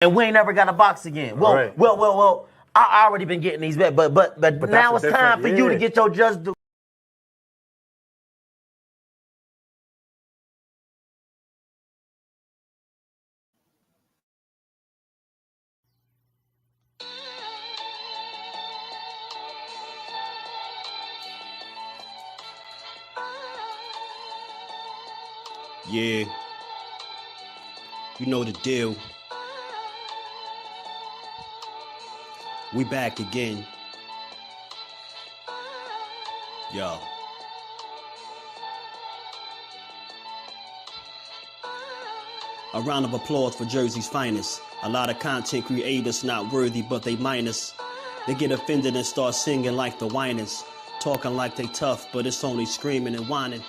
and we ain't never got to box again. Well. I already been getting these bets, but now it's time for you to get your just due. Yeah, you know the deal. We back again. Yo. A round of applause for Jersey's finest. A lot of content creators not worthy, but they minus. They get offended and start singing like the whiners. Talking like they tough, but it's only screaming and whining.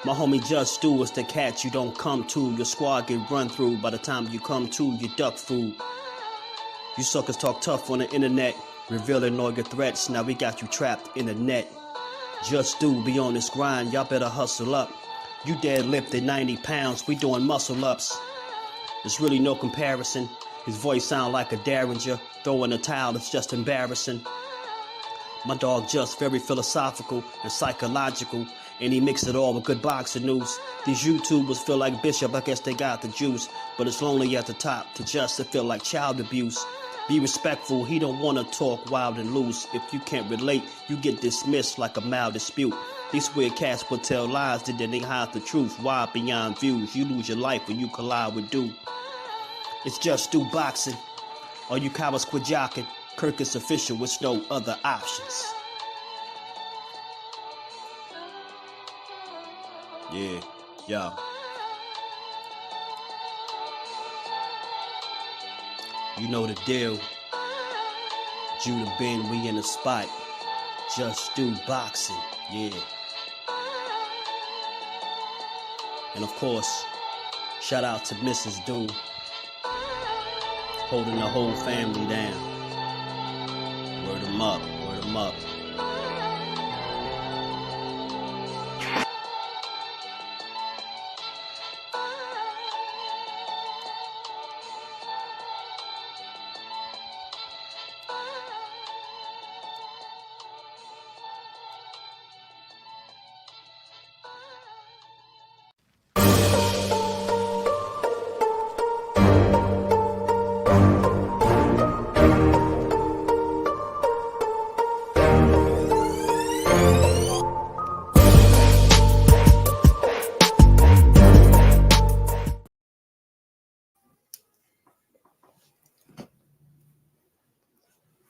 My homie Just Do is the cat you don't come to. Your squad get run through. By the time you come to, you duck food. You suckers talk tough on the internet, revealing all your threats. Now we got you trapped in the net. Just Do be on this grind, y'all better hustle up. You deadlifted 90 pounds, we doing muscle ups. There's really no comparison. His voice sound like a derringer. Throwing a towel is just embarrassing. My dog Just very philosophical and psychological, and he mixed it all with good boxing news. These YouTubers feel like Bishop, I guess they got the juice, but it's lonely at the top to Just feel like child abuse. Be respectful, he don't want to talk wild and loose. If you can't relate, you get dismissed like a mild dispute. These weird cats will tell lies that then they hide the truth. Why beyond views? You lose your life when you collide with dude. It's JusDueBoxing. All you cowards quit jocking. Kirk is official with no other options. Yeah, yo. You know the deal. Judah Ben, we in the spot. JusDueBoxing, yeah. And of course, shout out to Mrs. Doom, holding the whole family down. Word 'em up, word 'em up.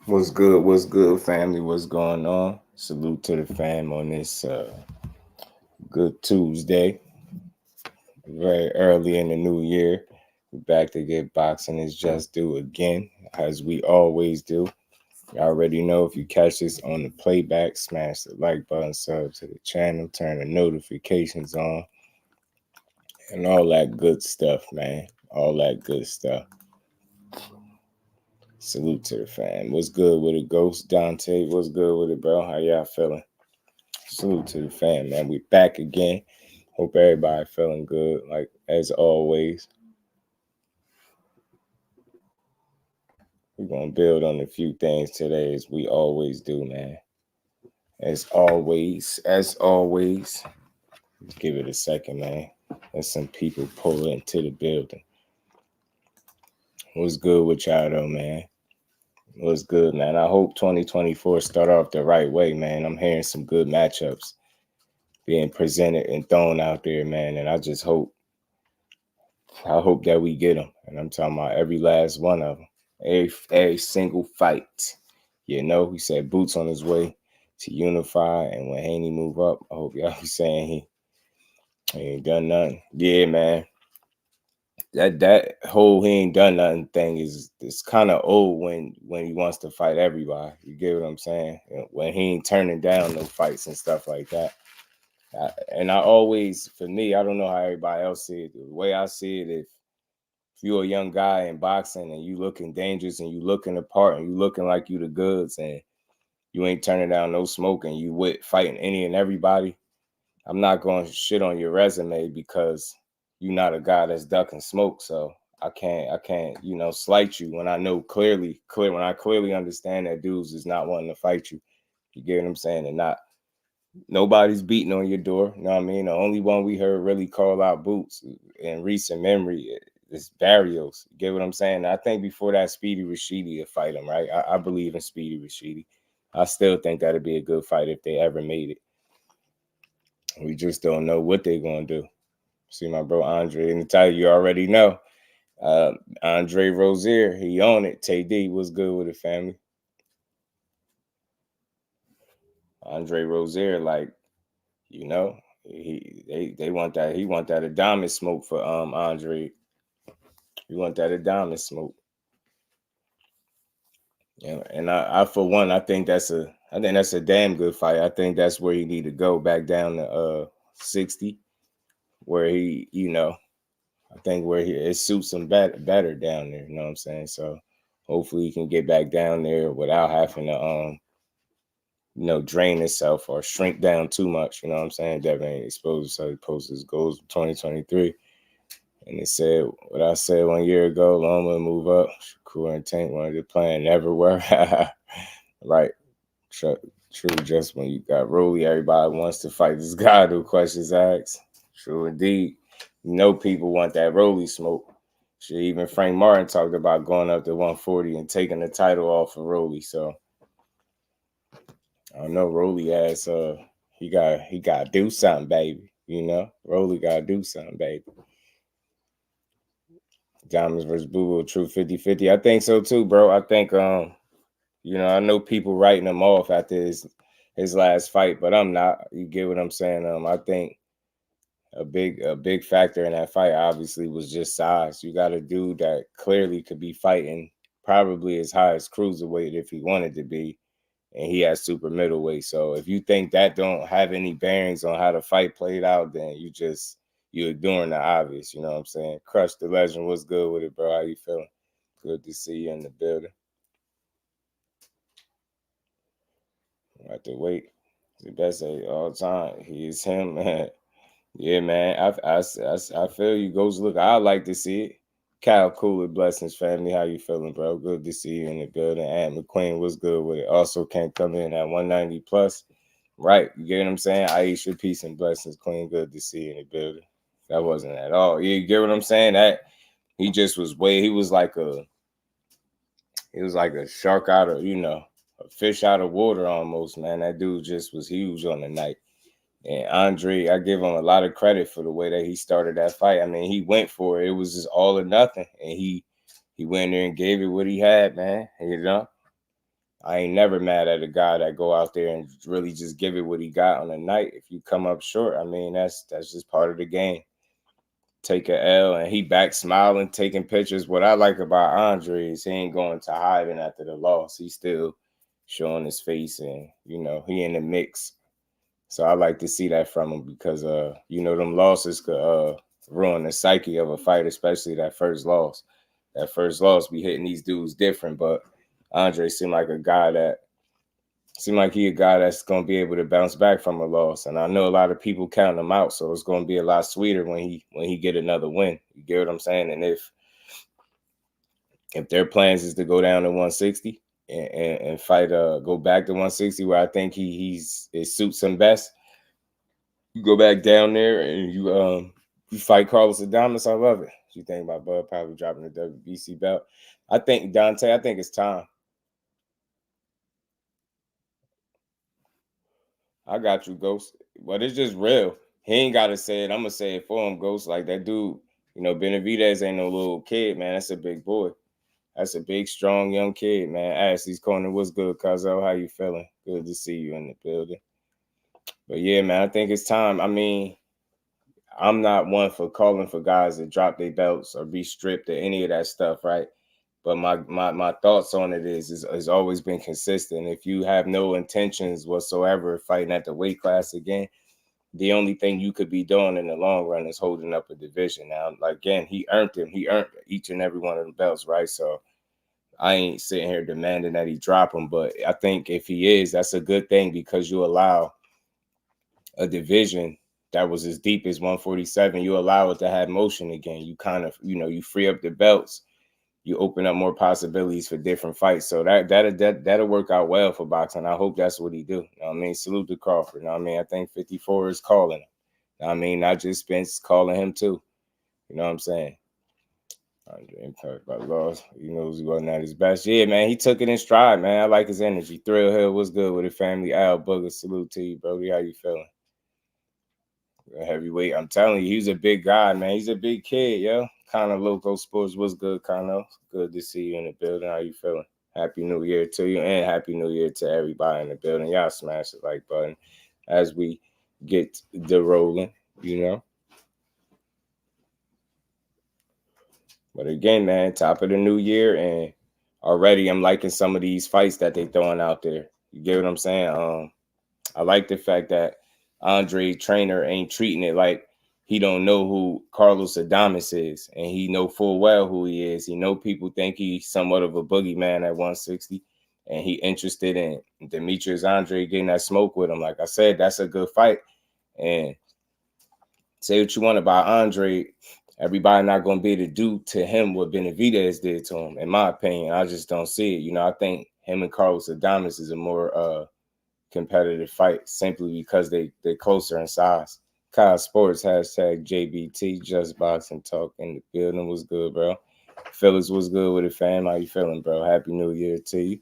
What's good? What's good, family? What's going on? Salute to the fam on this good Tuesday. Very early in the new year. We're back to get boxing is Just Do again, as we always do. You already know if you catch this on the playback, smash the like button, sub to the channel, turn the notifications on, and all that good stuff, man. All that good stuff. Salute to the fam. What's good with it, Ghost Dante? What's good with it, bro? How y'all feeling? Salute to the fam, man. We back again. Hope everybody feeling good, like as always. We're gonna build on a few things today, as we always do, man. As always. Let's give it a second, man. There's some people pull into the building. What's good with y'all though, man? What's good, man? I hope 2024 start off the right way, man. I'm hearing some good matchups being presented and thrown out there, man. And I hope that we get them. And I'm talking about every last one of them. Every single fight. You know, he said Boots on his way to unify. And when Haney move up, I hope y'all be saying he ain't done nothing. Yeah, man. That whole he ain't done nothing thing is kind of old when he wants to fight everybody. You get what I'm saying? When he ain't turning down no fights and stuff like that. And I always, for me, I don't know how everybody else see it. The way I see it, if you're a young guy in boxing and you looking dangerous and you looking apart and you looking like you the goods and you ain't turning down no smoke and you with fighting any and everybody, I'm not going to shit on your resume because you're not a guy that's ducking smoke. So I can't, slight you when I know when I clearly understand that dudes is not wanting to fight you. You get what I'm saying? And nobody's beating on your door. You know what I mean? The only one we heard really call out Boots in recent memory is Barrios. You get what I'm saying? I think before that, Speedy Rashidi would fight him, right? I believe in Speedy Rashidi. I still think that'd be a good fight if they ever made it. We just don't know what they're going to do. See my bro Andre in the title, you already know. Andre Rozier, he on it. Tay D, what's good with the family? Andre Rozier, like, they want that. He want that Adonis smoke for Andre. You want that Adonis smoke. Yeah, and I for one, I think that's a damn good fight. I think that's where he need to go back down to 60, where he, I think where it suits him better down there. You know what I'm saying? So hopefully he can get back down there without having to drain himself or shrink down too much. You know what I'm saying? Devin ain't exposed, so he posted his goals for 2023. And they said what I said 1 year ago, Loma move up. Shakur and Tank wanted to plan everywhere. Right. True. Just when you got Rolly, everybody wants to fight this guy, no questions asked. True indeed. People want that Rolly smoke. Shit, even Frank Martin talked about going up to 140 and taking the title off of Rolly. So I don't know. Rolly has he got to do something, baby. Rolly got to do something, baby. Diamonds versus Boo, true 50-50. I think so too, bro. I think I know people writing him off after his last fight, but I'm not. You get what I'm saying? I think a big factor in that fight obviously was just size. You got a dude that clearly could be fighting probably as high as cruiserweight if he wanted to be, and he has super middleweight. So if you think that don't have any bearings on how the fight played out, then you're ignoring the obvious. You know what I'm saying? Crush the Legend. What's good with it, bro? How you feeling? Good to see you in the building. I have to wait. The best say all the time. He is him, man. Yeah, man. I feel you. Goes look. I like to see it. Kyle Cooler, blessings, family. How you feeling, bro? Good to see you in the building. Ant McQueen was good with it. Also can't come in at 190 plus. Right. You get what I'm saying? Aisha, peace and blessings, Queen. Good to see you in the building. That wasn't at all. You get what I'm saying? That he just was he was like a shark out of, a fish out of water almost, man. That dude just was huge on the night. And Andre, I give him a lot of credit for the way that he started that fight. I mean, he went for it. It was just all or nothing. And he went there and gave it what he had, man. I ain't never mad at a guy that go out there and really just give it what he got on the night. If you come up short, I mean, that's just part of the game. Take a L, and he back smiling, taking pictures. What I like about Andre is he ain't going to hiding after the loss. He's still showing his face, and, he in the mix. So I like to see that from him because, them losses could ruin the psyche of a fight, especially that first loss. That first loss be hitting these dudes different, but Andre seemed like a guy that's going to be able to bounce back from a loss. And I know a lot of people counting him out, so it's going to be a lot sweeter when he get another win. You get what I'm saying? And if their plans is to go down to 160 and fight, go back to 160, where I think it suits him best, you go back down there and you fight Carlos Adames. I love it. What you think about Bud probably dropping the WBC belt? I think it's time. I got you, Ghost. But it's just real. He ain't got to say it. I'm going to say it for him, Ghost. Like that dude, Benavidez ain't no little kid, man. That's a big boy. That's a big, strong, young kid, man. Ashley's corner, what's good, Cuzzo? How you feeling? Good to see you in the building. But yeah, man, I think it's time. I mean, I'm not one for calling for guys to drop their belts or be stripped or any of that stuff, right? But my thoughts on it is always been consistent. If you have no intentions whatsoever of fighting at the weight class again, the only thing you could be doing in the long run is holding up a division. Now, again, he earned them. He earned each and every one of the belts, right? So I ain't sitting here demanding that he drop them. But I think if he is, that's a good thing because you allow a division that was as deep as 147. You allow it to have motion again. You kind of, you free up the belts. You open up more possibilities for different fights. So that'll work out well for boxing. I hope that's what he do. You know what I mean? Salute to Crawford. You know what I mean? I think 54 is calling him. You know what I mean? Not just Spence, calling him too. You know what I'm saying? Andre talked about loss. He knows he wasn't at his best. Yeah, man, he took it in stride, man. I like his energy. Thrill Hill was good with the family. Al Booger, salute to you, Brody. How you feeling? Heavyweight, I'm telling you, he's a big guy, man. He's a big kid, yo. Kind of Loco Sports was good, kind of. Good to see you in the building. How you feeling? Happy New Year to you, and Happy New Year to everybody in the building. Y'all smash the like button as we get the rolling, But again, man, top of the new year, and already I'm liking some of these fights that they throwing out there. You get what I'm saying? I like the fact that Andre trainer ain't treating it like he don't know who Carlos Adames is, and he know full well who he is. He know people think he's somewhat of a boogeyman at 160, and he interested in Demetrius Andrade getting that smoke with him. Like I said, that's a good fight. And say what you want about Andre, everybody not going to be able to do to him what Benavidez did to him, in my opinion. I just don't see it. I think him and Carlos Adames is a more competitive fight simply because they're closer in size. Kyle Sports, hashtag JBT, JusDueBoxing talk in the building was good, bro. Phyllis was good with it, fam. How you feeling, bro? Happy New Year to you.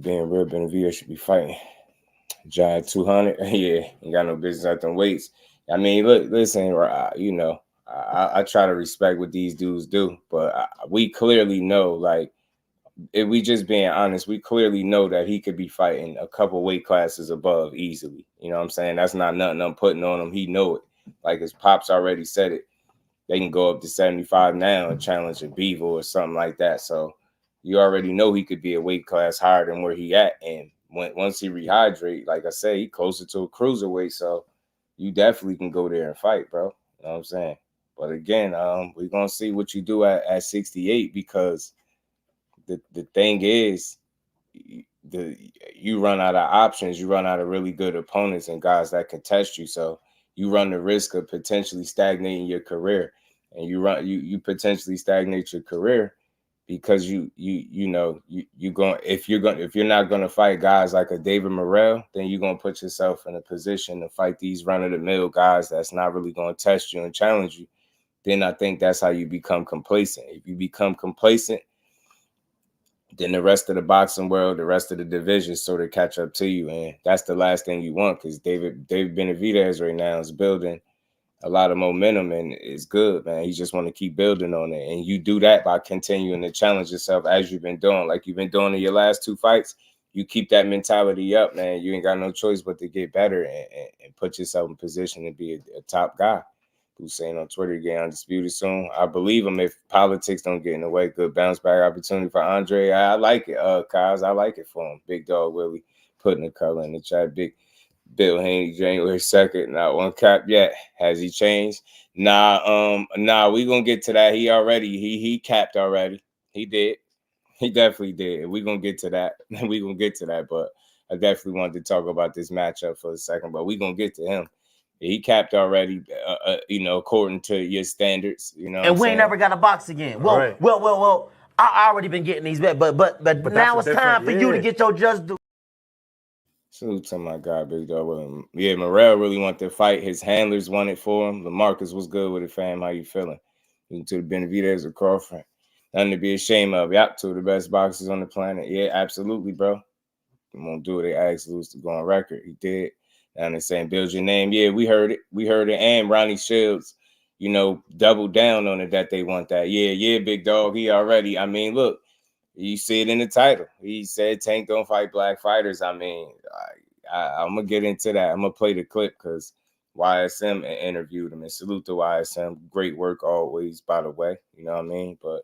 Being real, Benavidez should be fighting. Giant 200. Yeah, ain't got no business at them weights. I mean, look, listen, I try to respect what these dudes do, but we clearly know, like, if we just being honest, we clearly know that he could be fighting a couple weight classes above easily. You know what I'm saying? That's not nothing I'm putting on him. He know it. Like his pops already said it. They can go up to 75 now and challenge a Beaver or something like that. So you already know he could be a weight class higher than where he at. And once he rehydrate, like I say, he closer to a cruiserweight. So you definitely can go there and fight, bro. You know what I'm saying? But again, we're going to see what you do at 68, because the thing is, you run out of options. You run out of really good opponents and guys that can test you. So you run the risk of potentially stagnating your career, and you potentially stagnate your career because if you're not gonna fight guys like a David Morrell, then you're gonna put yourself in a position to fight these run-of-the-mill guys that's not really gonna test you and challenge you. Then I think that's how you become complacent. If you become complacent, then the rest of the boxing world, the rest of the division sort of catch up to you. And that's the last thing you want, because David Benavidez right now is building a lot of momentum, and it's good, man. You just want to keep building on it. And you do that by continuing to challenge yourself as you've been doing, like you've been doing in your last two fights. You keep that mentality up, man. You ain't got no choice but to get better and put yourself in position to be a top guy. Who's saying on Twitter, get undisputed soon. I believe him if politics don't get in the way. Good bounce back opportunity for Andre. I like it, Kaz. I like it for him. Big Dog Willie putting the color in the chat. Big Bill Haney, January 2nd. Not one cap yet. Has he changed? Nah, we gonna get to that. He capped already. He did. He definitely did. We're gonna get to that. But I definitely wanted to talk about this matchup for a second. But we're gonna get to him. He capped already, according to your standards, And we ain't never got a box again. Well, right. well. I already been getting these bet, but now it's time for you to get your just do. Salute to my guy, Big Dog. Yeah, Morrell really wanted to fight. His handlers wanted for him. LaMarcus was good with it, fam. How you feeling? To the Benavidez or Crawford. Nothing to be ashamed of. Yep, two of the best boxers on the planet. Yeah, absolutely, bro. I'm gonna do what they asked Lewis to go on record. He did. And they're saying, build your name. Yeah, we heard it. And Ronnie Shields, doubled down on it that they want that. Yeah, Big Dog. He already, look, you see it in the title. He said Tank don't fight black fighters. I'm going to get into that. I'm going to play the clip because YSM interviewed him. And salute to YSM. Great work always, by the way. You know what I mean? But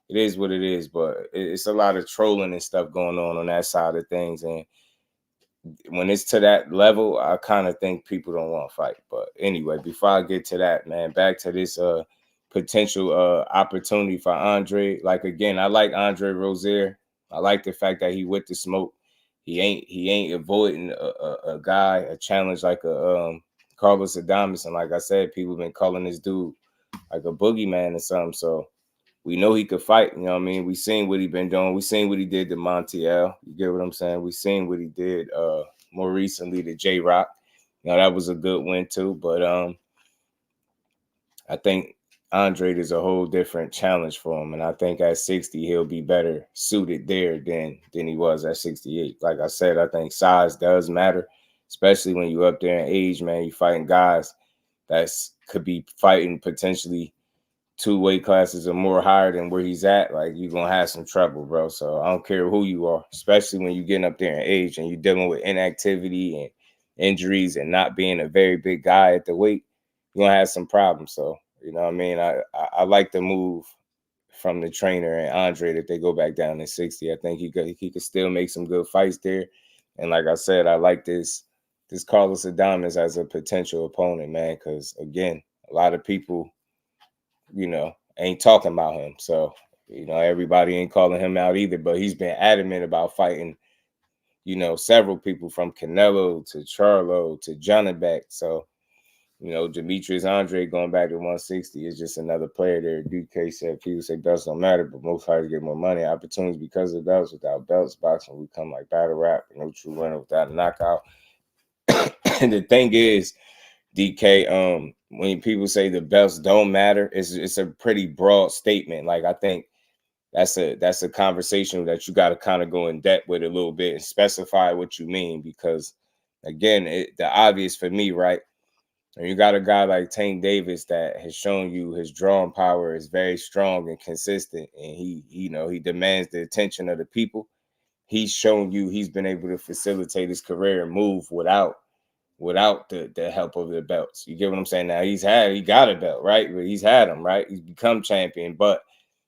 it is what it is. But it's a lot of trolling and stuff going on that side of things. And when it's to that level, I kind of think people don't want to fight. But anyway, before I get to that, man, back to this potential opportunity for Andre. Like, again, I like Andre Rozier. I like the fact that he with the smoke. He ain't avoiding a guy, a challenge like a Carlos Adames. And like I said, people been calling this dude like a boogeyman or something. So we know he could fight. You know what I mean? We seen what he been doing. We seen what he did to Montiel. You get what I'm saying? We seen what he did more recently to J-Rock. You know, that was a good win too. But I think Andrade is a whole different challenge for him. And I think at 60, he'll be better suited there than he was at 68. Like I said, I think size does matter, especially when you're up there in age, man. You fighting guys that could be fighting potentially 2 weight classes or more higher than where he's at. Like, you're going to have some trouble, bro. So I don't care who you are, especially when you're getting up there in age and you're dealing with inactivity and injuries and not being a very big guy at the weight. You're going to have some problems. So, you know what I mean? I like the move from the trainer and Andre that they go back down to 60. I think he could still make some good fights there. And like I said, I like this Carlos Adames as a potential opponent, man, because, again, a lot of people, you know, ain't talking about him. So, you know, everybody ain't calling him out either, but he's been adamant about fighting, you know, several people from Canelo to Charlo to Johnnebeck. So, you know, Demetrius Andrade going back to 160 is just another player there. DK said people say belts don't matter, but most fighters get more money. Opportunities because of belts. Without belts, boxing will become like battle rap. No true winner without a knockout. And the thing is, DK, when people say the belts don't matter, it's a pretty broad statement. Like, I think that's a conversation that you got to kind of go in depth with a little bit and specify what you mean, because, again, the obvious for me, right? And you got a guy like Tank Davis that has shown you his drawing power is very strong and consistent, and he demands the attention of the people. He's shown you he's been able to facilitate his career and move without the help of the belts. You get what I'm saying? Now he got a belt, right? But he's had them, right? He's become champion, but,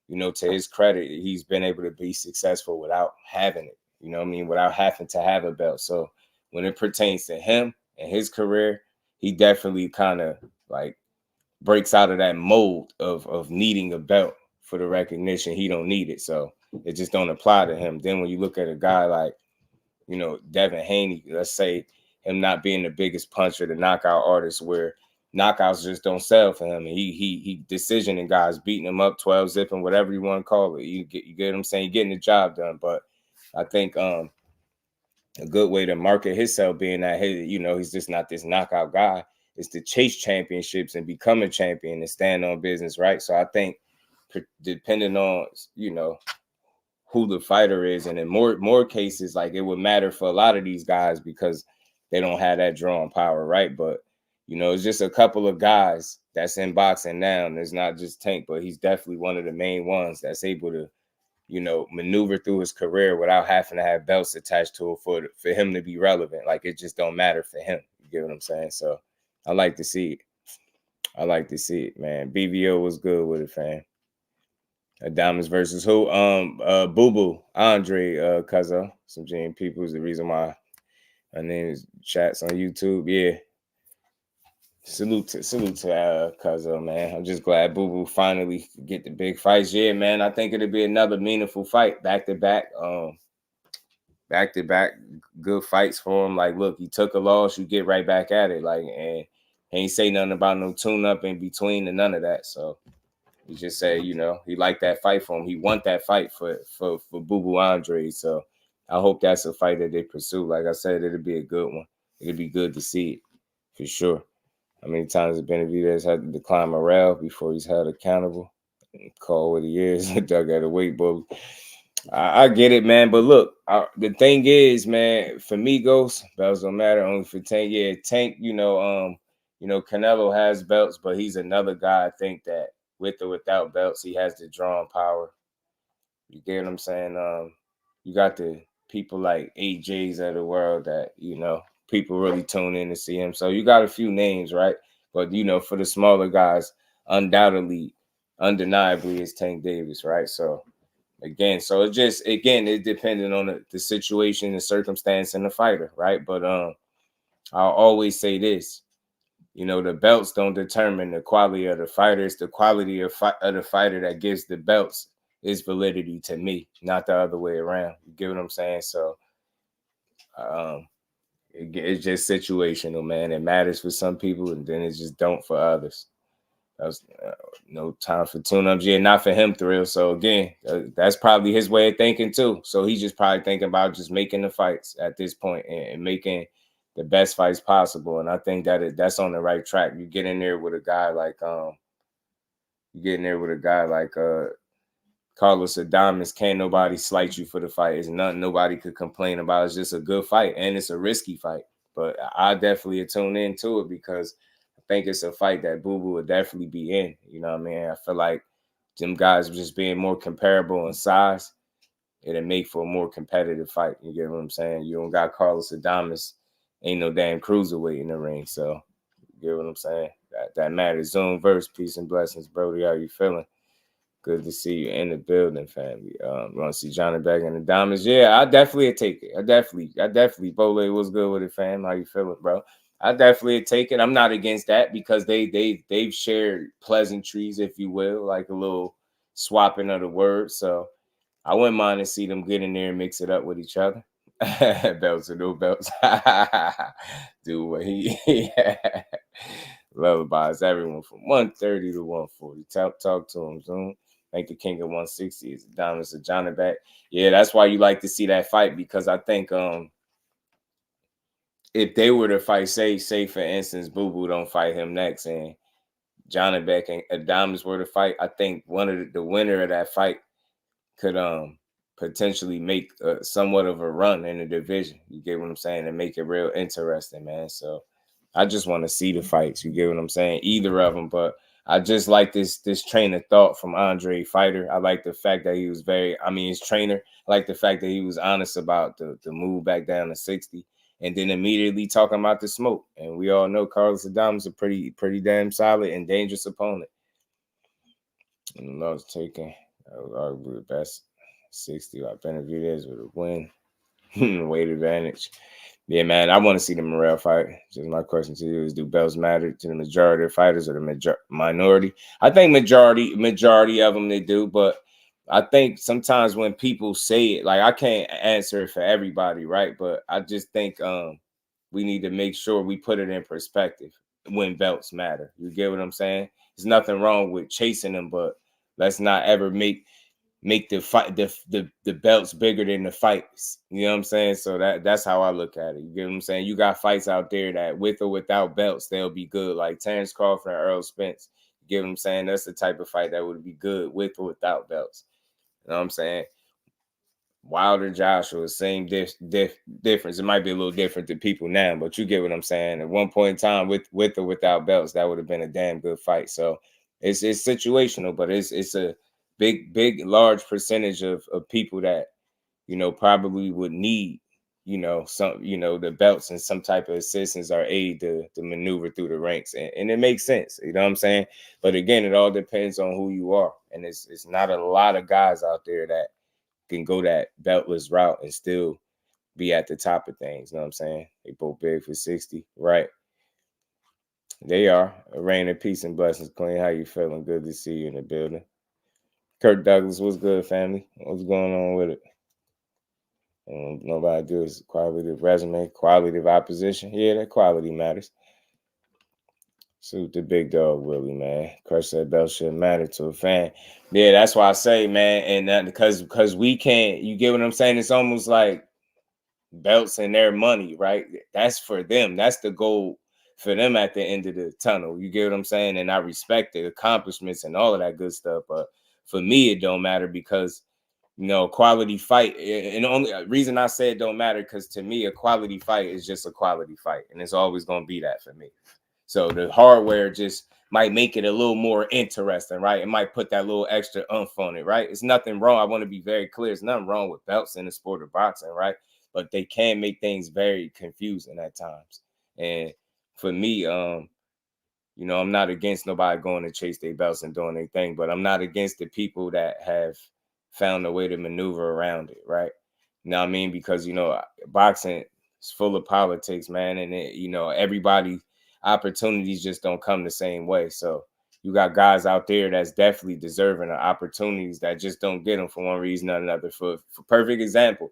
you know, to his credit, he's been able to be successful without having it. You know what I mean? Without having to have a belt. So when it pertains to him and his career, he definitely kind of like breaks out of that mold of needing a belt for the recognition. He don't need it. So it just don't apply to him. Then when you look at a guy like, you know, Devin Haney, let's say him not being the biggest puncher, the knockout artist, where knockouts just don't sell for him. And he decisioning guys, beating them up, 12 zipping, whatever you want to call it. You get what I'm saying? You're getting the job done. But I think a good way to market himself being that, hey, you know, he's just not this knockout guy, is to chase championships and become a champion and stand on business, right? So I think depending on, you know, who the fighter is, and in more cases, like, it would matter for a lot of these guys because they don't have that drawing power, right? But, you know, it's just a couple of guys that's in boxing now, and it's not just Tank, but he's definitely one of the main ones that's able to, you know, maneuver through his career without having to have belts attached to it for him to be relevant. Like, it just don't matter for him. You get what I'm saying? So I like to see it. I like to see it, man. BVO was good with it, fam. Adames versus who? Boo Boo Andre Cuzzo. Some Gene people is the reason why my name is chats on YouTube. Yeah. Salute to Cuzzo, man. I'm just glad Boo Boo finally get the big fights. Yeah, man. I think it'll be another meaningful fight back to back. Back to back good fights for him. Like, look, he took a loss, you get right back at it. Like, and he ain't say nothing about no tune up in between and none of that. So he just said, you know, he liked that fight for him. He want that fight for Boo Boo Andre. So I hope that's a fight that they pursue. Like I said, it'll be a good one. It'll be good to see it for sure. How many times has Benavidez had to decline morale before he's held accountable? Call what he is. Doug had a weight, but I get it, man. But look, the thing is, man, for me, Ghost, belts don't matter. Only for Tank. Yeah, Tank, you know, Canelo has belts, but he's another guy, I think, that with or without belts, he has the drawing power. You get what I'm saying? You got the people like AJs of the world that, you know, people really tune in to see him. So you got a few names, right? But, you know, for the smaller guys, undeniably, is Tank Davis, right? So, again, it depended on the situation, the circumstance, and the fighter, right? But I'll always say this. You know, the belts don't determine the quality of the fighter. It's the quality of the fighter that gives the belts its validity to me, not the other way around. You get what I'm saying? So It's just situational, man. It matters for some people, and then it just don't for others. That was no time for tune-ups. Yeah, not for him, Thrill. So again, that's probably his way of thinking too. So he's just probably thinking about just making the fights at this point and making the best fights possible. And I think that's on the right track. You get in there with a guy like Carlos Adames. Can't nobody slight you for the fight. It's nothing nobody could complain about. It's just a good fight, and it's a risky fight. But I definitely tune into it because I think it's a fight that Boo Boo would definitely be in. You know what I mean? I feel like them guys just being more comparable in size, it'll make for a more competitive fight. You get what I'm saying? You don't got Carlos Adames, ain't no damn cruiserweight in the ring. So you get what I'm saying? That matters. Zoom verse, peace and blessings, Brody. How you feeling? Good to see you in the building, family. Want to see Johnny back in the diamonds? Yeah, I definitely take it. I definitely. Bole, what's good with it, fam? How you feeling, bro? I definitely take it. I'm not against that because they've shared pleasantries, if you will, like a little swapping of the words. So I wouldn't mind to see them get in there and mix it up with each other. Belts or no belts. Do what he lullabies everyone from 130 to 140. Talk to him, Zoom. Think the king of 160 is Adonis or Johnny back. Yeah, that's why you like to see that fight, because I think if they were to fight, say for instance, Boo Boo don't fight him next, and Johnny Beck and Adonis were to fight, I think one of the winner of that fight could potentially make somewhat of a run in the division. You get what I'm saying? And make it real interesting, man. So I just want to see the fights. You get what I'm saying? Either of them, but I just like this train of thought from Andre Fighter. I like the fact that he was his trainer. I like the fact that he was honest about the move back down to 60, and then immediately talking about the smoke. And we all know Carlos Adames is a pretty damn solid and dangerous opponent. And I was taking, I would argue the best 60. I Benavidez is with a win. Weight advantage. Yeah, man, I want to see the Morrell fight. Just my question to you is, do belts matter to the majority of fighters or the minority? I think majority of them they do, but I think sometimes when people say it, like I can't answer it for everybody, right? But I just think we need to make sure we put it in perspective when belts matter. You get what I'm saying? There's nothing wrong with chasing them, but let's not ever make the fight the belts bigger than the fights. You know what I'm saying? So that's how I look at it. You get what I'm saying? You got fights out there that with or without belts, they'll be good, like Terrence Crawford and Earl Spence. You get what I'm saying? That's the type of fight that would be good with or without belts. You know what I'm saying? Wilder, Joshua, same difference. It might be a little different to people now, but you get what I'm saying. At one point in time, with or without belts, that would have been a damn good fight. So it's situational, but it's a big large percentage of people that probably would need some the belts and some type of assistance or aid to maneuver through the ranks, and it makes sense. You know what I'm saying? But again, it all depends on who you are, and it's not a lot of guys out there that can go that beltless route and still be at the top of things. You know what I'm saying? They both big for 60, right? They are. A rain of peace and blessings, Queen. How you feeling? Good to see you in the building. Kirk Douglas, what's good, family? What's going on with it? Nobody do is qualitative resume, qualitative opposition. Yeah, that quality matters. Salute the big dog, Willie, man. Crush that belt should matter to a fan. Yeah, that's why I say, man, and that because we can't, you get what I'm saying? It's almost like belts and their money, right? That's for them. That's the goal for them at the end of the tunnel. You get what I'm saying? And I respect the accomplishments and all of that good stuff. But for me, it don't matter because, quality fight. And the only reason I say it don't matter because to me, a quality fight is just a quality fight. And it's always going to be that for me. So the hardware just might make it a little more interesting, right? It might put that little extra oomph on it, right? It's nothing wrong. I want to be very clear. There's nothing wrong with belts in the sport of boxing, right? But they can make things very confusing at times. And for me, I'm not against nobody going to chase their belts and doing their thing, but I'm not against the people that have found a way to maneuver around it, right? You know what I mean? Because, boxing is full of politics, man. And, everybody opportunities just don't come the same way. So you got guys out there that's definitely deserving of opportunities that just don't get them for one reason or another. For perfect example,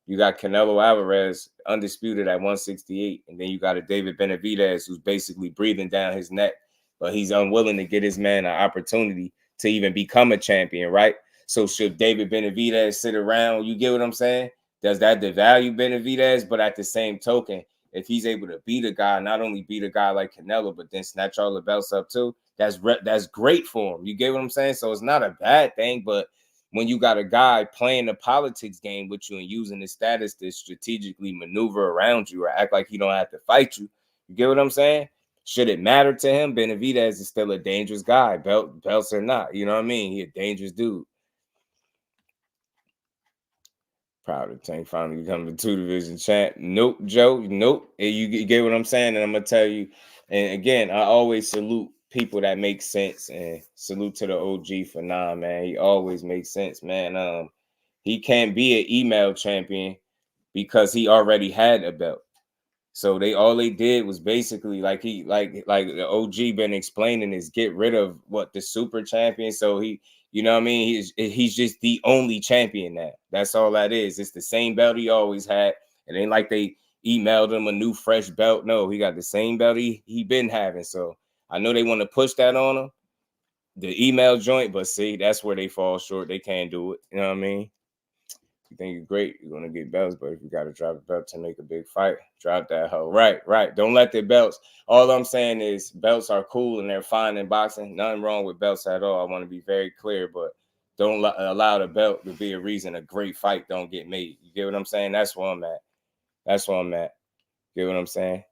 You got Canelo Alvarez undisputed at 168, and then you got a David Benavidez who's basically breathing down his neck, but he's unwilling to get his man an opportunity to even become a champion, right? So should David Benavidez sit around? You get what I'm saying? Does that devalue Benavidez? But at the same token, if he's able to beat a guy, not only beat a guy like Canelo, but then snatch all the belts up too, that's great for him. You get what I'm saying? So it's not a bad thing, but when you got a guy playing the politics game with you and using his status to strategically maneuver around you or act like he don't have to fight you, you get what I'm saying? Should it matter to him? Benavidez is still a dangerous guy, belts or not. You know what I mean? He a dangerous dude. Proud of Tank finally becoming the 2-division champ. Nope, Joe. Nope. You get what I'm saying? And I'm going to tell you, and again, I always salute people that make sense, and salute to the OG for man. He always makes sense, man. He can't be an email champion because he already had a belt. So all they did was basically like the OG been explaining is get rid of the super champion. So he, you know what I mean? He's just the only champion now. That's all that is. It's the same belt he always had. It ain't like they emailed him a new fresh belt. No, he got the same belt he been having. So I know they want to push that on him, the email joint, but see, that's where they fall short. They can't do it. You know what I mean? You think you're great, you're gonna get belts, but if you gotta drop a belt to make a big fight, drop that hoe. Right. Don't let the belts. All I'm saying is belts are cool and they're fine in boxing. Nothing wrong with belts at all. I want to be very clear, but don't allow the belt to be a reason a great fight don't get made. You get what I'm saying? That's where I'm at. Get what I'm saying?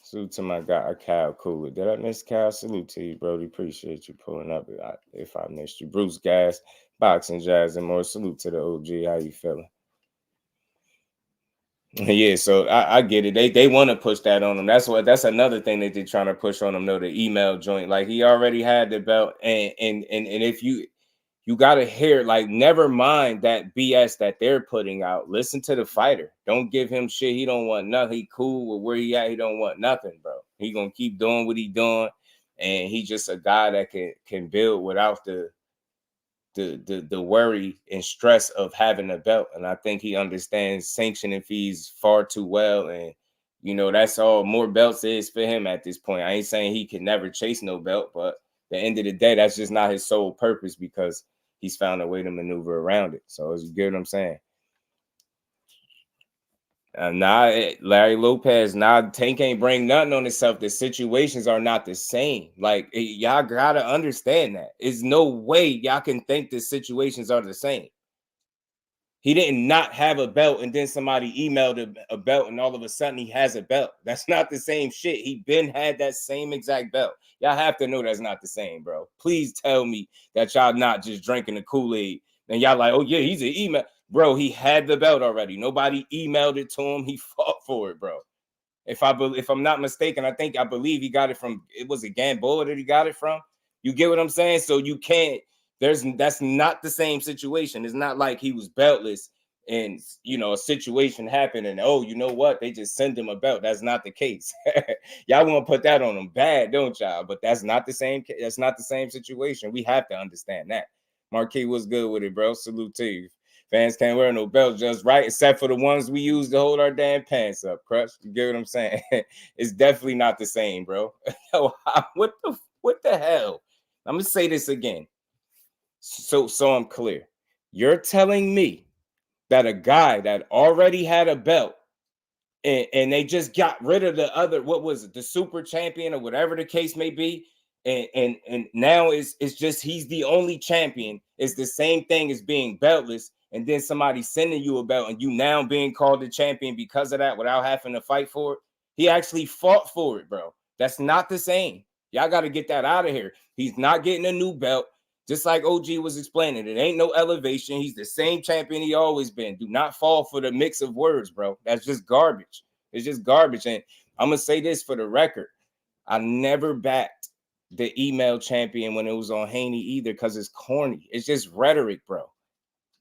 Salute to my guy, Kyle Cooler. Did I miss Kyle? Salute to you, Brody. Appreciate you pulling up if I missed you. Bruce Gas, Boxing Jazz and more. Salute to the OG. How you feeling? Yeah, so I get it. They want to push that on him. That's another thing that they're trying to push on him, though, the email joint. Like, he already had the belt. And if you got to hear, like, never mind that BS that they're putting out. Listen to the fighter. Don't give him shit. He don't want nothing. He cool with where he at. He don't want nothing, bro. He going to keep doing what he doing. And he just a guy that can build without the worry and stress of having a belt. And I think he understands sanctioning fees far too well. And, you know, that's all more belts is for him at this point. I ain't saying he can never chase no belt, but at the end of the day, that's just not his sole purpose because he's found a way to maneuver around it. So you get what I'm saying? Larry Lopez, Tank ain't bring nothing on himself. The situations are not the same. Like, y'all gotta understand that. There's no way y'all can think the situations are the same. He didn't not have a belt and then somebody emailed a belt and all of a sudden he has a belt. That's not the same shit. He been had that same exact belt. Y'all have to know that's not the same, bro. Please tell me that y'all not just drinking the Kool-Aid and y'all like, oh yeah, he's an email. Bro, he had the belt already. Nobody emailed it to him. He fought for it, bro. If I'm not mistaken, I believe he got it from, it was a Gamboa that he got it from. You get what I'm saying? So you can't, that's not the same situation. It's not like he was beltless and, you know, a situation happened and, oh, you know what? They just send him a belt. That's not the case. Y'all want to put that on him bad, don't y'all? But that's not the same. That's not the same situation. We have to understand that. Marquis was good with it, bro. Salute to you. Fans can't wear no belt just right, except for the ones we use to hold our damn pants up, Crush. You get what I'm saying? It's definitely not the same, bro. Yo, what the hell? I'm gonna say this again. So I'm clear. You're telling me that a guy that already had a belt and they just got rid of the other, what was it, the super champion or whatever the case may be, and now it's just he's the only champion. It's the same thing as being beltless, and then somebody sending you a belt and you now being called the champion because of that without having to fight for it. He actually fought for it, bro. That's not the same. Y'all got to get that out of here. He's not getting a new belt. Just like OG was explaining, it ain't no elevation. He's the same champion he always been. Do not fall for the mix of words, bro. That's just garbage. It's just garbage. And I'm going to say this for the record. I never backed the email champion when it was on Haney either because it's corny. It's just rhetoric, bro.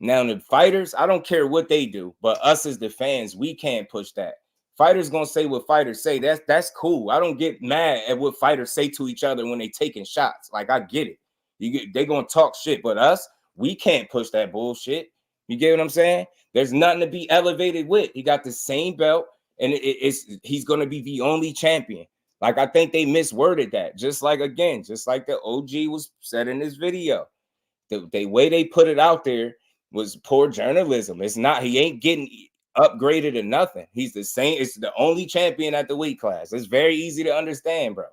Now, the fighters, I don't care what they do, but us as the fans, we can't push that. Fighters going to say what fighters say. That's cool. I don't get mad at what fighters say to each other when they taking shots. Like, I get it. They gonna talk shit, but us, we can't push that bullshit. You get what I'm saying? There's nothing to be elevated with. He got the same belt, and he's gonna be the only champion. Like, I think they misworded that. Just like the OG was said in this video. The way they put it out there was poor journalism. It's not, he ain't getting upgraded or nothing. He's the same. It's the only champion at the weight class. It's very easy to understand, bro.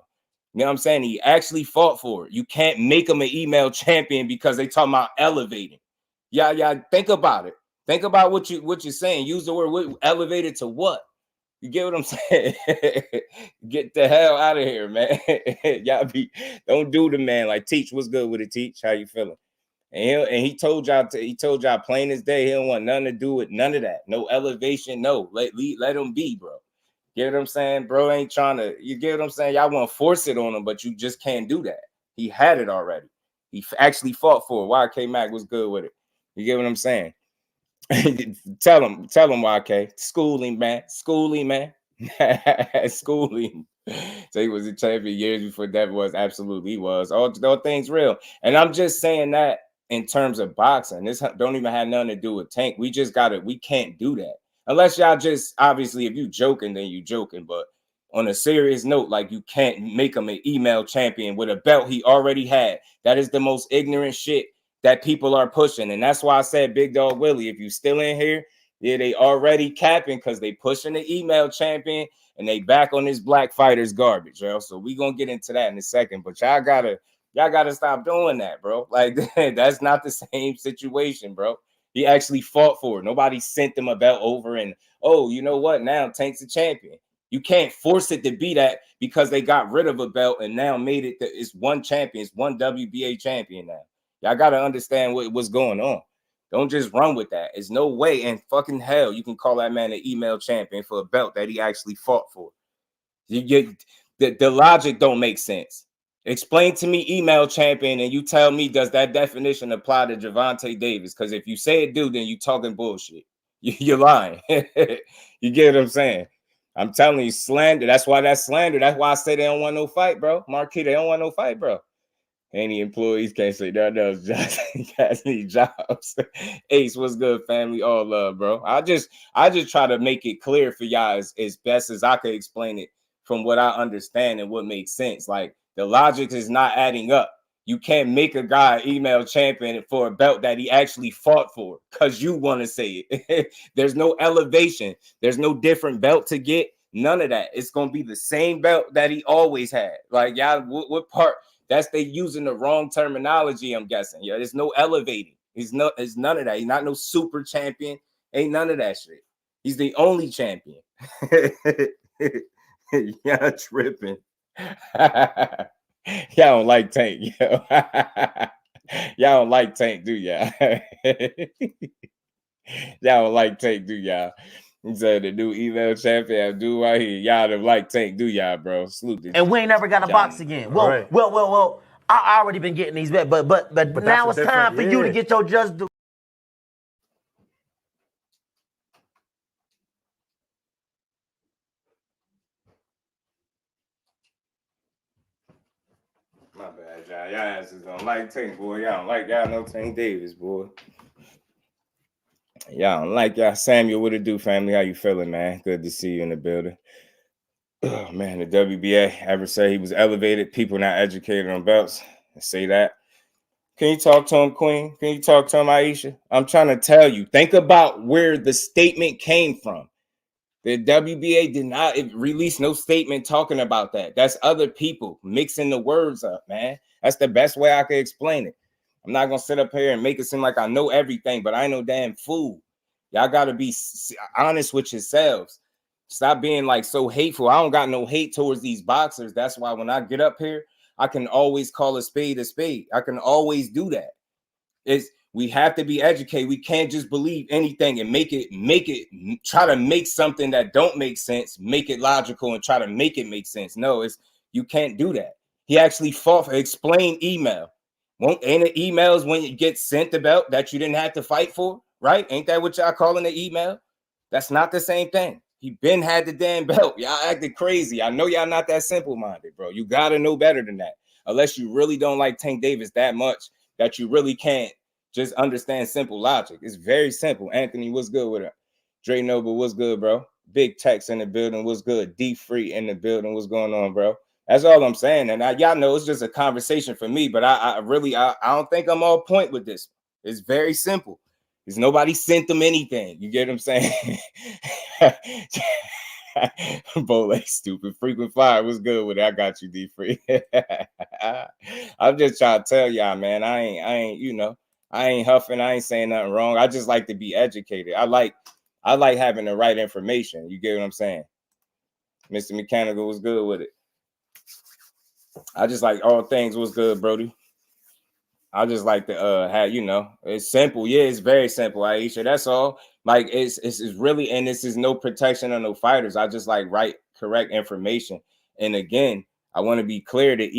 You know what I'm saying? He actually fought for it. You can't make him an email champion because they talking about elevating. Yeah. Think about it. Think about what you're saying. Use the word elevated to what? You get what I'm saying? Get the hell out of here, man. Y'all don't do the man. Like, Teach, what's good with it, Teach? How you feeling? And he told y'all plain as day, he don't want nothing to do with none of that. No elevation, no. Let him be, bro. Get what I'm saying? Bro ain't trying to, you get what I'm saying? Y'all want to force it on him, but you just can't do that. He had it already. He actually fought for it. YK Mac was good with it. You get what I'm saying? Tell him, YK. School him, man. School him. So he was a champion years before that was. Absolutely, he was. All things real. And I'm just saying that in terms of boxing. This don't even have nothing to do with Tank. We can't do that. Unless y'all just, obviously, if you joking, then you joking. But on a serious note, like, you can't make him an email champion with a belt he already had. That is the most ignorant shit that people are pushing. And that's why I said, Big Dog Willie, if you still in here, yeah, they already capping because they pushing the email champion and they back on this black fighters garbage, yo. So we gonna get into that in a second. But y'all gotta stop doing that, bro. Like, that's not the same situation, bro. He actually fought for it. Nobody sent them a belt over and, oh, you know what? Now Tank's a champion. You can't force it to be that because they got rid of a belt and now made it that it's one champion, it's one WBA champion now. Y'all got to understand what's going on. Don't just run with that. There's no way in fucking hell you can call that man an email champion for a belt that he actually fought for. The logic don't make sense. Explain to me email champion and you tell me, does that definition apply to Gervonta Davis? Because if you say it do, then you talking bullshit. You're lying. You get what I'm saying? I'm telling you, slander. That's why that's slander. That's why I say they don't want no fight, bro. Marquis, they don't want no fight, bro. Any employees can't say that. Just guys need jobs. Ace, what's good, family? All love, bro. I just try to make it clear for y'all as best as I could explain it from what I understand and what makes sense. Like, the logic is not adding up. You can't make a guy email champion for a belt that he actually fought for because you want to say it. There's no elevation. There's no different belt to get. None of that. It's going to be the same belt that he always had. Like, y'all, what part? That's they using the wrong terminology, I'm guessing. Yeah, there's no elevating. It's none of that. He's not no super champion. Ain't none of that shit. He's the only champion. Y'all tripping. Y'all don't like Tank, yo. Y'all don't like Tank, do y'all? Y'all don't like Tank, do y'all? He said the new email champion, do right here. Y'all don't like Tank, do y'all, bro? Salute this. And we ain't never got to box again. Well, right. well. I already been getting these bets, but now it's time for you to get your just do. My bad, y'all. Y'all asses don't like Tank, boy. Y'all don't like y'all no Tank Davis, boy. Y'all don't like y'all. Samuel, what it do, family? How you feeling, man? Good to see you in the building. Oh, man, the WBA ever say he was elevated? People not educated on belts. Say that. Can you talk to him, Queen? Can you talk to him, Aisha? I'm trying to tell you. Think about where the statement came from. The WBA did not release no statement talking about that. That's other people mixing the words up, man. That's the best way I could explain it. I'm not going to sit up here and make it seem like I know everything, but I ain't no damn fool. Y'all got to be honest with yourselves. Stop being like so hateful. I don't got no hate towards these boxers. That's why when I get up here, I can always call a spade a spade. I can always do that. We have to be educated. We can't just believe anything and try to make something that don't make sense, make it logical and try to make it make sense. No, you can't do that. He actually fought for explain email. Ain't it emails when you get sent the belt that you didn't have to fight for, right? Ain't that what y'all calling the email? That's not the same thing. He been had the damn belt. Y'all acted crazy. I know y'all not that simple-minded, bro. You got to know better than that. unless you really don't like Tank Davis that much that you really can't just understand simple logic. It's very simple. Anthony, what's good with it? Dre Noble, what's good, bro? Big Tex in the building, what's good? D Free in the building, what's going on, bro? That's all I'm saying. And y'all know it's just a conversation for me, but I really don't think I'm on point with this. It's very simple. Because nobody sent them anything. You get what I'm saying? Bole, stupid. Frequent Fire was good with it. I got you, D Free. I'm just trying to tell y'all, man. I ain't, you know, I ain't huffing. I ain't saying nothing wrong. I just like to be educated. I like having the right information. You get what I'm saying? Mr. Mechanical was good with it. I just like all things was good, Brody. I just like to have, you know, it's simple. Yeah, it's very simple, Aisha. That's all. Like it's really, and this is no protection of no fighters. I just like write correct information. And again, I want to be clear. That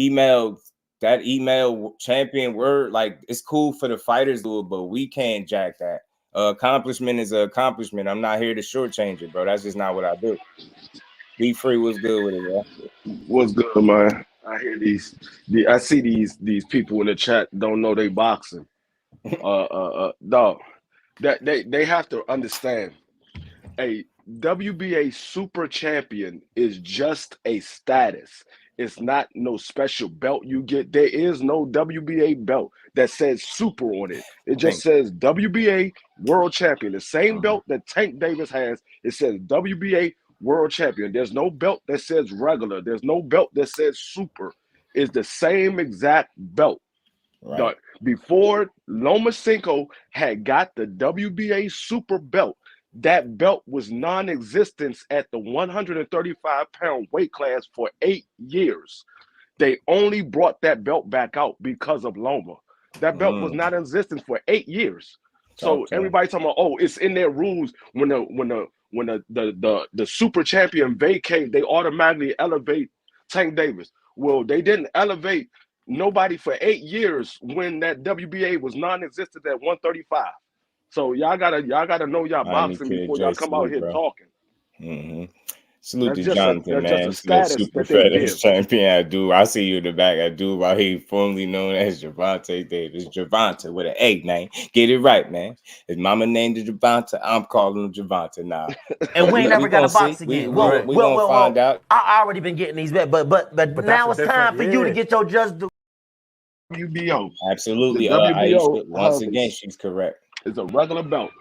email champion word, like it's cool for the fighters to do it, but we can't jack that. Accomplishment is an accomplishment. I'm not here to shortchange it, bro. That's just not what I do. Be Free was good with it, bro. What's good, man? I hear I see these people in the chat don't know they boxing. Dog, that they have to understand. A WBA super champion is just a status. It's not no special belt you get. There is no WBA belt that says super on it. It just says WBA world champion. The same belt that Tank Davis has, it says WBA world champion. There's no belt that says regular. There's no belt that says super. It's the same exact belt. Right. Before Lomachenko had got the WBA super belt, that belt was non-existent at the 135-pound weight class for 8 years. They only brought that belt back out because of Loma. That belt was not in existence for 8 years. So everybody talking about, oh, it's in their rules when the super champion vacate, they automatically elevate Tank Davis. Well, they didn't elevate nobody for 8 years when that WBA was non-existent at 135. So y'all gotta know y'all boxing before y'all come out here talking. Mm-hmm. Salute to Jonathan, man. Super FedEx champion, dude. I see you in the back. Dude, while he formerly known as Javante Davis. Javante with an A name. Get it right, man. His mama named it Javante. I'm calling him Javante now. And we ain't never got a box again. We're gonna find out. I already been getting these bet, but now it's time for you to get your WBO. Absolutely. Aisha, once again, she's correct. It's a regular belt.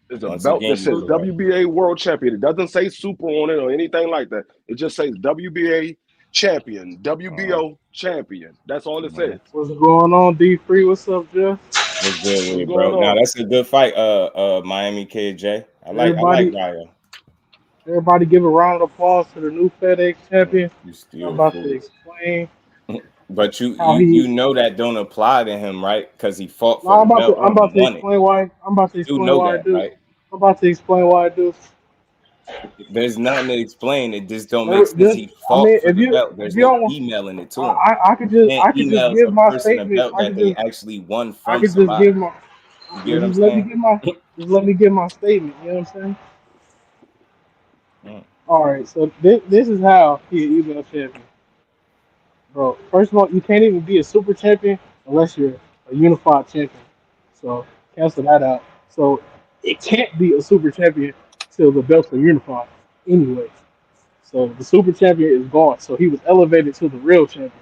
It's a belt that says WBA World Champion. It doesn't say super on it or anything like that. It just says WBA Champion, WBO Champion. That's all it says. What's going on, D Free? What's up, Jeff? What's good with you, bro? Now that's a good fight, Miami KJ. I like Ryo. Everybody give a round of applause to the new FedEx champion. I'm about to explain. But you know that don't apply to him, right? Because he fought for I'm about to explain why. I'm about to explain why I do. Right? I'm about to explain why I do. There's nothing to explain. It just don't make sense. He fought for the belt. There's no emailing it to him. I could just give my statement. They actually won from. I could just give my. Just let me give my statement. You know what I'm saying? All right. So this is how he even a champion. Bro, first of all, you can't even be a super champion unless you're a unified champion. So cancel that out. So it can't be a super champion till the belts are unified anyway. So the super champion is gone. So he was elevated to the real champion.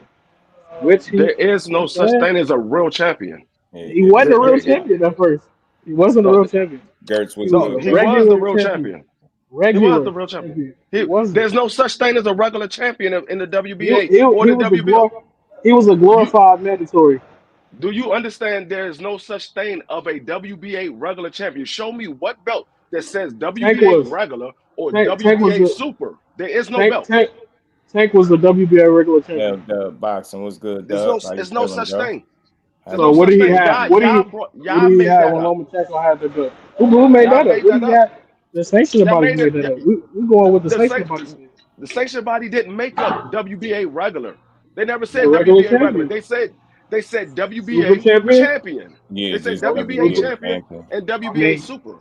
There is no such thing as a real champion. He wasn't a real champion at first. He wasn't a real champion. Gertz was he was the real champion. He was the real champion. There's no such thing as a regular champion in the WBA or the WBO. He was a glorified mandatory. Do you understand there's no such thing of a WBA regular champion? Show me what belt that says WBA regular or WBA super. There is no belt. Tank was the WBA regular champion. The boxing was good. There's no such thing. So what did he have? What did he have when Lomachenko had the belt? Who made that up? What did he have? The sanction body made that up. We're going with the sanction body. The sanction body didn't make up WBA regular. They never said WBA regular. They said WBA champion. Yeah, they said WBA champion and WBA super.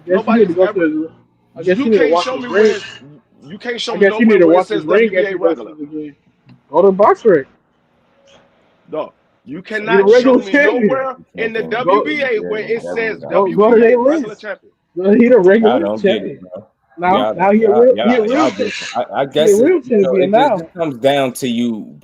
Nobody's ever. You can't show me nowhere where it says WBA regular. Go to box ring. No, you He the cannot show regular me champion. nowhere in the Go, WBA where it says Go to WBA their regular list. champion. He the y'all regular don't get it, champion. bro. Now he a real Y'all champion. just, I He a guess real it, you know, champion it just now. comes down to you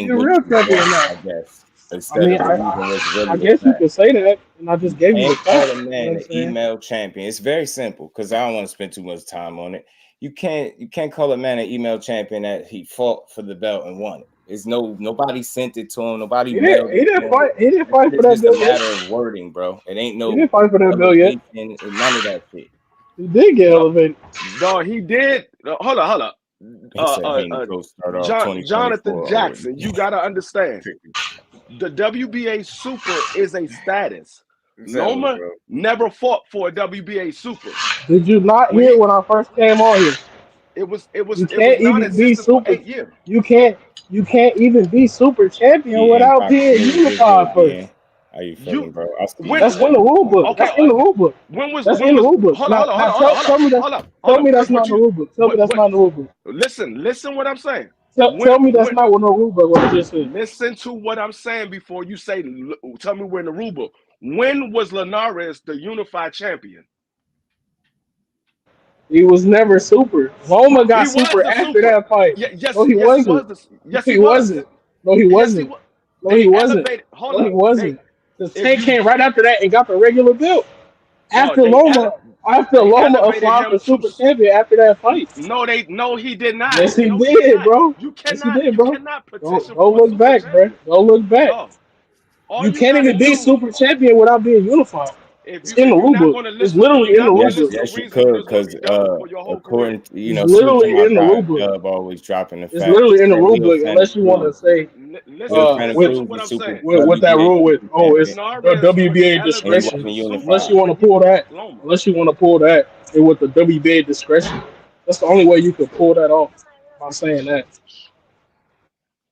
He believing a what real you champion want, now. I guess, I instead mean, of believing what's I really a guess you fact. could say that, and I just gave you the Can't call fact. a You know man what I'm an saying? email champion. It's very simple because I don't want to spend too much time on it. You can't call a man an email champion that he fought for the belt and won it. It's nobody sent it to him. Nobody He mailed it to him. didn't That fight shit for is that just a bill yet. matter of wording, bro. It ain't He no didn't fight for that bill yet. elevation and none of that shit. He did get elevated. No, he did. Hold on. He said Haney Pro start off Jonathan 2024 Jackson, already. you gotta understand. The WBA Super is a status. Exactly, Loma bro. never fought for a WBA Super. Did you not When hear when I first came on here? it was You can't even be non-existent for super. 8 years. You can't even be super champion He without Impact being Nigga, what's unified good, first. BN? How you You feeling, bro? I see when you, That's in the man. rule book. okay, That's in the rule book. That's when in the was rule book. hold Now, on, tell me that. Tell me that's because not what in the you rule book. Tell me that's what not in the rule book. listen what I'm saying. Tell me that's not with no rule book. What I just said. Listen to what I'm saying before you say tell me we're in the rule book. When was Linares the unified champion? He was never super. Loma He got was super the after super. that fight. Yes, No, he yes, he wasn't. was. No, Yes, he he was. wasn't. No, he Yes, he wasn't. was. No, They he wasn't. elevated. Hold No, he up. wasn't. Because If Tank you came right after that and got the regular belt. no, After Loma, they elevated applied for him to. super champion after that fight. No, he did not. Yes, he No, he did did, not. bro. Yes, he did, You bro. cannot Go, petition go for a look super back, bro. champion. Go look back. Dog. All You you can't gotta even be do super champion without being unified. It's in the if you're rule not book. gonna It's listen, if literally you're in the not gonna rule Yes, book. listen, the yes, you reason you're could, just gonna because be done for your whole career. according to, It's salute to literally my in the guy rule book. Dub, always dropping the It's facts. literally in the That rule Leo book, Santa unless you want to Cruz, say Leo Santa with Listen to Cruz what was I'm super saying. that WBA rule with super it's champion, the Linares was WBA and he discretion. elevated wasn't to Unless super unified. you want when to he pull fought that, Loma. it with the WBA discretion. That's the only way you could pull that off by saying that.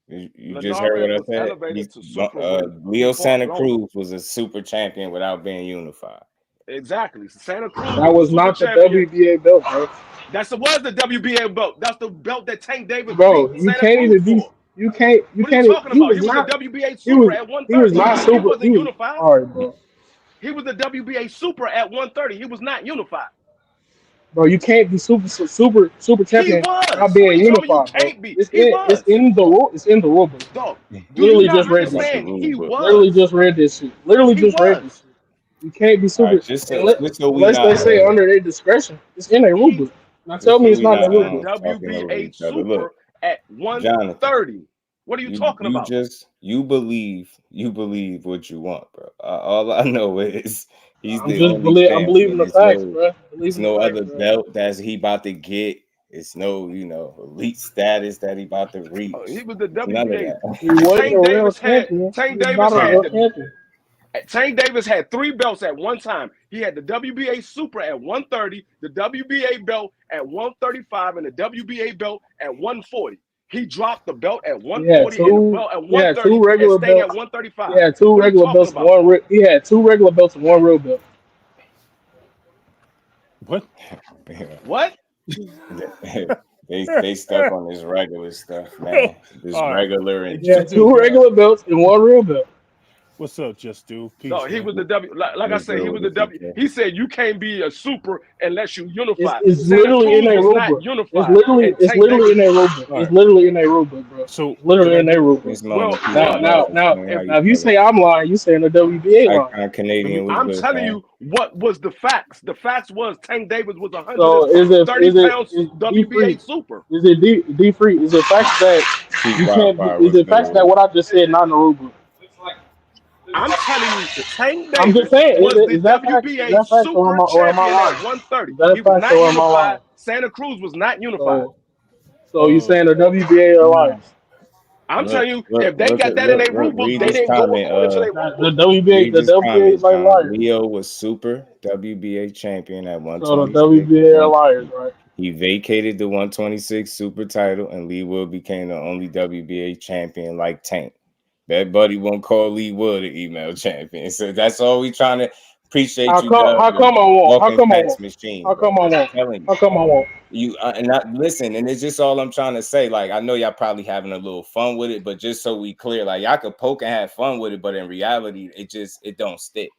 You just heard what Linares I was said. elevated to super when he Leo fought Santa Loma. Cruz was a super champion without being unified. Exactly. Santa Cruz That was the was super not the champion. WBA belt, bro. Was the WBA belt. That's the belt that Tank Davis beat Bro, you Santa can't Cruz even be. for. You can't. You What are you can't. talking He about? was He was the not. WBA He super was. at He was 130. not He super. He wasn't was. unified. All right, bro. He was the WBA super at 130. He was not unified. Bro, you can't be super He champion without was. What are being you telling me you unified, bro. can't be? He It's was. in the rule. It's in the rule book. Dog, do you Literally not just read Talk this about the shit. understand? rule He book. Literally was. just read this shit. Literally He just read this was. shit. You can't be All right, super just so we unless not they say under their discretion. It's in their rule He book. Now tell just me so it's we not in was the not rule the book. talking over WBA each other. Look, super at Jonathan, 130. What are you talking about? you believe what you want, bro. All I know is he's I'm the just only I'm champion. believing the facts, bro. There's Believing the no facts, other bro. belt that he about to get. It's no, elite status that he about to reach. He was the It's none of WBA. that. He wasn't Tank a real Davis had champion. Tank He's Davis not a had real the champion. Tank Davis had 3 belts at one time. He had the WBA Super at 130, the WBA belt at 135, and the WBA belt at 140. He dropped the belt at He had 140 and the two. belt at He had 130 two and regular stayed at belts. He 135. had two What are you regular talking belts. about? He had two regular belts and one real belt. What? What? They stuck on this regular stuff, man. This All right. regular and He had Just do, two regular belts and one real belt. What's up, Just Do? Peace, No, he man. was the W. Like I what's said, good he was with the it, W. TK? He said you can't be a super unless you unified. It's Santa literally in Cruz a was rule not book. unified, and It's Tank literally Davis. in a rule book. All It's right. literally in a rule book, bro. So It's literally can I in a get rule book. This morning, Well, PJ Now, Morris, man. How you if you feeling? say I'm lying, you saying the WBA lying. Icon let me Canadian was I'm good, telling man. you what was the facts. The facts was Tank Davis was So 130 pounds is D WBA free? super. Is it D free? Is it facts that Chief you can't? Wildfire Is was it good facts with that it. what I just said not in the rule book? I'm telling you, Tank I'm just Davis saying. was the Is that facts? Is WBA that facts super or am I champion at lying? 130. Is that He was facts not or am I lying? unified. Santa Cruz was not unified. So you saying the WBA are nah. liars? I'm Look, telling you, look, if they look, got that in their rule book, read they this didn't go comment. according to their rule The book. Read this WBA comment, is like John. liars. Leo was super WBA champion at So the 126. WBA are liars, right? He vacated the 126 super title, and Lee Wood became the only WBA champion like Tank. That buddy won't call Lee Wood an email champion. So that's all we trying to Appreciate How you, come? Dub. How come I won't? How Walking come I fax won't? machine, How bro. come I won't? I'm telling you. How come I won't? You and not listen, and it's just all I'm trying to say. Like, I know y'all probably having a little fun with it, but just so we clear, like y'all could poke and have fun with it, but in reality, it don't stick.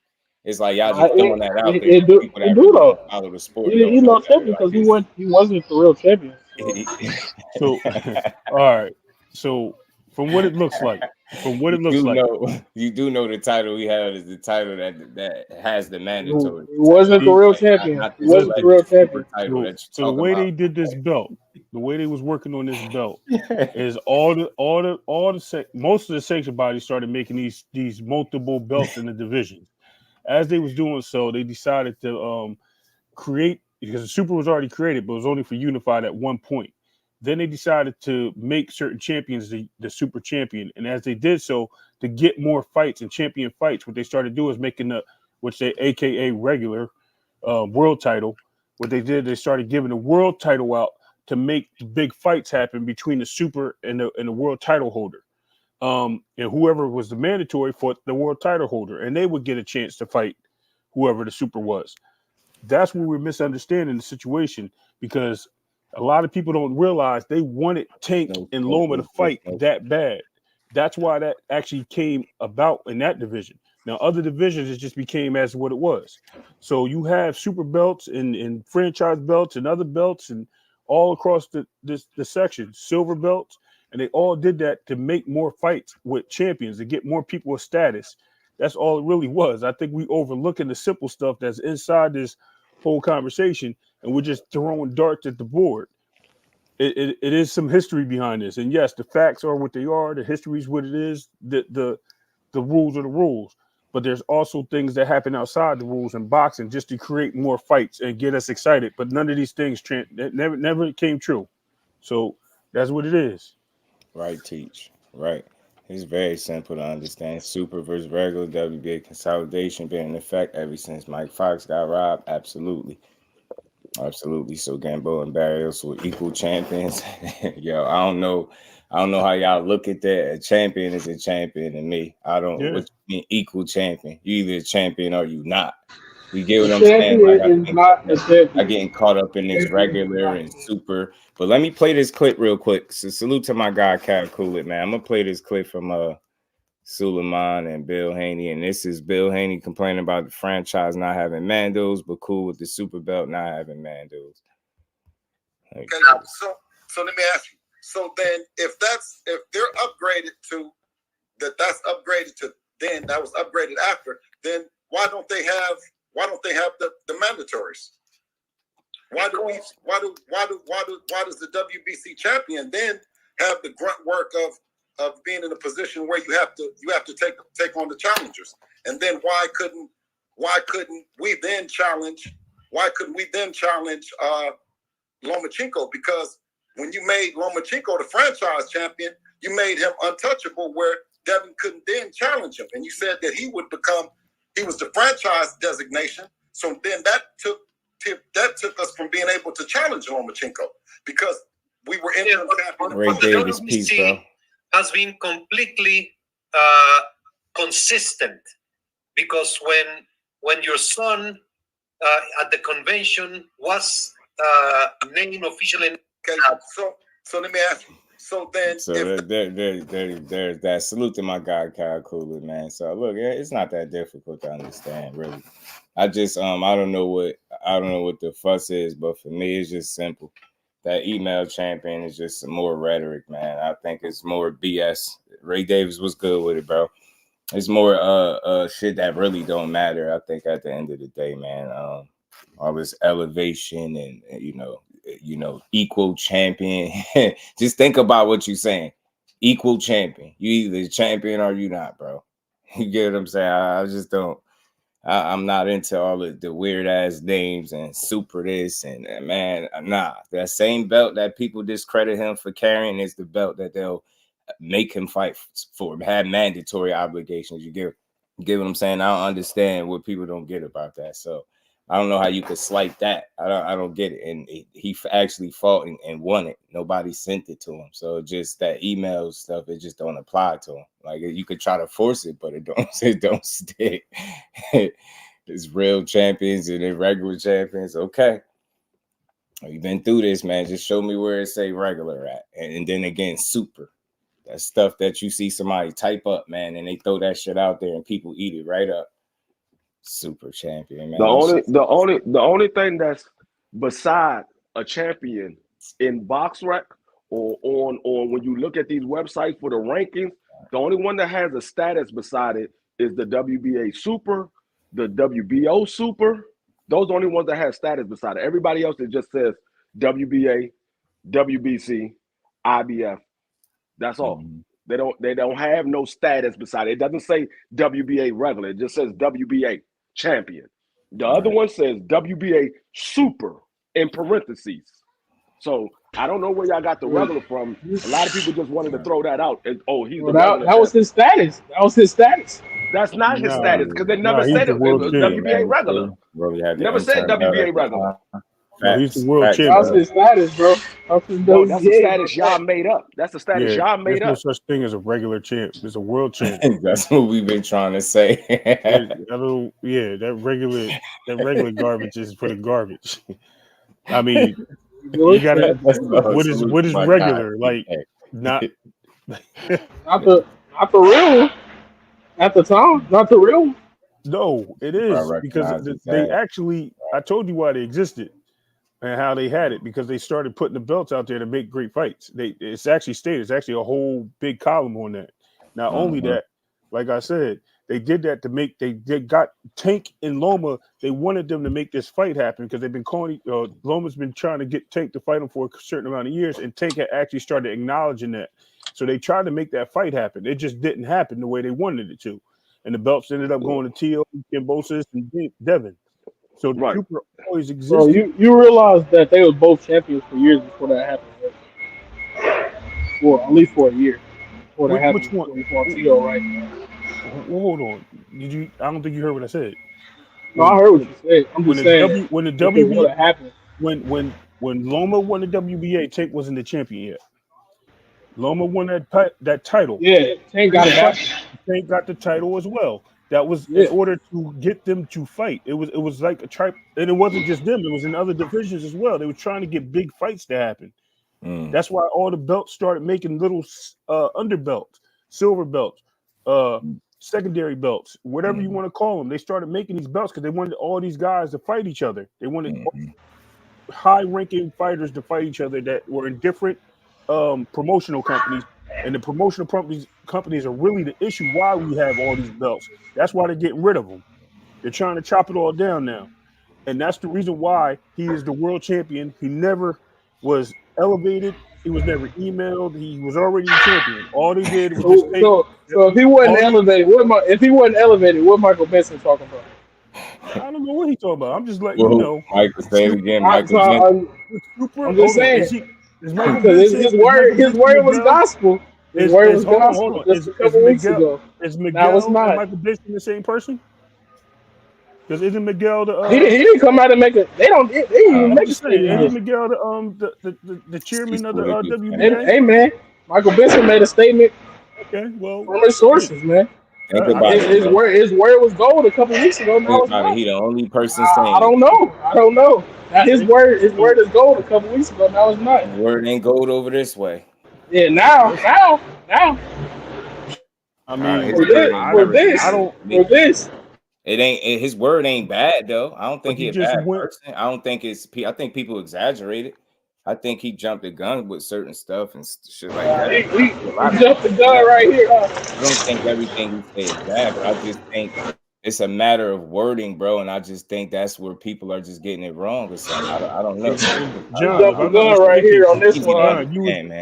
It's like y'all just throwing that out there. People It that do really though. don't follow the sport He don't know no that. champion Like because he wasn't the real champion. So. So, all right. So, from what it looks like, you do know the title he had is the title that has the mandatory. He wasn't the real Like, champion. not He this wasn't the alleged real super champion. title that so you're the talking way about. they did this belt, the way they was working on this belt, is most of the sanction bodies started making these multiple belts in the division. As they was doing so, they decided to create, because the super was already created, but it was only for unified at one point. Then they decided to make certain champions the super champion, and as they did so, to get more fights and champion fights, what they started doing is making which they AKA regular world title. What they did, they started giving the world title out to make the big fights happen between the super and the world title holder. And whoever was the mandatory fought the world title holder, and they would get a chance to fight whoever the super was. That's where we're misunderstanding the situation, because a lot of people don't realize they wanted Tank and Loma to fight that bad. That's why that actually came about in that division. Now, other divisions, it just became as what it was. So you have super belts and franchise belts and other belts and all across the section, silver belts, and they all did that to make more fights with champions, to get more people a status. That's all it really was. I think we overlooking the simple stuff that's inside this whole conversation, and we're just throwing darts at the board. It is some history behind this, and yes, the facts are what they are. The history is what it is. The rules are the rules, but there's also things that happen outside the rules in boxing just to create more fights and get us excited. But none of these things never came true. So that's what it is. Right, teach. Right. It's very simple to understand. Super versus regular WBA consolidation been in effect ever since Mike Fox got robbed. Absolutely. Absolutely. So Gambo and Barrios were equal champions. Yo, I don't know how y'all look at that. A champion is a champion to me. I don't what you mean equal champion. You either a champion or you not. You get what I'm saying? Like I getting caught up in this regular and super. But let me play this clip real quick. So salute to my guy Cal Coolit, man. I'm gonna play this clip from Suleiman and Bill Haney, and this is Bill Haney complaining about the franchise not having Mandos, but cool with the super belt not having Mandos. Okay, so let me ask you. So then, if they're upgraded to that's upgraded to then that was upgraded after, then why don't they have the mandatories? Why does the WBC champion then have the grunt work of being in a position where you have to take on the challengers? And then why couldn't we then challenge Lomachenko? Because when you made Lomachenko the franchise champion, you made him untouchable, where Devin couldn't then challenge him. And you said that he was the franchise designation. So then that took us from being able to challenge Lomachenko, because we were in Ray Davis piece, bro. Has been completely consistent, because when your son at the convention was named officially. Okay, so let me ask you. So then, there's that. Salute to my guy Kyle Cooler, man. So look, it's not that difficult to understand, really. I just I don't know what the fuss is, but for me, it's just simple. That email champion is just some more rhetoric, man. I think it's more BS. Ray Davis was good with it, bro. It's more shit that really don't matter. I think at the end of the day, man, all this elevation and you know, equal champion. Just think about what you're saying. Equal champion. You either champion or you not, bro. You get what I'm saying? I just don't. I'm not into all of the weird ass names and super this and man, nah. That same belt that people discredit him for carrying is the belt that they'll make him fight for. Have mandatory obligations. You get what I'm saying? I don't understand what people don't get about that. So I don't know how you could slight that. I don't get it. And he actually fought and won it. Nobody sent it to him. So just that email stuff, it just don't apply to him. Like you could try to force it, but it don't stick. It's real champions and then regular champions. Okay. You've been through this, man. Just show me where it say regular at. And then again, super. That's stuff that you see somebody type up, man, and they throw that shit out there and people eat it right up. Super champion, man. The only thing that's beside a champion in BoxRec or on when you look at these websites for the rankings, the only one that has a status beside it is the WBA Super, the WBO Super. Those are the only ones that have status beside it. Everybody else, it just says WBA, WBC, IBF. That's all. Mm-hmm. They don't have no status beside it. It doesn't say WBA regular. It just says WBA champion. The other one says WBA Super in parentheses. So I don't know where y'all got the regular from. A lot of people just wanted to throw that out. And, he's the regular. That was his status. That was his status. That's not his status because they never said it was WBA regular. Never said WBA regular. No, he's the world champion. That was his status, bro. No, that's the status y'all made up. That's the status y'all made up. There's no such thing as a regular champ. There's a world champ. That's what we've been trying to say. That regular garbage is for the garbage. I mean, you gotta. What is regular? Like not the real one. At the time, not the real one. No, it is because they actually. I told you why they existed. And how they had it because they started putting the belts out there to make great fights. It's actually a whole big column on that. Not only that, like I said, they did that to make they got Tank and Loma. They wanted them to make this fight happen because they've been calling. Loma's been trying to get Tank to fight him for a certain amount of years, and Tank had actually started acknowledging that. So they tried to make that fight happen. It just didn't happen the way they wanted it to, and the belts ended up going to Tio, Kimbosis, and Devin. So the Super always existed. So you realize that they were both champions for years before that happened. Right? Well, at least for a year before that happened. Which one? Right? Well, hold on. I don't think you heard what I said. No, I heard what you said. I'm just saying. When the WBA happened, when Loma won the WBA, Tank wasn't the champion yet. Loma won that title. Yeah, Tank got it. Tank got the title as well. That was in order to get them to fight. It was like a try, and it wasn't just them. It was in other divisions as well. They were trying to get big fights to happen. That's why all the belts started making little underbelts, silver belts, secondary belts, whatever you want to call them. They started making these belts because they wanted all these guys to fight each other. They wanted high-ranking fighters to fight each other that were in different promotional companies. And the promotional companies are really the issue why we have all these belts. That's why they're getting rid of them. They're trying to chop it all down now. And that's the reason why he is the world champion. He never was elevated. He was never emailed. He was already the champion. All they did was just take. So if he wasn't elevated, what Michael Benson talking about? I don't know what he's talking about. I'm just letting you know. Michael, say it again. I'm just saying. His word was gospel. His word was gospel just a couple weeks ago. Is Miguel and Michael Benson the same person? Because isn't Miguel the? He didn't come out and make it. They didn't even make it. Isn't Miguel the chairman of the WBA? Hey man, Michael Benson made a statement. Okay, well, from his sources, man. His word was gold a couple weeks ago. Now he the only person saying. I don't know. Now his word is gold a couple weeks ago. Now it's not. His word ain't gold over this way. Yeah, now. I mean, for this. It ain't his word ain't bad though. I don't think he's a bad person. I think people exaggerate it. I think he jumped the gun with certain stuff and shit like that. He jumped the gun right here. I don't think everything he said is bad, but I just think it's a matter of wording, bro. And I just think that's where people are just getting it wrong or something. I don't know. John, right here on this one.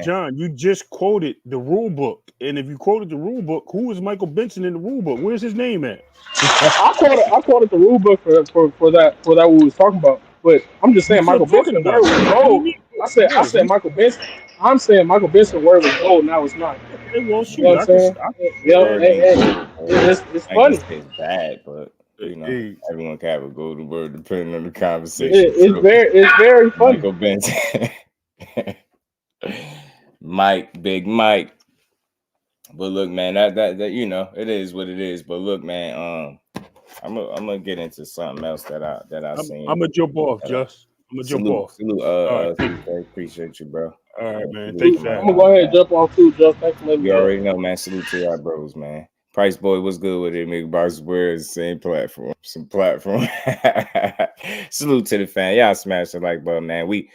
John, you just quoted the rule book. And if you quoted the rule book, who is Michael Benson in the rule book? Where's his name at? I quoted the rule book for that what we was talking about. But I'm just saying Michael Benson's word was gold. I said Michael Benson. I'm saying Michael Benson's word was gold. Now it's not. Well, shoot, you know what I'm saying? It's funny. It's bad, but you know, everyone can have a golden word depending on the conversation. It's very funny. Michael Benson, Big Mike. But look, man, that you know, it is what it is. But look, man, I'm gonna get into something else that I seen. I'm gonna jump off, Just. I'm gonna jump off. Salute, appreciate you, bro. All right, man. Salute Thanks to for I'm having gonna go me. ahead and jump off too, Joe. Thanks for letting me You know. already know, man. Salute to y'all bros, man. Price Boy, what's good with it, nigga? Box Square is the same platform. Some platform. Salute to the fan. Y'all smash the like button, man. We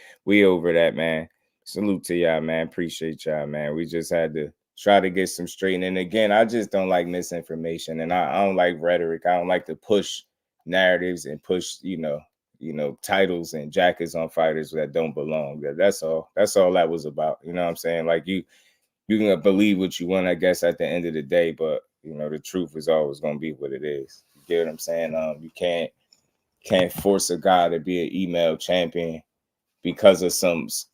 over that, man. Salute to y'all, man. Appreciate y'all, man. We just had to try to get some straight. And again, I just don't like misinformation, and I don't like rhetoric. I don't like to push narratives and push, titles and jackets on fighters that don't belong. That's all. That's all that was about. You know what I'm saying? Like you can believe what you want, I guess, at the end of the day, but the truth is always gonna be what it is. You get what I'm saying? You can't force a guy to be an email champion because of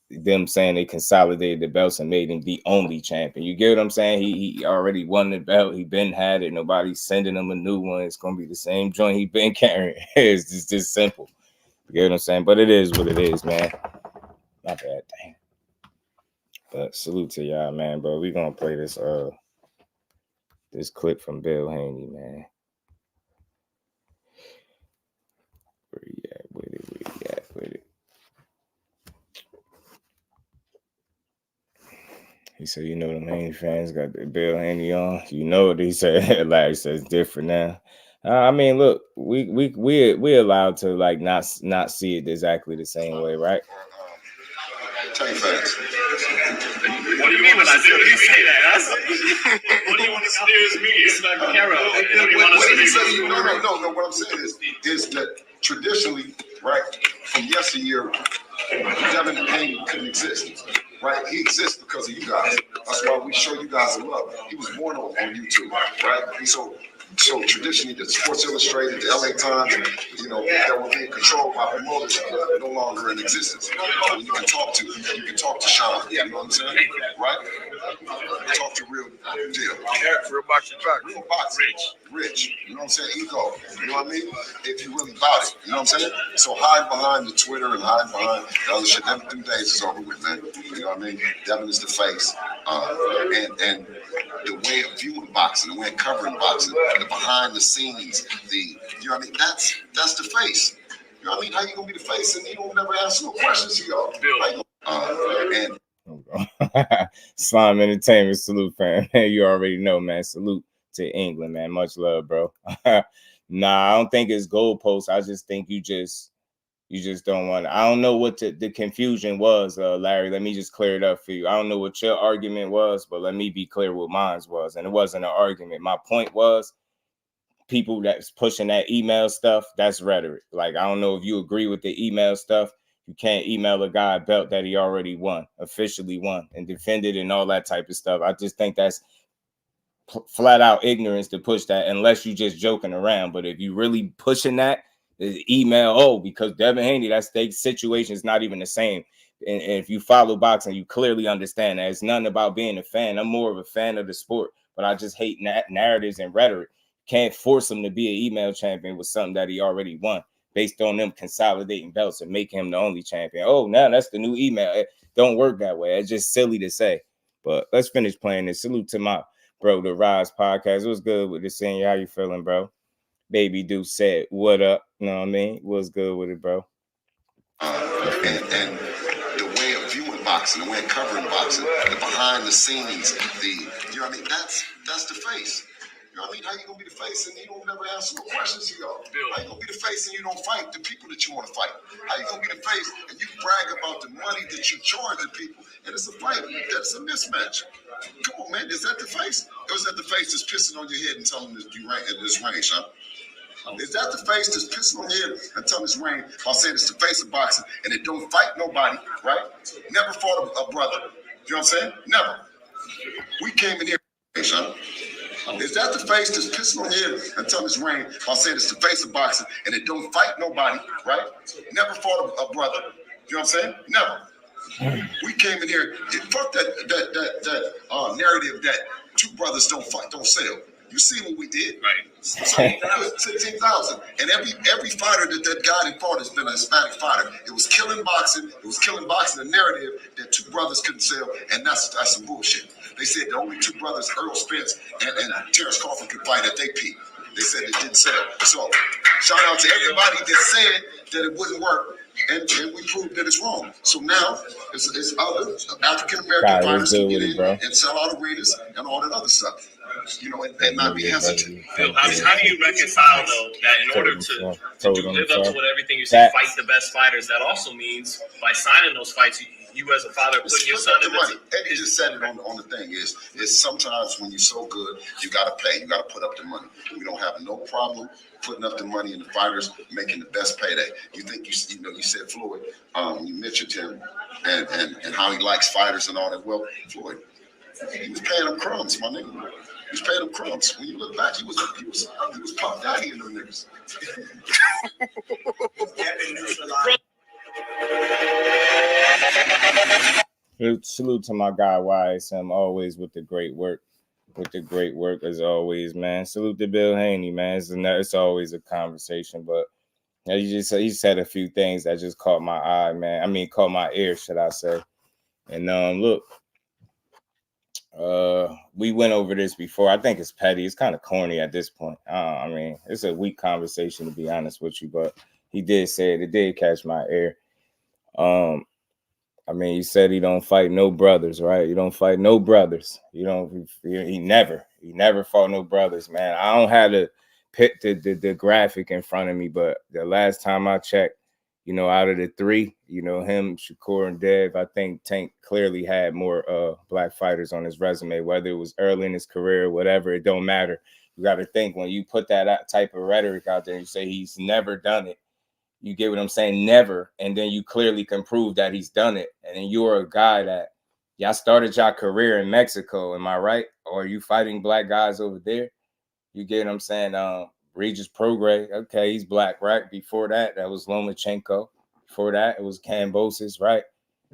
them saying they consolidated the belts and made him the only champion. You get what I'm saying? He already won the belt. He been had it. Nobody's sending him a new one. It's gonna be the same joint he been carrying. It's just this simple. You get what I'm saying? But it is what it is, man. Not bad thing. But salute to y'all, man, bro. We gonna play this clip from Bill Haney, man. Where he at with it? He said, them Haney fans got the Bill Haney on. You know what he said? Larry says different now. I mean, look, we allowed to like not see it exactly the same way, right? Tell you facts. What do you mean when I do? You say that? What do you want to steer me? It's like a camera. No. What I'm saying is that traditionally, right, from yesteryear, Devin Haney couldn't exist. Right? He exists because of you guys. That's why we show you guys the love. He was born on YouTube, right? So traditionally, the Sports Illustrated, the LA Times, that were being controlled by promoters are no longer in existence. You can talk to Sean. You know what I'm saying? Right? Talk to real deal. Real boxing talk. Real boxing. Rich. You know what I'm saying? Ego. You know what I mean? If you really about it. You know what I'm saying? So hide behind the Twitter and hide behind the other shit. Devin 2 days is over with, man. You know what I mean? Devin is the face. And the way of viewing boxing, the way of covering boxing, the behind the scenes, you know what I mean? That's the face. You know what I mean? How you gonna be the face and you don't never ask no questions to y'all? Slime Entertainment, salute, fam. You already know, man. Salute to England, man. Much love, bro. Nah, I don't think it's goalposts. I just think you just don't want to. I don't know what the confusion was, Larry. Let me just clear it up for you. I don't know what your argument was, but let me be clear what mine was. And it wasn't an argument. My point was people that's pushing that email stuff, that's rhetoric. Like, I don't know if you agree with the email stuff. You can't email a guy a belt that he already officially won, and defended and all that type of stuff. I just think that's flat out ignorance to push that unless you just joking around. But if you really pushing that, the email, because Devin Haney, that stake situation is not even the same. And if you follow boxing, you clearly understand that it's nothing about being a fan. I'm more of a fan of the sport, but I just hate narratives and rhetoric. Can't force him to be an email champion with something that he already won, based on them consolidating belts and making him the only champion. Oh, now that's the new email. It don't work that way. It's just silly to say. But let's finish playing this. Salute to my bro, the Rise podcast. It was good with the scene. How you feeling, bro? Baby Dude said, what up? You know what I mean? What's good with it, bro? And the way of viewing boxing, the way of covering boxing, the behind the scenes, you know what I mean? That's the face. You know what I mean? How you gonna be the face and you don't never answer no questions to y'all? How you gonna be the face and you don't fight the people that you want to fight? How you gonna be the face and you brag about the money that you charge the people? And it's a fight. That's a mismatch. Come on, man. Is that the face? Or is that the face that's pissing on your head and telling you you rank in this range, huh? Is that the face that's pissing on your head and telling this range? I'll say it's the face of boxing and it don't fight nobody, right? Never fought a brother. You know what I'm saying? Never. We came in here, huh? Is that the face that's pissing on your head and telling this rain? I'll say it's the face of boxing and it don't fight nobody, right? Never fought a brother. You know what I'm saying? Never. We came in here, fuck that narrative that two brothers don't fight, don't sell. You see what we did, right? 16,000, and every fighter that guy that fought has been a Hispanic fighter. It was killing boxing. It was killing boxing. The narrative that two brothers couldn't sell, and that's some bullshit. They said the only two brothers, Earl Spence and Terrence Crawford, could fight at their peak. They said it didn't sell. So shout out to everybody that said that it wouldn't work. And we proved that it's wrong. So now it's other African American fighters can get in and sell out arenas and all that other stuff. You know, and not be hesitant. Phil, how do you reconcile though that in order to live up to what everything you say, fight the best fighters? That also means by signing those fights, you as a father putting your son in the money. Eddie just said it on the thing is sometimes when you're so good, you gotta pay. You gotta put up the money. We don't have no problem putting up the money in the fighters, making the best payday. You think you said Floyd, you mentioned him and how he likes fighters and all that. Well, Floyd, he was paying them crumbs, my nigga. He was paying them crumbs. When you look back, he was Pop Daddy in them niggas. Salute to my guy YSM, always with the great work. As always, man. Salute to Bill Haney, man. It's always a conversation, but he said a few things that just caught my eye, man. I mean, caught my ear, should I say? And look, we went over this before. I think it's petty. It's kind of corny at this point. I mean, it's a weak conversation to be honest with you, but he did say it. It did catch my ear. I mean, he said he don't fight no brothers, right? You don't fight no brothers. He never fought no brothers, man. I don't have the graphic in front of me, but the last time I checked, out of the three, him, Shakur, and Dev, I think Tank clearly had more black fighters on his resume, whether it was early in his career or whatever, it don't matter. You got to think when you put that type of rhetoric out there and you say he's never done it, you get what I'm saying? Never. And then you clearly can prove that he's done it. And then you're a guy that y'all started your career in Mexico. Am I right? Or are you fighting black guys over there? You get what I'm saying? Regis Prograis. Okay, he's black, right? Before that was Lomachenko. Before that, it was Kambosos, right?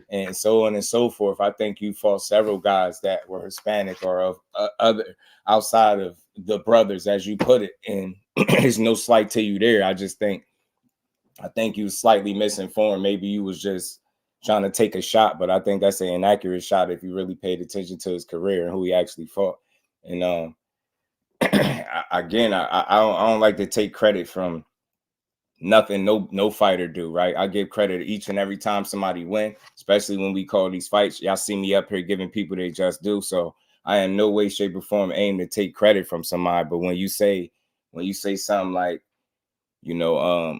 And so on and so forth. I think you fought several guys that were Hispanic or of other outside of the brothers, as you put it. And there's no slight to you there. I think you was slightly misinformed. Maybe you was just trying to take a shot, but I think that's an inaccurate shot if you really paid attention to his career and who he actually fought. And again, I don't like to take credit from nothing no fighter do, right? I give credit each and every time somebody win, especially when we call these fights. Y'all see me up here giving people their just due. So I in no way, shape, or form aim to take credit from somebody. But when you say something like, you're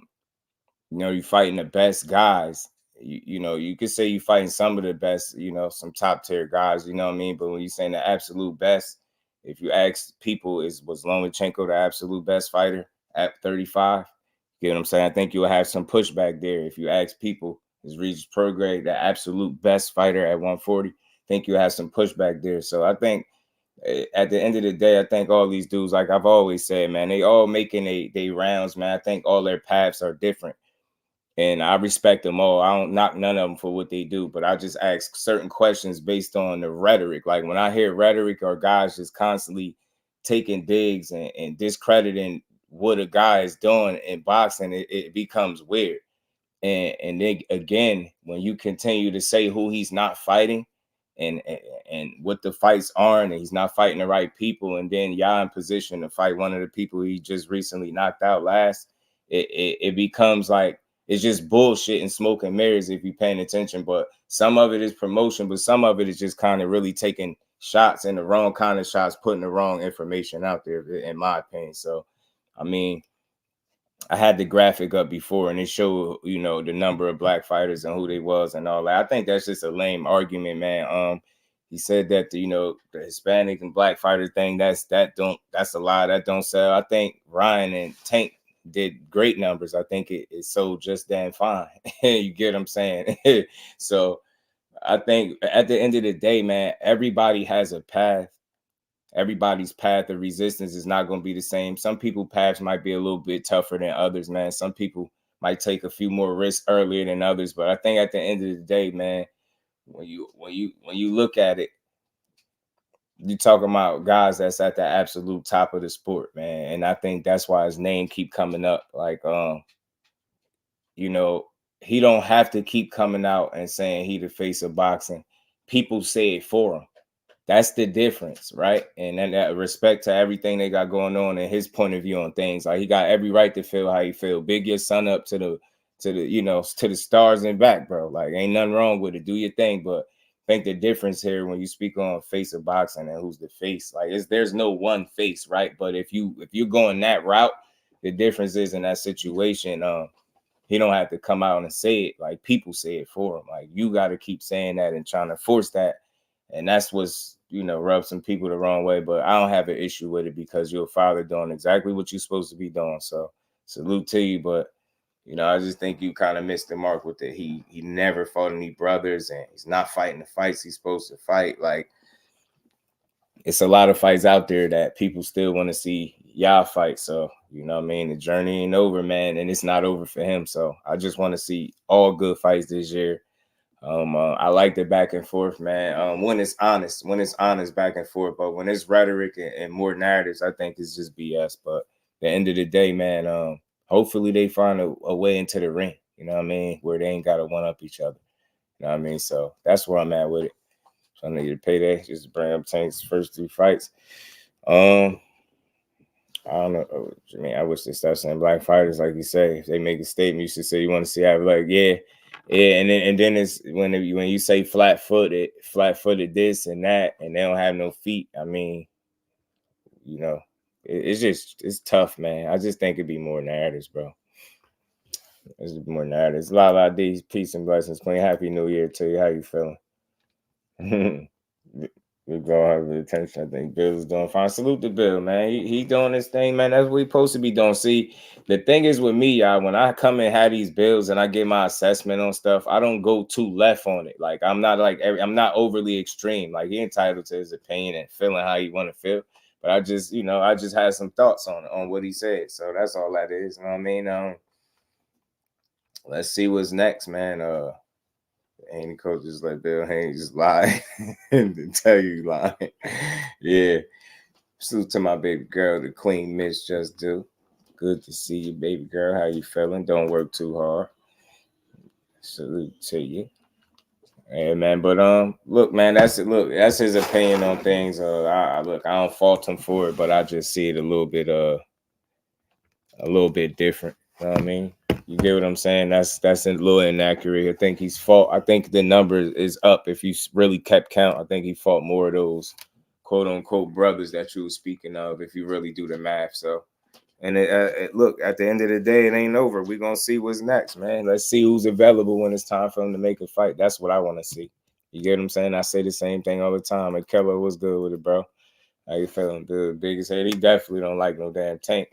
fighting the best guys. You could say you're fighting some of the best, some top tier guys, you know what I mean? But when you're saying the absolute best, if you ask people, was Lomachenko the absolute best fighter at 35? You know what I'm saying? I think you'll have some pushback there. If you ask people, is Regis Prograis the absolute best fighter at 140? I think you'll have some pushback there. So I think at the end of the day, I think all these dudes, like I've always said, man, they all making they rounds, man. I think all their paths are different. And I respect them all. I don't knock none of them for what they do, but I just ask certain questions based on the rhetoric. Like when I hear rhetoric or guys just constantly taking digs and discrediting what a guy is doing in boxing, it becomes weird. And then again, when you continue to say who he's not fighting and what the fights are, and he's not fighting the right people, and then y'all in position to fight one of the people he just recently knocked out last, it becomes like, it's just bullshit and smoke and mirrors if you're paying attention. But some of it is promotion, but some of it is just kind of really taking shots and the wrong kind of shots, putting the wrong information out there, in my opinion. So, I mean, I had the graphic up before and it showed, the number of black fighters and who they was and all that. I think that's just a lame argument, man. He said that the Hispanic and black fighter thing, that's a lie. That don't sell. I think Ryan and Tank did great numbers. I think it sold just damn fine. You get what I'm saying? So I think at the end of the day, man, everybody has a path. Everybody's path of resistance is not going to be the same. Some people's paths might be a little bit tougher than others, man. Some people might take a few more risks earlier than others. But I think at the end of the day, man, when you look at it, you talking about guys that's at the absolute top of the sport, man. And I think that's why his name keep coming up. Like, he don't have to keep coming out and saying he the face of boxing. People say it for him. That's the difference, right? And then that respect to everything they got going on and his point of view on things. Like he got every right to feel how he feel. Big your son up to the to the stars and back, bro. Like ain't nothing wrong with it. Do your thing, but I think the difference here when you speak on face of boxing and who's the face, like there's no one face, right? But if you're going that route, the difference is in that situation, he don't have to come out and say it. Like people say it for him. Like you got to keep saying that and trying to force that. And that's what's, rubs some people the wrong way. But I don't have an issue with it because you're a father doing exactly what you're supposed to be doing. So salute to you. But, I just think you kind of missed the mark with it. He never fought any brothers and he's not fighting the fights he's supposed to fight. Like, it's a lot of fights out there that people still want to see y'all fight. So, the journey ain't over, man. And it's not over for him. So I just want to see all good fights this year. I like the back and forth, man. When it's honest back and forth, but when it's rhetoric and more narratives, I think it's just BS. But at the end of the day, man, hopefully they find a way into the ring, where they ain't got to one up each other. So that's where I'm at with it. So I need to pay that just to bring up Tank's first 3 fights. I don't know. I wish they start saying black fighters, like you say. If they make a statement, you should say you want to see how, like, yeah, and then it's when you say flat-footed this and that, and they don't have no feet. It's tough, man. I just think it'd be more narratives, bro. There's more narratives. A lot of these peace and blessings, Queen. Happy New Year to you. How you feeling? We go have the attention. I think Bill's doing fine. Salute to Bill, man. He doing his thing, man. That's what he's supposed to be doing. See, the thing is with me, y'all, when I come and have these bills and I get my assessment on stuff, I don't go too left on it. Like I'm not overly extreme. Like he entitled to his opinion and feeling how he want to feel. But I just had some thoughts on what he said. So that's all that is. You know what I mean? Let's see what's next, man. Any coach just let Bill Haynes just lie and tell you lying. Yeah. Salute to my baby girl, the Queen Miss Just Do. Good to see you, baby girl. How you feeling? Don't work too hard. Salute to you. Hey man, but look, man, that's it. Look, that's his opinion on things. I don't fault him for it, but I just see it a little bit different. You know what I mean? You get what I'm saying? That's a little inaccurate. I think the number is up. If you really kept count, I think he fought more of those quote unquote brothers that you were speaking of. If you really do the math, so and look, at the end of the day, it ain't over. We're gonna see what's next, man. Let's see who's available when it's time for him to make a fight. That's what I want to see. You get what I'm saying? I say the same thing all the time. And Keller was good with it, bro. How you feeling? The biggest head. He definitely don't like no damn Tank.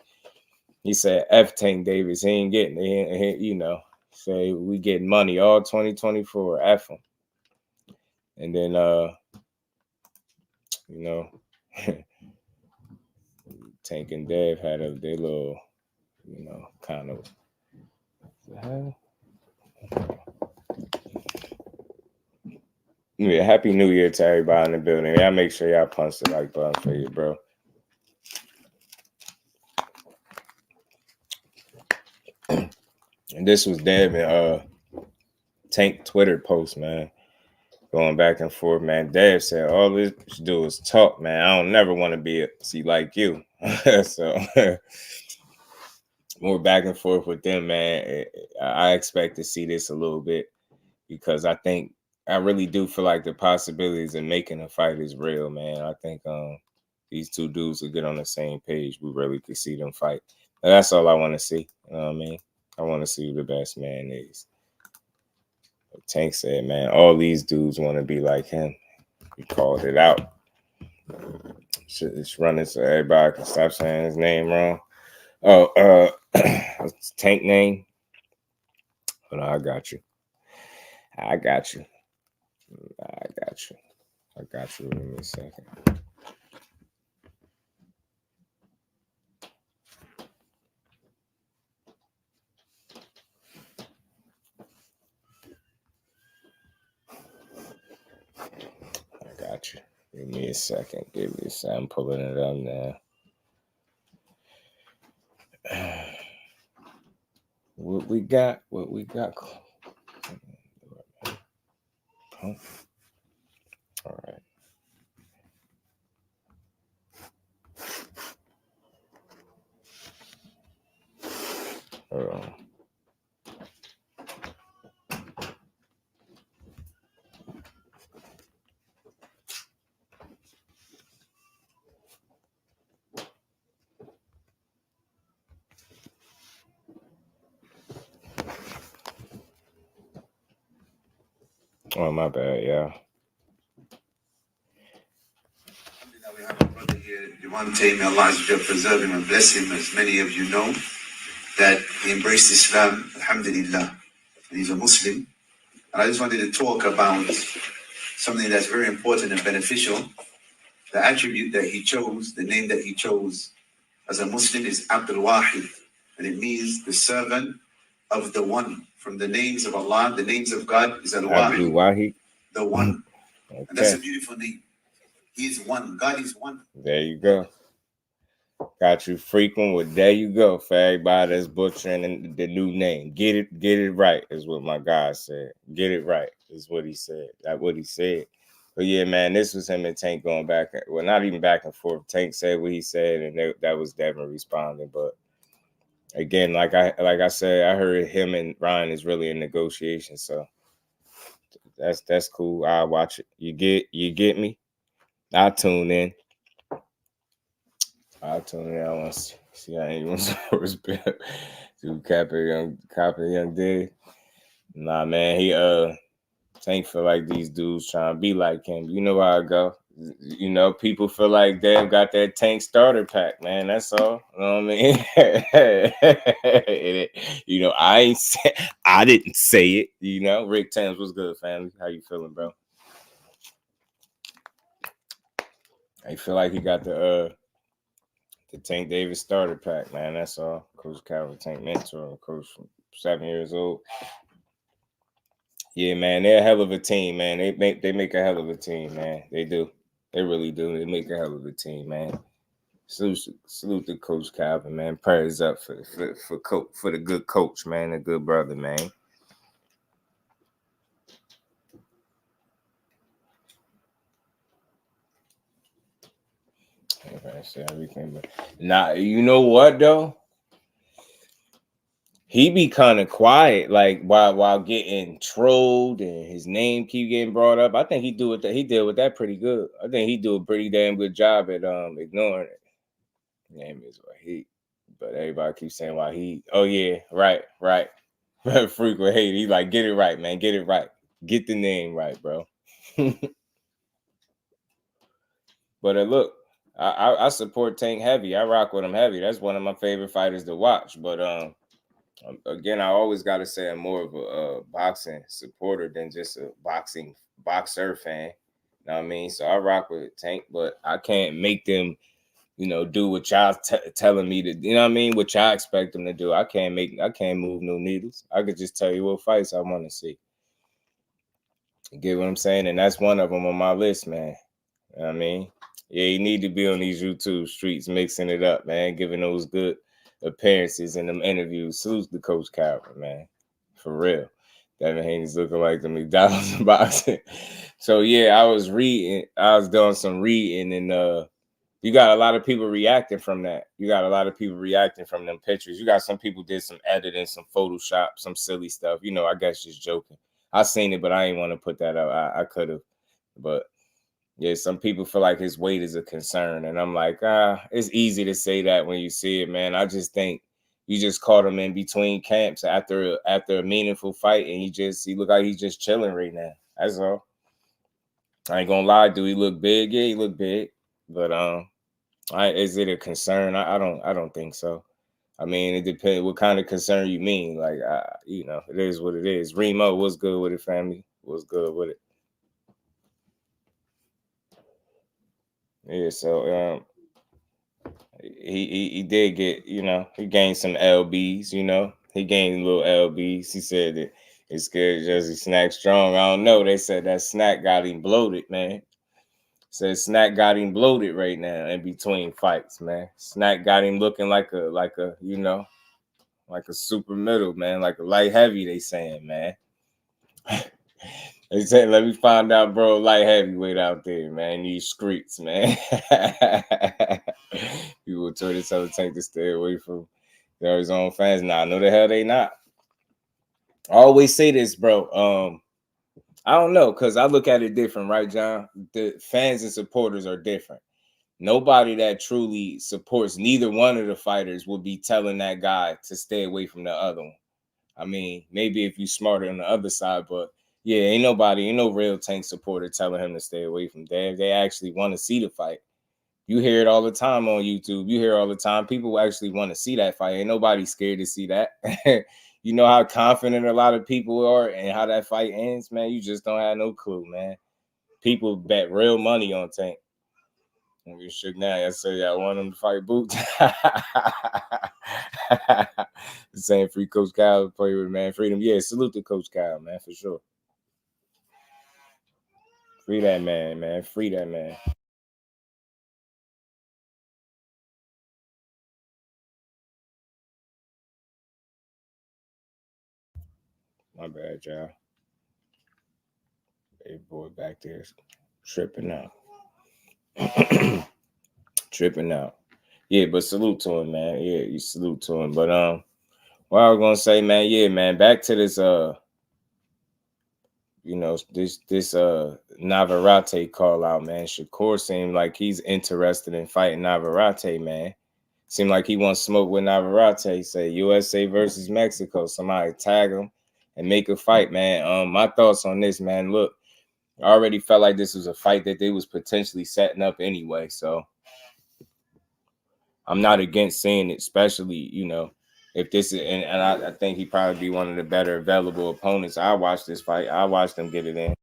He said, F Tank Davis. He ain't getting it. Say we getting money all 2024. F him. And then, Tank and Dev had their little, kind of. Yeah, Happy New Year to everybody in the building. Y'all make sure y'all punch the like button for you, bro. And this was Dev and Tank Twitter post, man. Going back and forth, man. Dev said, all this do is talk, man. I don't never want to be like you. So more back and forth with them, man. I expect to see this a little bit because I really do feel like the possibilities of making a fight is real, man. I think these two dudes will get on the same page. We really could see them fight. And that's all I want to see. You know what I mean? I want to see who the best man is. Tank said, man, all these dudes want to be like him. He called it out. It's running so everybody can stop saying his name wrong. Oh, Tank name. Hold on, I got you. Give me a second. Give me a second. I'm pulling it up now. What we got? Oh. All right. Oh, my bad, yeah. We have a brother here, Devontae, may Allah preserve him and bless him, as many of you know, that he embraced Islam, alhamdulillah, and he's a Muslim. And I just wanted to talk about something that's very important and beneficial. The attribute that he chose, the name that he chose as a Muslim is Abdul Wahid, and it means the servant of the one. From the names of Allah, the names of God is Al-Wahid, the one. Okay. And that's a beautiful name. He is one. God is one. There you go. Got you frequent with there you go for everybody that's butchering the new name. Get it right is what my guy said. Get it right is what he said. That's what he said. But yeah, man, this was him and Tank going back. Well, not even back and forth. Tank said what he said, and that was Devin responding. But again, like I said, I heard him and Ryan is really in negotiation. So that's cool. I'll watch it. You get me? I'll tune in. I want to see how anyone's first bet. To copy young Dave. Nah, man, he Tank feel like these dudes trying to be like him. You know how I go. You know, people feel like they've got that Tank starter pack, man. That's all. You know what I mean? You know, I didn't say it. You know, Rick Thames, what's good, family? How you feeling, bro? I feel like he got the Tank Davis starter pack, man. That's all. Coach Calvin, Tank mentor, coach from 7 years old. Yeah, man, they're a hell of a team, man. They make a hell of a team, man. They do. They really do. They make a hell of a team, man. Salute to Coach Calvin, man. Prayers up for the good coach, man. The good brother, man. Now, you know what though? He be kind of quiet, like while getting trolled and his name keep getting brought up. I think he deal with that pretty good. I think he do a pretty damn good job at ignoring it. His name is Wahid, but everybody keeps saying Wahid. Oh yeah, right. Frequent hate. He like, get it right, man. Get it right. Get the name right, bro. But look, I support Tank heavy. I rock with him heavy. That's one of my favorite fighters to watch. But again, I always got to say I'm more of a boxing supporter than just a boxer fan. You know what I mean? So I rock with Tank, but I can't make them, do what y'all telling me to. You know what I mean? What y'all expect them to do. I can't move no needles. I could just tell you what fights I want to see. You get what I'm saying? And that's one of them on my list, man. You know what I mean? Yeah, you need to be on these YouTube streets mixing it up, man, giving those good appearances in them interviews. Salute to Coach Calvin, man. For real. Devin Haney's looking like the McDonald's in boxing. So yeah, I was doing some reading, and you got a lot of people reacting from that. You got a lot of people reacting from them pictures. You got some people did some editing, some Photoshop, some silly stuff. I guess just joking. I seen it, but I didn't want to put that up. I could have, but yeah, some people feel like his weight is a concern. And I'm like, it's easy to say that when you see it, man. I just think you just caught him in between camps after a meaningful fight, and he look like he's just chilling right now. That's all. I ain't gonna lie, do he look big? Yeah, he look big. But is it a concern? I don't think so. I mean, it depends what kind of concern you mean. Like, it is what it is. Remo, what's good with it, family? What's good with it? Yeah, so he did get, he gained some LBs, he gained little LBs. He said that it's scared Jersey Snack strong. I don't know. They said that Snack got him bloated, man. Said Snack got him bloated right now in between fights, man. Snack got him looking like a super middle, man, like a light heavy, they saying, man. They said, let me find out, bro, light heavyweight out there, man. These streets, man. People told this other Tank to stay away from They're his own fans. Nah, no the hell they not. I always say this, bro. I don't know, because I look at it different, right, John? The fans and supporters are different. Nobody that truly supports neither one of the fighters will be telling that guy to stay away from the other one. I mean, maybe if you're smarter on the other side, but yeah, ain't no real Tank supporter telling him to stay away from them. They actually want to see the fight. You hear it all the time on YouTube. You hear all the time. People actually want to see that fight. Ain't nobody scared to see that. You know how confident a lot of people are and how that fight ends, man. You just don't have no clue, man. People bet real money on Tank. And we shook now. I said, I want him to fight Boots. The same free Coach Kyle play with, man. Freedom. Yeah, salute to Coach Kyle, man, for sure. Free that man, man. Free that man. My bad, y'all. Hey, boy back there tripping out. Tripping out. Yeah, but salute to him, man. Yeah, you salute to him. But what I was gonna say, man, yeah, man, back to this this Navarrete call out, man. Shakur seemed like he's interested in fighting Navarrete, man. Seemed like he wants smoke with Navarrete. Say USA versus Mexico. Somebody tag him and make a fight, man. My thoughts on this, man. Look, I already felt like this was a fight that they was potentially setting up anyway. So I'm not against seeing it, especially, if this is, and I think he'd probably be one of the better available opponents. I watched this fight. I watched them get it in.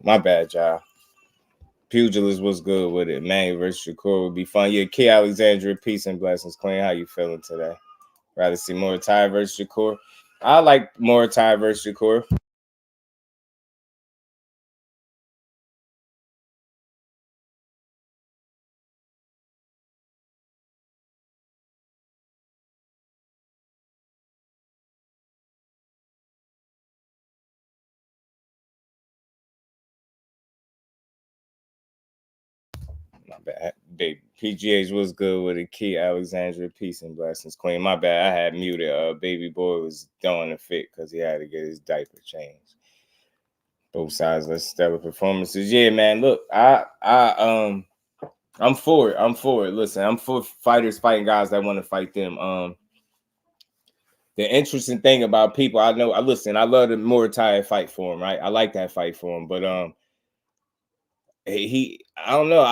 My bad, y'all. Pugilist was good with it. Man versus Shakur would be fun. Yeah, Key Alexandria, peace and blessings. Queen, how you feeling today? Rather see Moritai versus Shakur? I like Moritai versus Shakur. My bad. Big PGH was good with it. Key Alexandria, peace and blessings. Queen, my bad. I had muted. Baby boy was throwing a fit because he had to get his diaper changed. Both sides, let's stellar performances. Yeah, man. Look, I'm for it. I'm for it. Listen, I'm for fighters fighting guys that want to fight them. The interesting thing about people, I love the Moritai fight for him, right? I like that fight for him, but I don't know.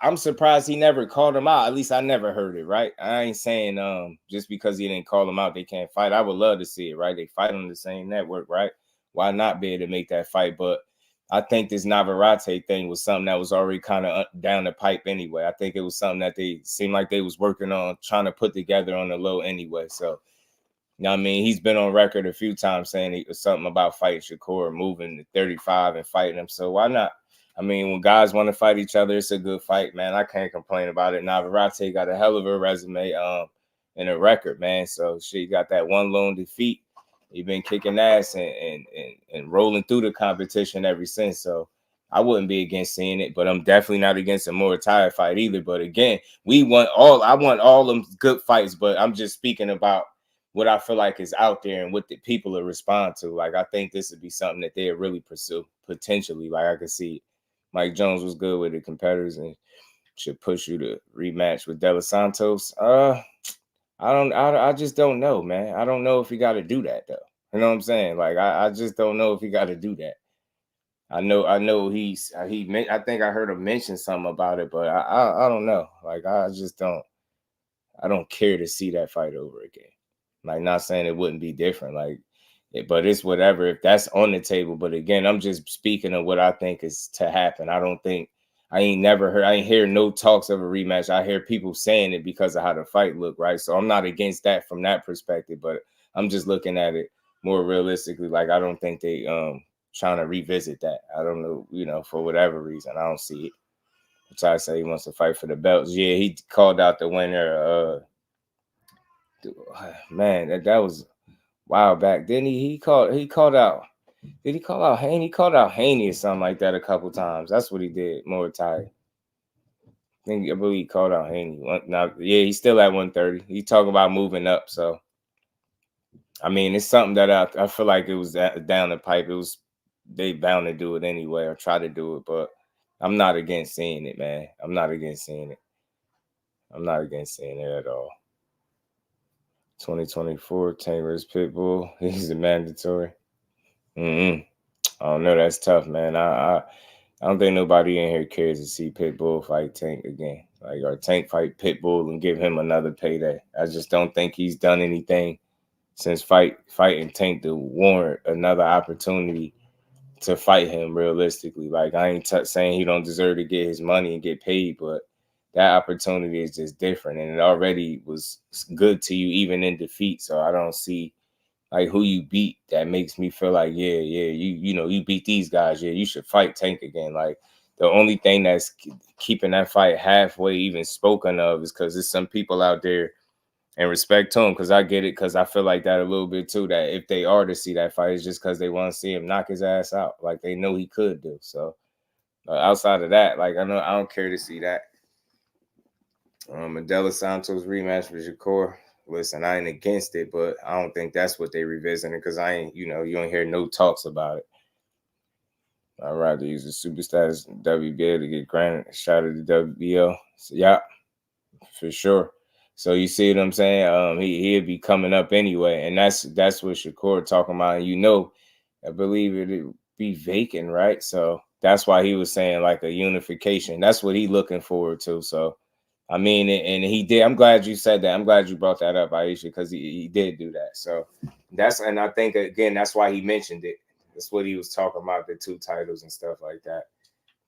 I'm surprised he never called him out. At least I never heard it, right? I ain't saying just because he didn't call him out, they can't fight. I would love to see it, right? They fight on the same network, right? Why not be able to make that fight? But I think this Navarrete thing was something that was already kind of down the pipe anyway. I think it was something that they seemed like they was working on, trying to put together on the low anyway. So, you know what I mean? He's been on record a few times saying it was something about fighting Shakur, moving to 35 and fighting him. So why not? I mean, when guys want to fight each other, it's a good fight, man. I can't complain about it. Navarrete got a hell of a resume and a record, man. So she got that one lone defeat. He's been kicking ass and rolling through the competition ever since. So I wouldn't be against seeing it, but I'm definitely not against a Muay Thai fight either. But again, I want all them good fights, but I'm just speaking about what I feel like is out there and what the people will respond to. Like, I think this would be something that they'll really pursue potentially. Like, I could see Mike Jones was good with the competitors and should push you to rematch with De Los Santos. I just don't know, man. I don't know if he got to do that though. You know what I'm saying? Like, I just don't know if he got to do that. I know I think I heard him mention something about it, but I don't know. Like, I don't care to see that fight over again. Like, not saying it wouldn't be different, like, but it's whatever if that's on the table. But again, I'm just speaking of what I think is to happen. I ain't hear no talks of a rematch. I hear people saying it because of how the fight looked, right? So I'm not against that from that perspective, but I'm just looking at it more realistically. Like, I don't think they trying to revisit that. I don't know, for whatever reason. I don't see it. I say he wants to fight for the belts. Yeah, he called out the winner. Man, that was a while back. Didn't he? He called out. Did he call out Haney? He called out Haney or something like that a couple times. That's what he did. Muay Thai. I believe he called out Haney. Now, yeah, he's still at 130. He talking about moving up. So, I mean, it's something that I feel like it was down the pipe. They bound to do it anyway or try to do it, but I'm not against seeing it, man. I'm not against seeing it. I'm not against seeing it at all. 2024, Tank vs. Pitbull. He's a mandatory. I don't know. That's tough, man. I don't think nobody in here cares to see Pitbull fight Tank again. Like, or Tank fight Pitbull and give him another payday. I just don't think he's done anything since fighting Tank to warrant another opportunity to fight him realistically. Like, I ain't saying he don't deserve to get his money and get paid, but that opportunity is just different. And it already was good to you even in defeat. So I don't see like who you beat that makes me feel like, you beat these guys. Yeah, you should fight Tank again. Like, the only thing that's keeping that fight halfway even spoken of is because there's some people out there, and respect to him, because I get it, because I feel like that a little bit too, that if they are to see that fight, it's just because they want to see him knock his ass out like they know he could do. So outside of that, like, I don't care to see that. De Los Santos rematch with Shakur. Listen, I ain't against it, but I don't think that's what they revisiting, because I ain't, you don't hear no talks about it. I'd rather use the superstars WBA to get granted a shot at the WBO. So, yeah, for sure. So you see what I'm saying? He'd be coming up anyway, and that's what Shakur talking about. And I believe it'd be vacant, right? So that's why he was saying like a unification. That's what he looking forward to. So I mean, and he did. I'm glad you said that. I'm glad you brought that up, Aisha, because he did do that. So and I think again that's why he mentioned it. That's what he was talking about, the 2 titles and stuff like that.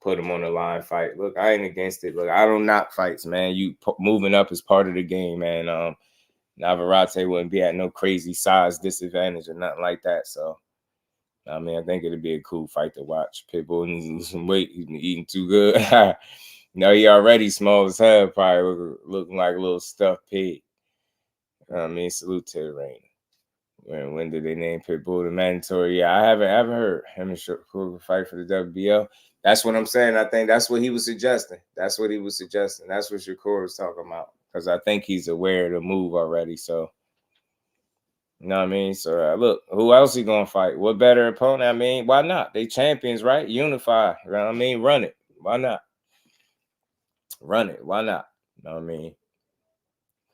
Put him on the line, fight. Look, I ain't against it. Look, I don't knock fights, man. You moving up is part of the game, man. Navarrete wouldn't be at no crazy size disadvantage or nothing like that. So, I mean, I think it'd be a cool fight to watch. Pitbull needs to lose some weight. He's been eating too good. He already small as hell, probably looking like a little stuffed pig. I mean, salute to the reign. When did they name Pitbull the mandatory? Yeah, I haven't heard him and Shakur fight for the WBO. That's what I'm saying. I think that's what he was suggesting. That's what Shakur was talking about. Because I think he's aware of the move already. So, you know what I mean? So, look, who else he going to fight? What better opponent? I mean, why not? They champions, right? Unify. You know what I mean? Run it. Why not? Run it. Why not? You know what I mean?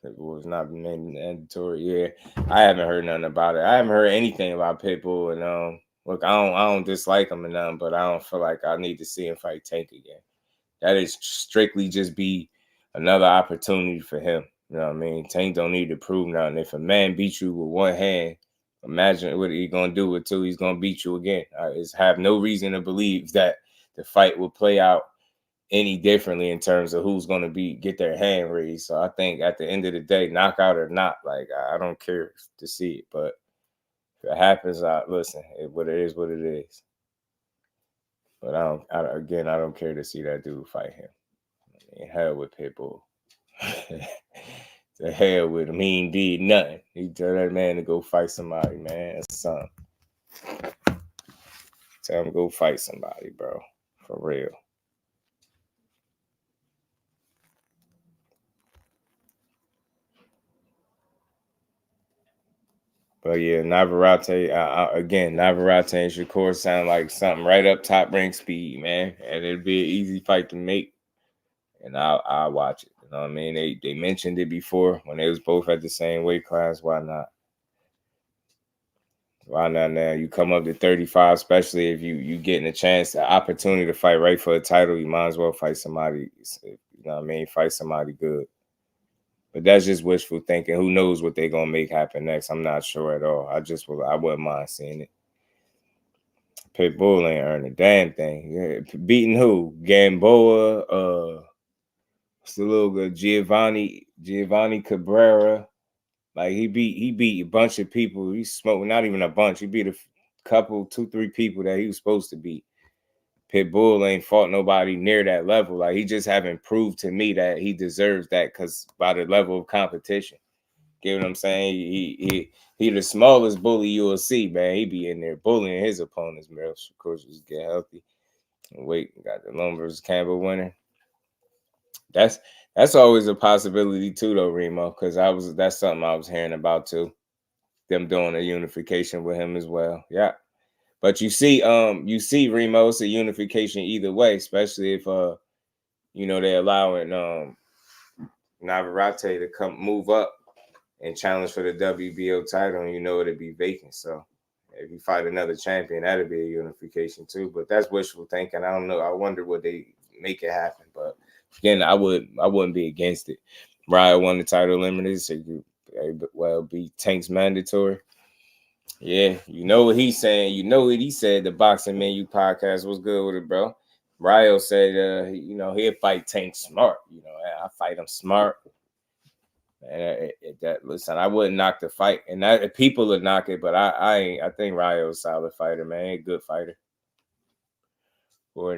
Pitbull was not mandatory. Yeah, I haven't heard nothing about it. I haven't heard anything about Pitbull. And look, I don't dislike him and nothing, but I don't feel like I need to see him fight Tank again. That is strictly just be another opportunity for him. You know what I mean? Tank don't need to prove nothing. If a man beats you with one hand, imagine what he's gonna do with 2. He's gonna beat you again. I just have no reason to believe that the fight will play out any differently in terms of who's going to get their hand raised. So I think at the end of the day, knockout or not, like, I don't care to see it. But if it happens, listen, what it is, what it is. But I don't care to see that dude fight him. I mean, hell with Pitbull. To hell with him. He ain't did nothing. He tell that man to go fight somebody, man. That's something. Tell him to go fight somebody, bro. For real. But yeah, Navarrete, Navarrete and Shakur sound like something right up top rank speed, man. And it'd be an easy fight to make. And I'll watch it. You know what I mean? They mentioned it before when they was both at the same weight class. Why not? Why not now? You come up to 35, especially if you getting a chance, the opportunity to fight right for a title, you might as well fight somebody, you know what I mean? Fight somebody good. But that's just wishful thinking. Who knows what they're gonna make happen next? I'm not sure at all. I wouldn't mind seeing it. Pitbull ain't earned a damn thing. Yeah, beating who? Gamboa, what's the little good Giovanni Cabrera. Like he beat a bunch of people. He smoked, not even a bunch. He beat a couple, 2-3 people that he was supposed to beat. Pitbull ain't fought nobody near that level. Like he just haven't proved to me that he deserves that because by the level of competition. Get what I'm saying? He the smallest bully you will see, man. He be in there bullying his opponents, man. Of course, just get healthy. And wait, got the Lone versus Campbell winner. That's always a possibility too, though, Remo, because that's something I was hearing about too. Them doing a unification with him as well. Yeah. But you see, Remo, it's a unification either way, especially if they allowing Navarrete to move up and challenge for the WBO title, and it'd be vacant. So if you fight another champion, that'd be a unification too. But that's wishful thinking. I don't know. I wonder what they make it happen. But again, I wouldn't be against it. Ryo won the title limited, so be Tank's mandatory. Yeah, you know what he's saying. You know what he said. The Boxing Menu podcast was good with it, bro. Ryo said, he'll fight Tank smart. I fight him smart. And listen, I wouldn't knock the fight, and people would knock it, but I think Ryo's a solid fighter, man. A good fighter. Boy,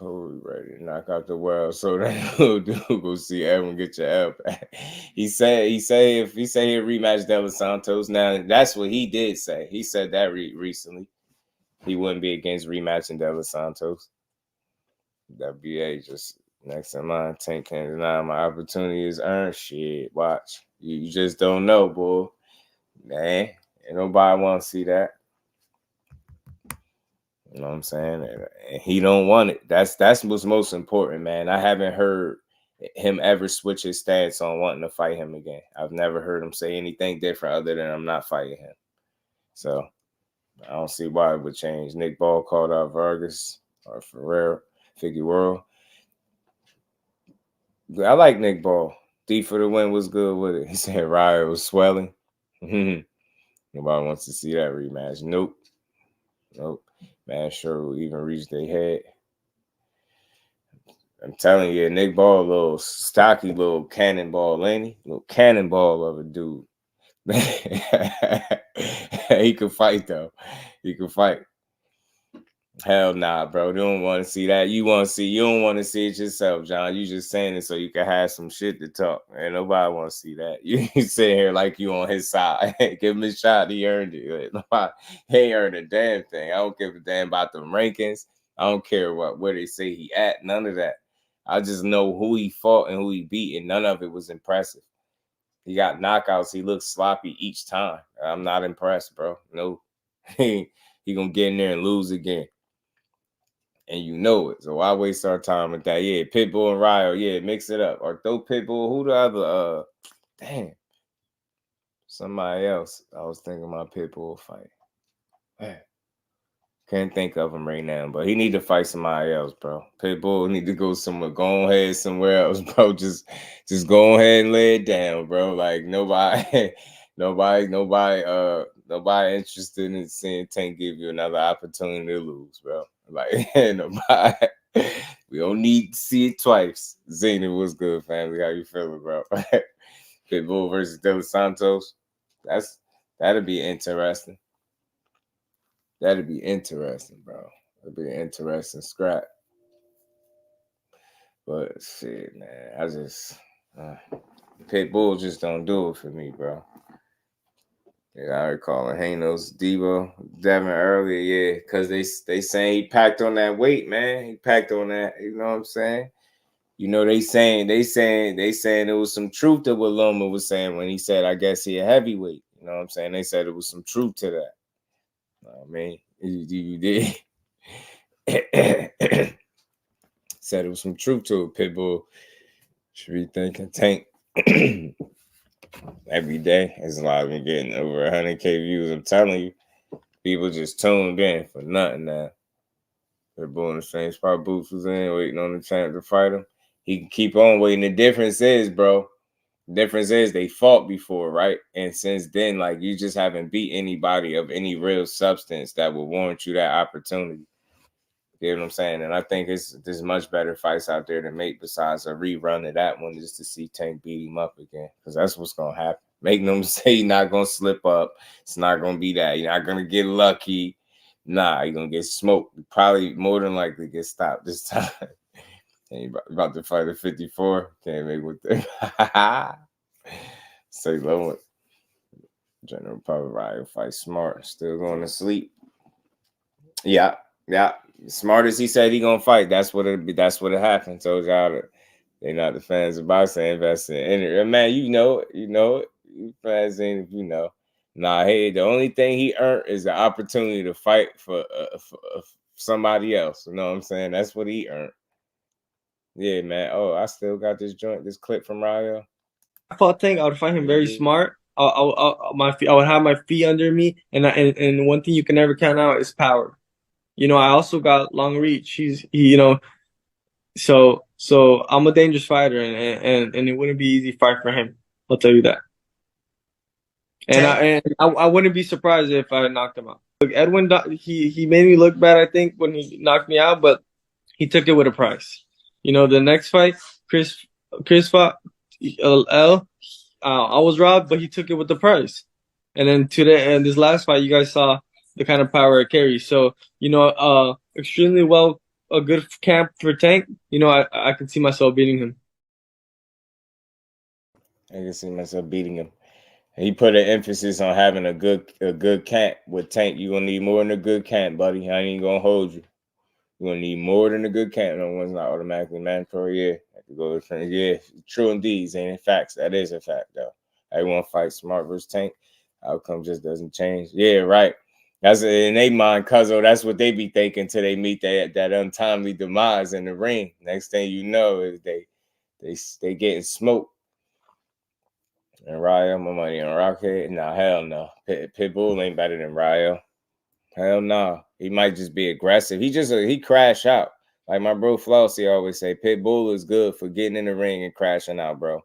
ready to knock out the world. So that little dude go see everyone get your L back. He said he'll rematch De Los Santos. Now that's what he did say. He said that recently. He wouldn't be against rematching De Los Santos. WBA just next in line. Tank can't deny my opportunity is earned. Shit, watch. You just don't know, boy. Man, ain't nobody want to see that. You know what I'm saying? And he don't want it. That's what's most important, man. I haven't heard him ever switch his stance on wanting to fight him again. I've never heard him say anything different other than I'm not fighting him. So I don't see why it would change. Nick Ball called out Vargas or Figueroa. I like Nick Ball. D for the win was good with it. He said Ryo was swelling. Nobody wants to see that rematch. Nope. Man, sure will even reach their head. I'm telling you, Nick Ball, a little stocky, little cannonball, ain't he? Little cannonball of a dude. He could fight, though. He could fight. Hell nah, bro. You don't want to see that. You don't want to see it yourself, John. You just saying it so you can have some shit to talk. And nobody want to see that. You sitting here like you on his side. Give him a shot. He earned it. He ain't earned a damn thing. I don't give a damn about the rankings. I don't care where they say he at. None of that. I just know who he fought and who he beat, and none of it was impressive. He got knockouts. He looked sloppy each time. I'm not impressed, bro. No. He gonna get in there and lose again. And you know it. So why waste our time with that? Yeah, Pitbull and Ryo. Yeah, mix it up. Or throw Pitbull. Who the other? Damn. Somebody else. I was thinking my Pitbull fight. Man. Can't think of him right now, but he need to fight somebody else, bro. Pitbull need to go somewhere. Go ahead somewhere else, bro. Just go ahead and lay it down, bro. Like nobody interested in seeing Tank give you another opportunity to lose, bro. Like nobody. We don't need to see it twice. Zena, what's good, family? How you feeling, bro? Pitbull versus De Los Santos. That'd be interesting. That'd be interesting, bro. It'll be an interesting scrap. But shit, man, I just Pitbull just don't do it for me, bro. Yeah, I recall Hanos, Devo, Devin earlier, yeah, because they saying he packed on that weight, man. He packed on that, you know what I'm saying? You know, they saying there was some truth to what Loma was saying when he said, I guess he a heavyweight. You know what I'm saying? They said there was some truth to that. I mean, you did. Said there was some truth to it. Pitbull should be thinking Tank every day. There's a lot of me getting over 100K views. I'm telling you, people just tuned in for nothing now. Pitbull in the same spot Boots was in, waiting on the champ to fight him. He can keep on waiting. The difference is, bro, they fought before, right? And since then, like, you just haven't beat anybody of any real substance that would warrant you that opportunity. You know what I'm saying? And I think there's much better fights out there to make besides a rerun of that one, just to see Tank beat him up again. Because that's what's going to happen. Making them say you're not going to slip up. It's not going to be that. You're not going to get lucky. Nah, you're going to get smoked. Probably more than likely get stopped this time. And you about to fight at 54. Can't make with them. Say low. General Public Riot fight smart. Still going to sleep. Yeah. Smart as he said he gonna fight. That's what it happened. Told y'all they not the fans of boxing investing in it. Man, you know it. You fans ain't, you know. Nah, hey, the only thing he earned is the opportunity to fight for somebody else. You know what I'm saying? That's what he earned. Yeah, man. Oh, I still got this clip from Rayo. I fought Tank. I would fight him very smart. I would have my feet under me, and one thing you can never count out is power. You know, I also got long reach. So I'm a dangerous fighter, and it wouldn't be easy fight for him. I'll tell you that. And I wouldn't be surprised if I knocked him out. Look, Edwin, he made me look bad, I think, when he knocked me out, but he took it with a price. You know, the next fight, Chris fought L. I was robbed, but he took it with the price. And then today, and this last fight, you guys saw the kind of power it carries. So, you know, extremely well, a good camp for Tank. You know, I can see myself beating him. I can see myself beating him. He put an emphasis on having a good camp with Tank. You're gonna need more than a good camp, buddy. I ain't gonna hold you. You're gonna need more than a good camp. No one's not automatically mandatory. Yeah, I could go with friends. Yeah, true indeed. Ain't facts. That is a fact, though. Everyone fights smart versus Tank. Outcome just doesn't change. Yeah, right. That's in their mind, cuzzo. That's what they be thinking till they meet that untimely demise in the ring. Next thing you know is they getting smoked. And Rayo, my money on Rockhead. Nah, hell no. Pitbull ain't better than Rayo. Hell no. He might just be aggressive. He crash out. Like my bro Flossie always say, Pitbull is good for getting in the ring and crashing out, bro.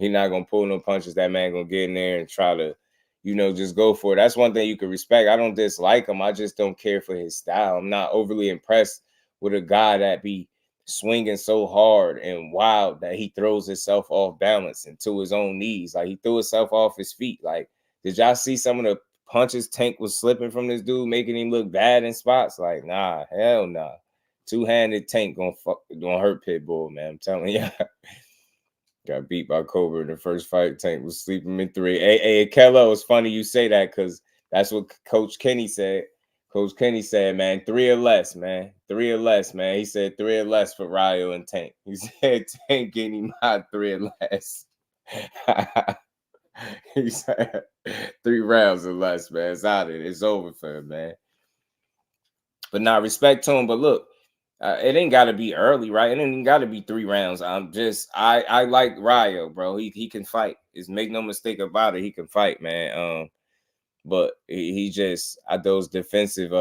He not gonna pull no punches. That man gonna get in there and try to, you know, just go for it. That's one thing you can respect. I don't dislike him. I just don't care for his style. I'm not overly impressed with a guy that be swinging so hard and wild that he throws himself off balance into his own knees. Like, he threw himself off his feet. Like, did y'all see some of the punches Tank was slipping from this dude, making him look bad in spots? Like, nah, hell nah. Two-handed Tank gonna hurt Pitbull, man. I'm telling you. Got beat by Cobra in the first fight. Tank was sleeping in 3. Hey, Kello, it's funny you say that because that's what Coach Kenny said. Coach Kenny said, man, 3 or less, man. 3 or less, man. He said 3 or less for Rayo and Tank. He said Tank getting him out 3 or less. He said 3 rounds or less, man. It's out of it. It's over for him, man. But nah, respect to him. But look, it ain't got to be early, right? It ain't got to be 3 rounds. I like Rayo, bro. He can fight. Just make no mistake about it. He can fight, man. But he just those defensive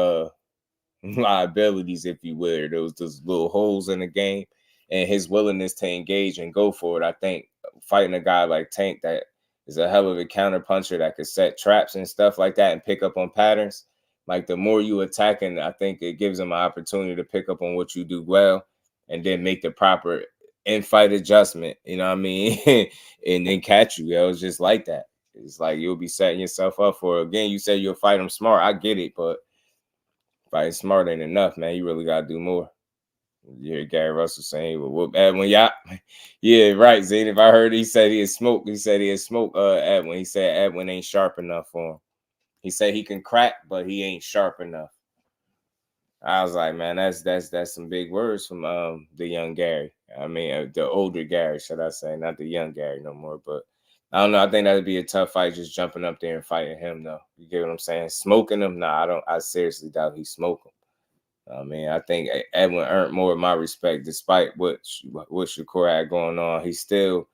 liabilities, if you will, those little holes in the game, and his willingness to engage and go for it. I think fighting a guy like Tank that is a hell of a counter puncher that could set traps and stuff like that and pick up on patterns. Like, the more you attacking, I think it gives him an opportunity to pick up on what you do well and then make the proper in-fight adjustment, you know what I mean? And then catch you. It's just like that. It's like you'll be setting yourself up for it. Again, you say you'll fight him smart. I get it, but Fighting smart ain't enough, man. You really gotta do more. You hear Gary Russell saying, "Well, whoop Edwin, yeah, yeah, right." Zane, if I heard he said he had smoke, Edwin. He said Edwin ain't sharp enough for him. He said he can crack, but he ain't sharp enough. I was like, man, that's some big words from the young Gary. I mean, the older Gary, should I say, not the young Gary no more. But I don't know. I think that'd be a tough fight, just jumping up there and fighting him, though. You get what I'm saying? Smoking him? Nah, I seriously doubt he smoke him. I mean, I think Edwin earned more of my respect, despite what Shakur had going on. He still,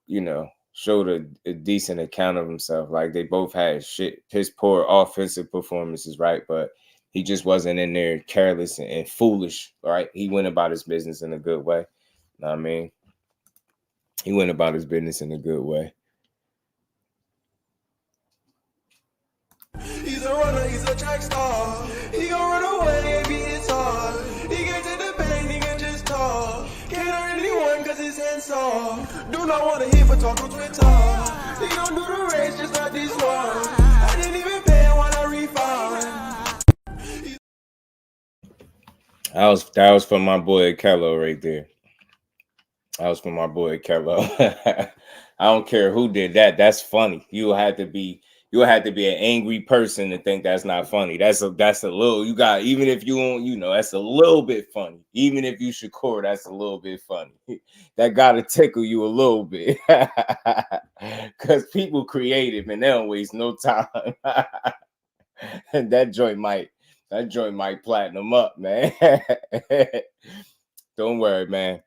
you know, showed a decent account of himself. Like, they both had piss poor offensive performances, right? But he just wasn't in there careless and foolish, right? He went about his business in a good way. You know what I mean? He went about his business in a good way. He's a runner, he's a track star. He gon' run away if he hits hard. He can take the pain, he can just talk. Can't hurt anyone cause his hands soft. Do not wanna hear but talk on Twitter. He gon' do the race just like this one. I didn't even pay him when I refund. That was for my boy Kello right there. That was for my boy Kello. I don't care who did that. That's funny. You'll have to be an angry person to think that's not funny. That's a little, you got, even if you don't, you know, that's a little bit funny. Even if you Shakur, that's a little bit funny. That gotta tickle you a little bit. Because people creative and they don't waste no time. And that joint might platinum up, man. Don't worry, man.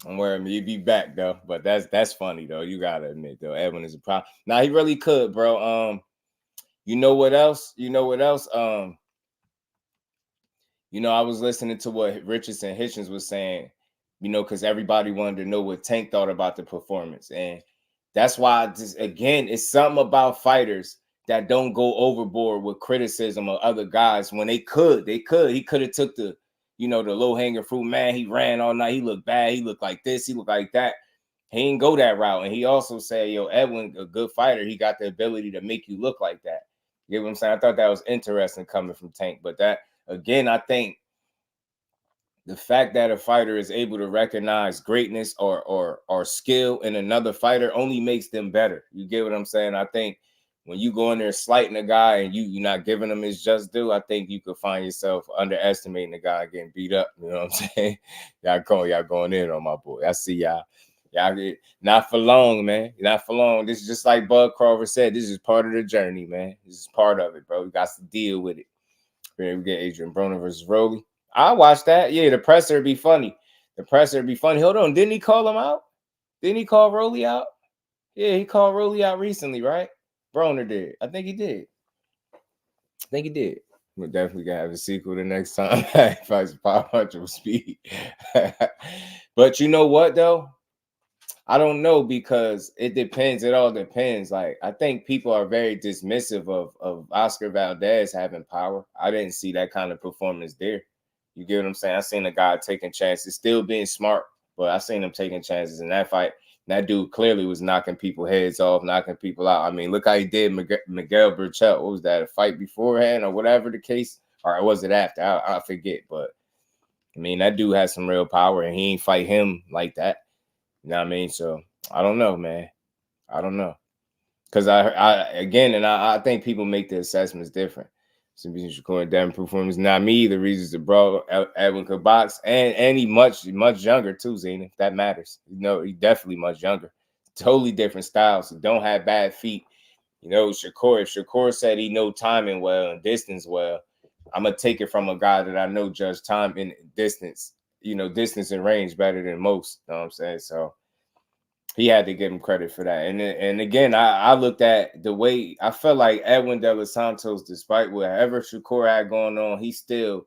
Don't worry, he'll be back though. But that's funny though. You gotta admit though, Edwin is a problem. Now he really could, bro. You know what else? You know, I was listening to what Richardson Hitchens was saying, you know, because everybody wanted to know what Tank thought about the performance. And that's why again, it's something about fighters that don't go overboard with criticism of other guys when he could have took the, you know, the low-hanging fruit. Man, he ran all night. He looked bad. He looked like this. He looked like that. He didn't go that route. And he also said, yo, Edwin, a good fighter, he got the ability to make you look like that. You get what I'm saying? I thought that was interesting coming from Tank. But that, again, I think the fact that a fighter is able to recognize greatness or skill in another fighter only makes them better. You get what I'm saying? I think when you go in there slighting a guy and you're not giving him his just due, I think you could find yourself underestimating the guy getting beat up. You know what I'm saying? Y'all going in on my boy. I see y'all. Y'all not for long, man. Not for long. This is just like Bud Crawford said. This is part of the journey, man. This is part of it, bro. We got to deal with it. We get Adrian Broner versus Rolly. I watched that. Yeah, the presser would be funny. Hold on. Didn't he call him out? Didn't he call Rolly out? Yeah, he called Rolly out recently, right? Broner did. I think he did. We're definitely gonna have a sequel the next time. Fights 500 speed. But you know what though? I don't know, because it depends. It all depends. Like, I think people are very dismissive of Oscar Valdez having power. I didn't see that kind of performance there. You get what I'm saying? I seen a guy taking chances, still being smart, but I seen him taking chances in that fight. That dude clearly was knocking people heads off, knocking people out. I mean, look how he did Miguel Burchell. What was that, a fight beforehand or whatever the case? Or was it after? I forget. But, I mean, that dude has some real power, and he ain't fight him like that. You know what I mean? So, I don't know, man. I don't know. Because I think people make the assessments different. Shakur and Devin performance. Not me. The reasons to bro Edwin could box, and he much younger too, Zena. If that matters, you know, he definitely much younger. Totally different styles. So don't have bad feet. You know, Shakur. If Shakur said he know timing well and distance well, I'm gonna take it from a guy that I know judge time and distance. You know, distance and range better than most. You know what I'm saying? So he had to give him credit for that. And again, I looked at the way I felt like Edwin De Los Santos, despite whatever Shakur had going on, he still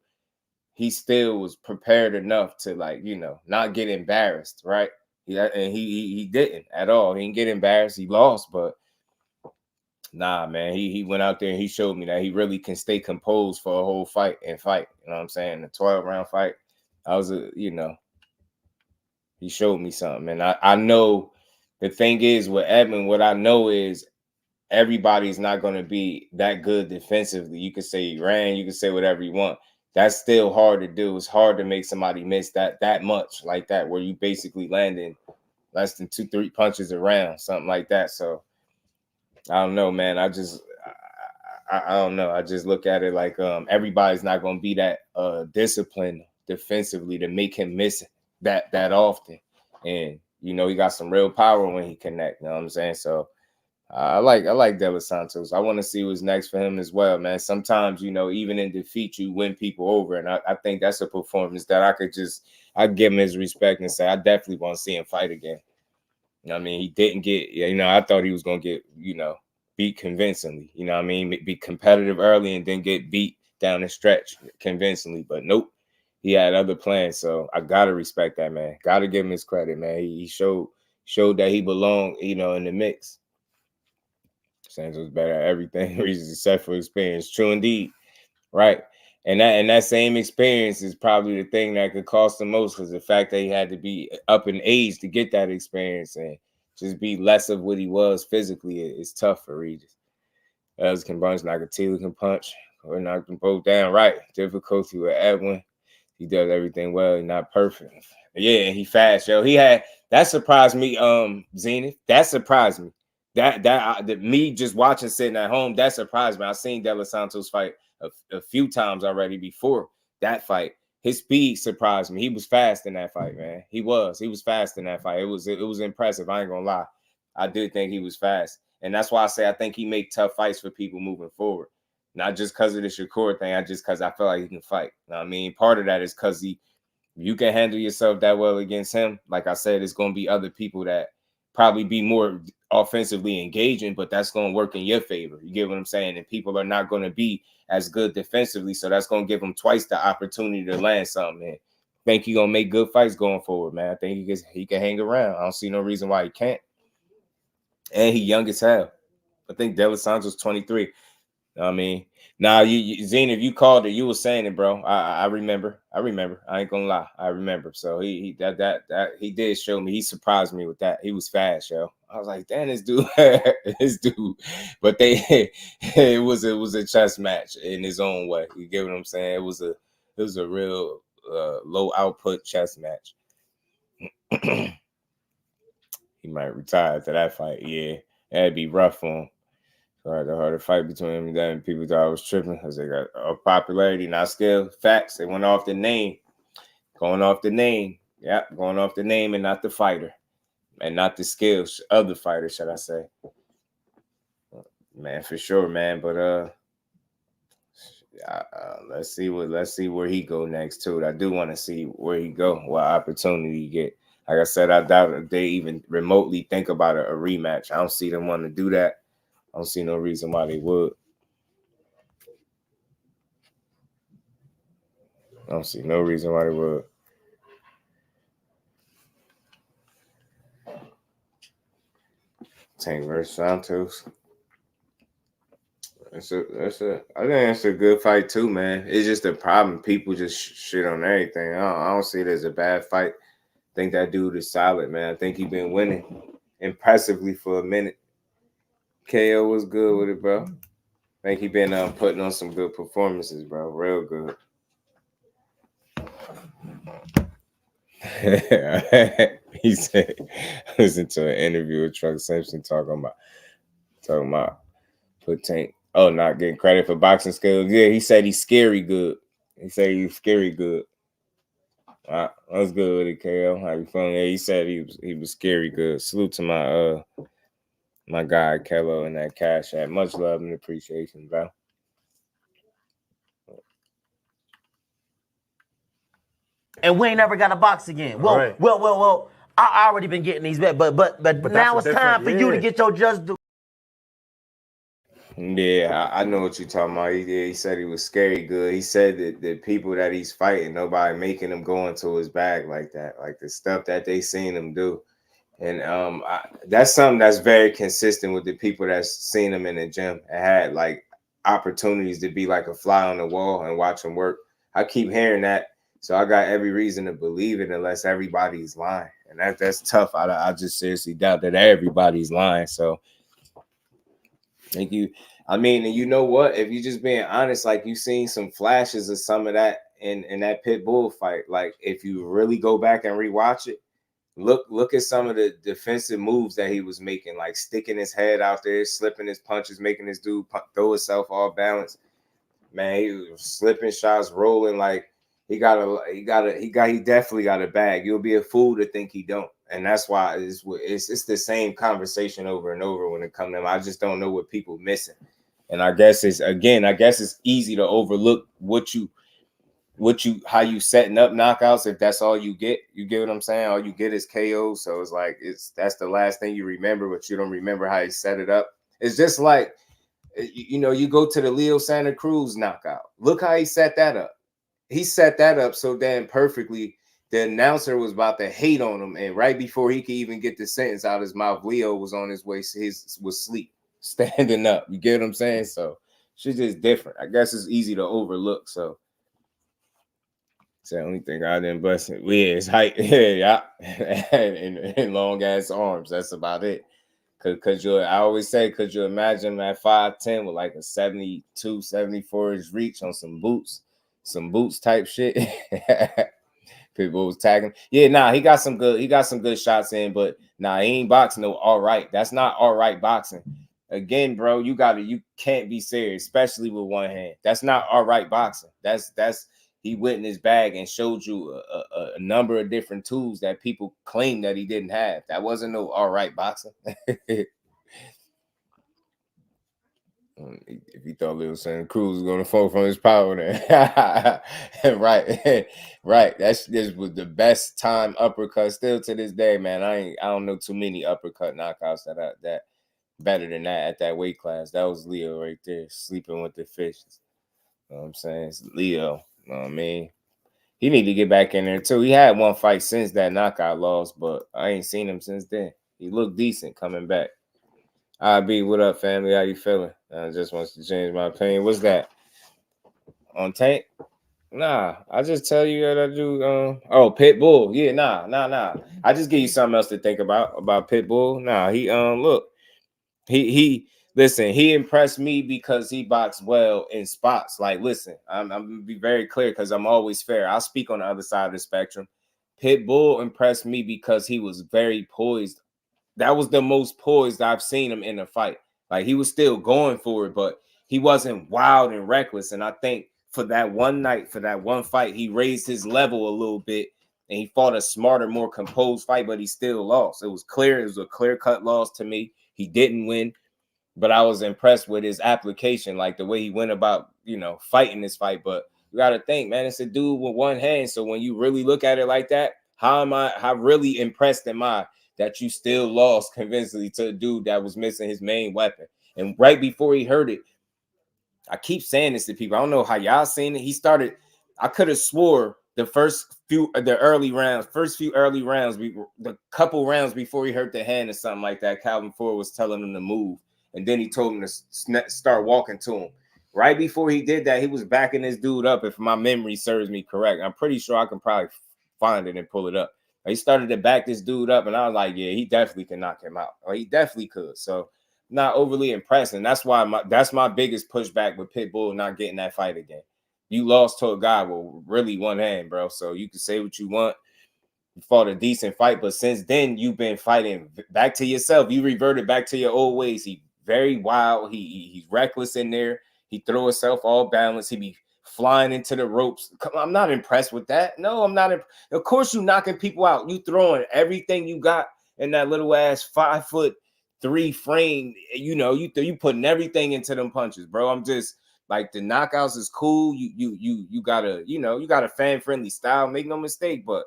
was prepared enough to, like, you know, not get embarrassed, right? He didn't at all. He didn't get embarrassed. He lost, but nah, man, he went out there and he showed me that he really can stay composed for a whole fight. You know what I'm saying? The 12-round fight. He showed me something. And I know the thing is with Edmund, what I know is everybody's not going to be that good defensively. You could say he ran, you could say whatever you want. That's still hard to do. It's hard to make somebody miss that much like that, where you basically landing less than 2-3 punches around, something like that. So I don't know, man. I don't know. I just look at it like everybody's not going to be that disciplined defensively to make him miss that often. And you know, he got some real power when he connect. You know what I'm saying? So I like De Los Santos. I want to see what's next for him as well, man. Sometimes, you know, even in defeat, you win people over, and I think that's a performance that I give him his respect and say I definitely want to see him fight again. You know what I mean? He didn't get, you know, I thought he was gonna get, you know, beat convincingly. You know what I mean? Be competitive early and then get beat down the stretch convincingly, but nope. He had other plans, so I gotta respect that, man. Gotta give him his credit, man. He showed that he belonged, you know, in the mix. Santos better at everything, reasons except for experience. True indeed, right? And that same experience is probably the thing that could cost the most, because the fact that he had to be up in age to get that experience and just be less of what he was physically is tough for Regis. Others can punch, Nakatila can punch, or knock them both down. Right? Difficulty with Edwin. He does everything well. He's not perfect. Yeah, he fast, yo. He had that surprised me. Zenith, that surprised me. That me just watching sitting at home, that surprised me. I've seen De Los Santos fight a few times already before that fight. His speed surprised me. He was fast in that fight, man. He was fast in that fight. It was impressive. I ain't gonna lie. I did think he was fast, and that's why I say I think he make tough fights for people moving forward. Not just because of the Shakur thing, because I feel like he can fight. You know what I mean, part of that is because you can handle yourself that well against him. Like I said, it's gonna be other people that probably be more offensively engaging, but that's going to work in your favor. You get what I'm saying? And people are not going to be as good defensively, so that's going to give them twice the opportunity to land something. And I think he's going to make good fights going forward, man. I think he can hang around. I don't see no reason why he can't. And he young as hell. I think De Los Santos 23. I mean, now Zane, if you called it, you were saying it, bro. I remember. I ain't gonna lie. I remember. So he did show me. He surprised me with that. He was fast, yo. I was like, damn, this dude. But it was a chess match in his own way. You get what I'm saying? It was a real low output chess match. He might retire after that fight. Yeah, that'd be rough on him. The harder fight between him and them. People thought I was tripping because they got popularity, not skill. Facts. They went off the name. Going off the name. Yep, going off the name and not the fighter. And not the skills of the fighter, should I say. Man, for sure, man. But let's see where he go next too. I do want to see where he go, what opportunity he get. Like I said, I doubt if they even remotely think about a rematch. I don't see them wanting to do that. I don't see no reason why they would. I don't see no reason why they would. Tank versus Santos. I think it's a good fight too, man. It's just a problem. People just shit on everything. I don't see it as a bad fight. I think that dude is solid, man. I think he's been winning impressively for a minute. KO was good with it, bro. I think he been putting on some good performances, bro. Real good. He said, listen to an interview with Truck Simpson talking about put Tank. Oh, not getting credit for boxing skills. Yeah, he said he's scary good. He said he's scary good. I was good with it, KO. How you feeling? Yeah, he said he was scary good. Salute to my guy Kello and that Cash App. Much love and appreciation, bro. And we ain't never got a box again. Well, right. well. I already been getting these back, but now it's time for you to get your just due. Yeah, I know what you're talking about. He said he was scary good. He said that the people that he's fighting, nobody making him go into his bag like that, like the stuff that they seen him do. And that's something that's very consistent with the people that's seen him in the gym and had like opportunities to be like a fly on the wall and watch him work. I keep hearing that, so I got every reason to believe it unless everybody's lying, and that's tough. I just seriously doubt that everybody's lying. So Thank you. I mean, and you know what? If you just being honest, like you seen some flashes of some of that in that pit bull fight. Like if you really go back and rewatch it, look at some of the defensive moves that he was making, like sticking his head out there, slipping his punches, making this dude throw himself off balance. Man, he was slipping shots, rolling like he definitely got a bag. You'll be a fool to think he don't. And that's why it's the same conversation over and over when it comes to him. I just don't know what people missing. And I guess it's easy to overlook how you setting up knockouts if that's all you get. You get what I'm saying? All you get is KO. So it's like that's the last thing you remember, but you don't remember how he set it up. It's just like, you know, you go to the Leo Santa Cruz knockout. Look how he set that up. He set that up so damn perfectly. The announcer was about to hate on him, and right before he could even get the sentence out of his mouth, Leo was on his way. Was asleep, standing up. You get what I'm saying? So she's just different. I guess it's easy to overlook. So it's the only thing I didn't bust it. Yeah, his height, yeah, and long ass arms. That's about it. Cause I always say, could you imagine at 5'10" with like a 72, 74 inch reach on some boots type shit? People was tagging. Yeah, nah, he got some good shots in, but nah, he ain't boxing no all right. That's not all right boxing. Again, bro, you can't be serious, especially with one hand. That's not all right boxing. That's he went in his bag and showed you a number of different tools that people claim that he didn't have. That wasn't no all right boxing. If you thought Leo Santa Cruz was gonna fall from his power, then right. This was the best time uppercut still to this day, man. I don't know too many uppercut knockouts that better than that at that weight class. That was Leo right there, sleeping with the fishes. You know what I'm saying? It's Leo. You know what I mean? He need to get back in there too. He had one fight since that knockout loss, but I ain't seen him since then. He looked decent coming back. IB, what up, family? How you feeling? I just wants to change my opinion. What's that? On Tank? Nah, I just tell you that I do. Pitbull. Yeah, nah. I just give you something else to think about Pitbull. Nah, he look, he listen. He impressed me because he boxed well in spots. Like, listen, I'm gonna be very clear because I'm always fair. I'll speak on the other side of the spectrum. Pitbull impressed me because he was very poised. That was the most poised I've seen him in a fight. Like, he was still going for it, but he wasn't wild and reckless. And I think for that one night, for that one fight, he raised his level a little bit and he fought a smarter, more composed fight, but he still lost. It was clear. It was a clear-cut loss to me. He didn't win, but I was impressed with his application, like the way he went about, fighting this fight. But you got to think, man, it's a dude with one hand. So when you really look at it like that, how really impressed am I that you still lost convincingly to a dude that was missing his main weapon? And right before he hurt it, I keep saying this to people. I don't know how y'all seen it. He started, I could have swore the first few early rounds, the couple rounds before he hurt the hand or something like that, Calvin Ford was telling him to move. And then he told him to start walking to him. Right before he did that, he was backing this dude up, if my memory serves me correct. I'm pretty sure I can probably find it and pull it up. He started to back this dude up, and I was like, yeah, he definitely can knock him out. Or he definitely could. So not overly impressed. And that's why that's my biggest pushback with Pitbull not getting that fight again. You lost to a guy with really one hand, bro. So you can say what you want. You fought a decent fight, but since then you've been fighting back to yourself. You reverted back to your old ways. He very wild. He's reckless in there. He throw himself all balanced. He be flying into the ropes. I'm not impressed with that. No, I'm not. Of course, you knocking people out. You throwing everything you got in that little ass 5'3" frame. You putting everything into them punches, bro. I'm just like, the knockouts is cool. You got a fan friendly style. Make no mistake, but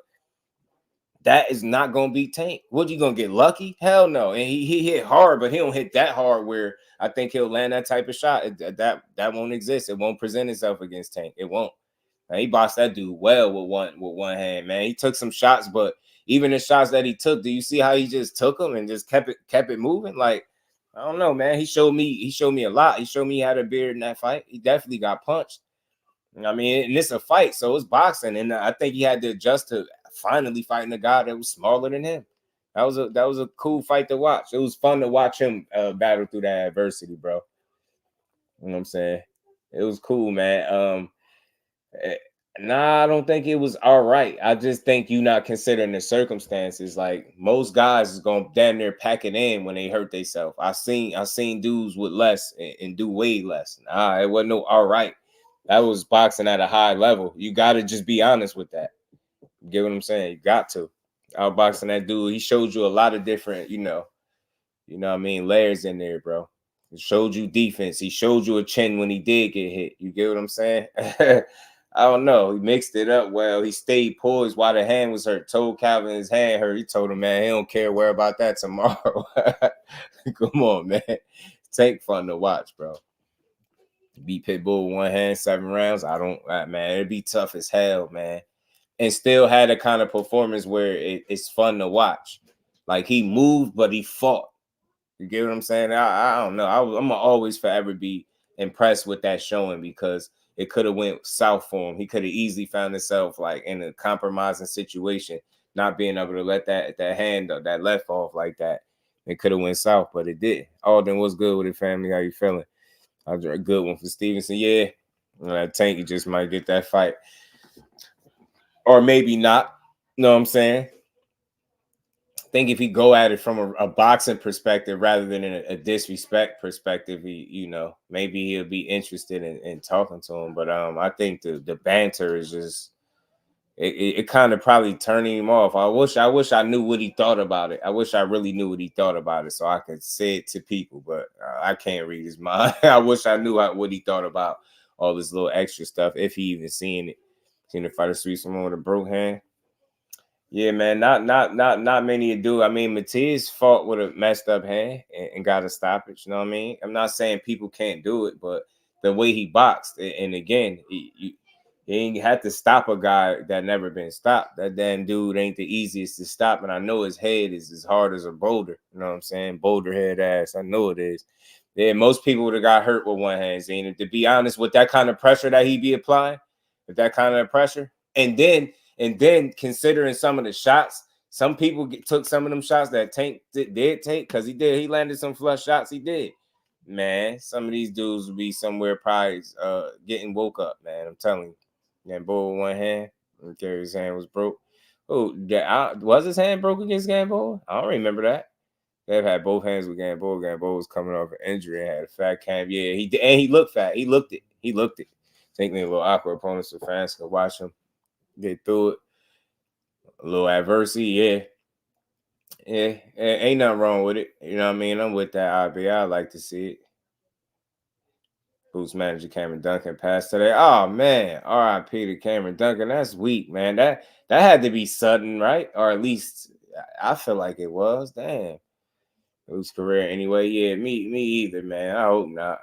that is not gonna be Tank. What, you gonna get lucky? Hell no. And he hit hard, but he don't hit that hard where I think he'll land that type of shot. That won't exist. It won't present itself against Tank. It won't. Man, he boxed that dude well with one hand, man. He took some shots, but even the shots that he took, do you see how he just took them and just kept it moving? Like, I don't know, man. He showed me a lot. He showed me he had a beard in that fight. He definitely got punched. I mean, and it's a fight, so it's boxing, and I think he had to adjust to finally fighting a guy that was smaller than him. That was a cool fight to watch. It was fun to watch him battle through that adversity, bro. You know what I'm saying? It was cool, man. Nah, I don't think it was all right. I just think you not considering the circumstances. Like most guys is gonna damn near pack it in when they hurt themselves. I seen dudes with less and do way less. Nah, it wasn't no all right. That was boxing at a high level. You gotta just be honest with that. You get what I'm saying? You got to. Outboxing that dude, he showed you a lot of different, what I mean, layers in there, bro. He showed you defense. He showed you a chin when he did get hit. You get what I'm saying? I don't know. He mixed it up well. He stayed poised while the hand was hurt. Told Calvin his hand hurt. He told him, man, he don't care. Worry about that tomorrow. Come on, man. Tank fun to watch, bro. Beat Pitbull one hand, 7 rounds. Man, it'd be tough as hell, man. And still had a kind of performance where it's fun to watch. Like he moved, but he fought. You get what I'm saying? I don't know. I'm gonna always forever be impressed with that showing because it could have went south for him. He could have easily found himself like in a compromising situation, not being able to let that hand that left off like that. It could have went south, but it did. Alden, what's good with it, family? How you feeling? I drew a good one for Stevenson. Yeah, Tank, he just might get that fight, or maybe not. You know what I'm saying? I think if he go at it from a boxing perspective rather than a disrespect perspective, maybe he'll be interested in talking to him. But I think the banter is just it kind of probably turning him off. I wish I knew what he thought about it. I wish I really knew what he thought about it so I could say it to people. But I can't read his mind. I wish I knew what he thought about all this little extra stuff if he even seen it. Seen the fighter sweep someone with a broke hand. Yeah, man, not many do. I mean, Matias fought with a messed up hand and got a stoppage. You know what I mean? I'm not saying people can't do it, but the way he boxed, and again, he ain't had to stop a guy that never been stopped. That damn dude ain't the easiest to stop, and I know his head is as hard as a boulder. You know what I'm saying? Boulder head ass. I know it is. Yeah, most people would have got hurt with one hand, Zane. To be honest, with that kind of pressure that he be applying, with that kind of pressure, and then considering some of the shots, some people took some of them shots that Tank did take because he landed some flush shots. He did, man. Some of these dudes will be somewhere probably getting woke up, man. I'm telling you. That boy with one hand, okay, his hand was broke. Oh, was his hand broke against Gamboa? I don't remember that. They've had both hands with Gamboa. Gamboa was coming off an injury and had a fat cam. Yeah, he looked fat. He looked it. Taking a little awkward opponents so fans could watch him get through it. A little adversity, yeah. Ain't nothing wrong with it. You know what I mean? I'm with that IB. I like to see it. Boots manager Cameron Duncan passed today. Oh man, R.I.P. to Cameron Duncan. That's weak, man. That had to be sudden, right? Or at least I feel like it was. Damn. Whose career anyway? Yeah, me either, man. I hope not.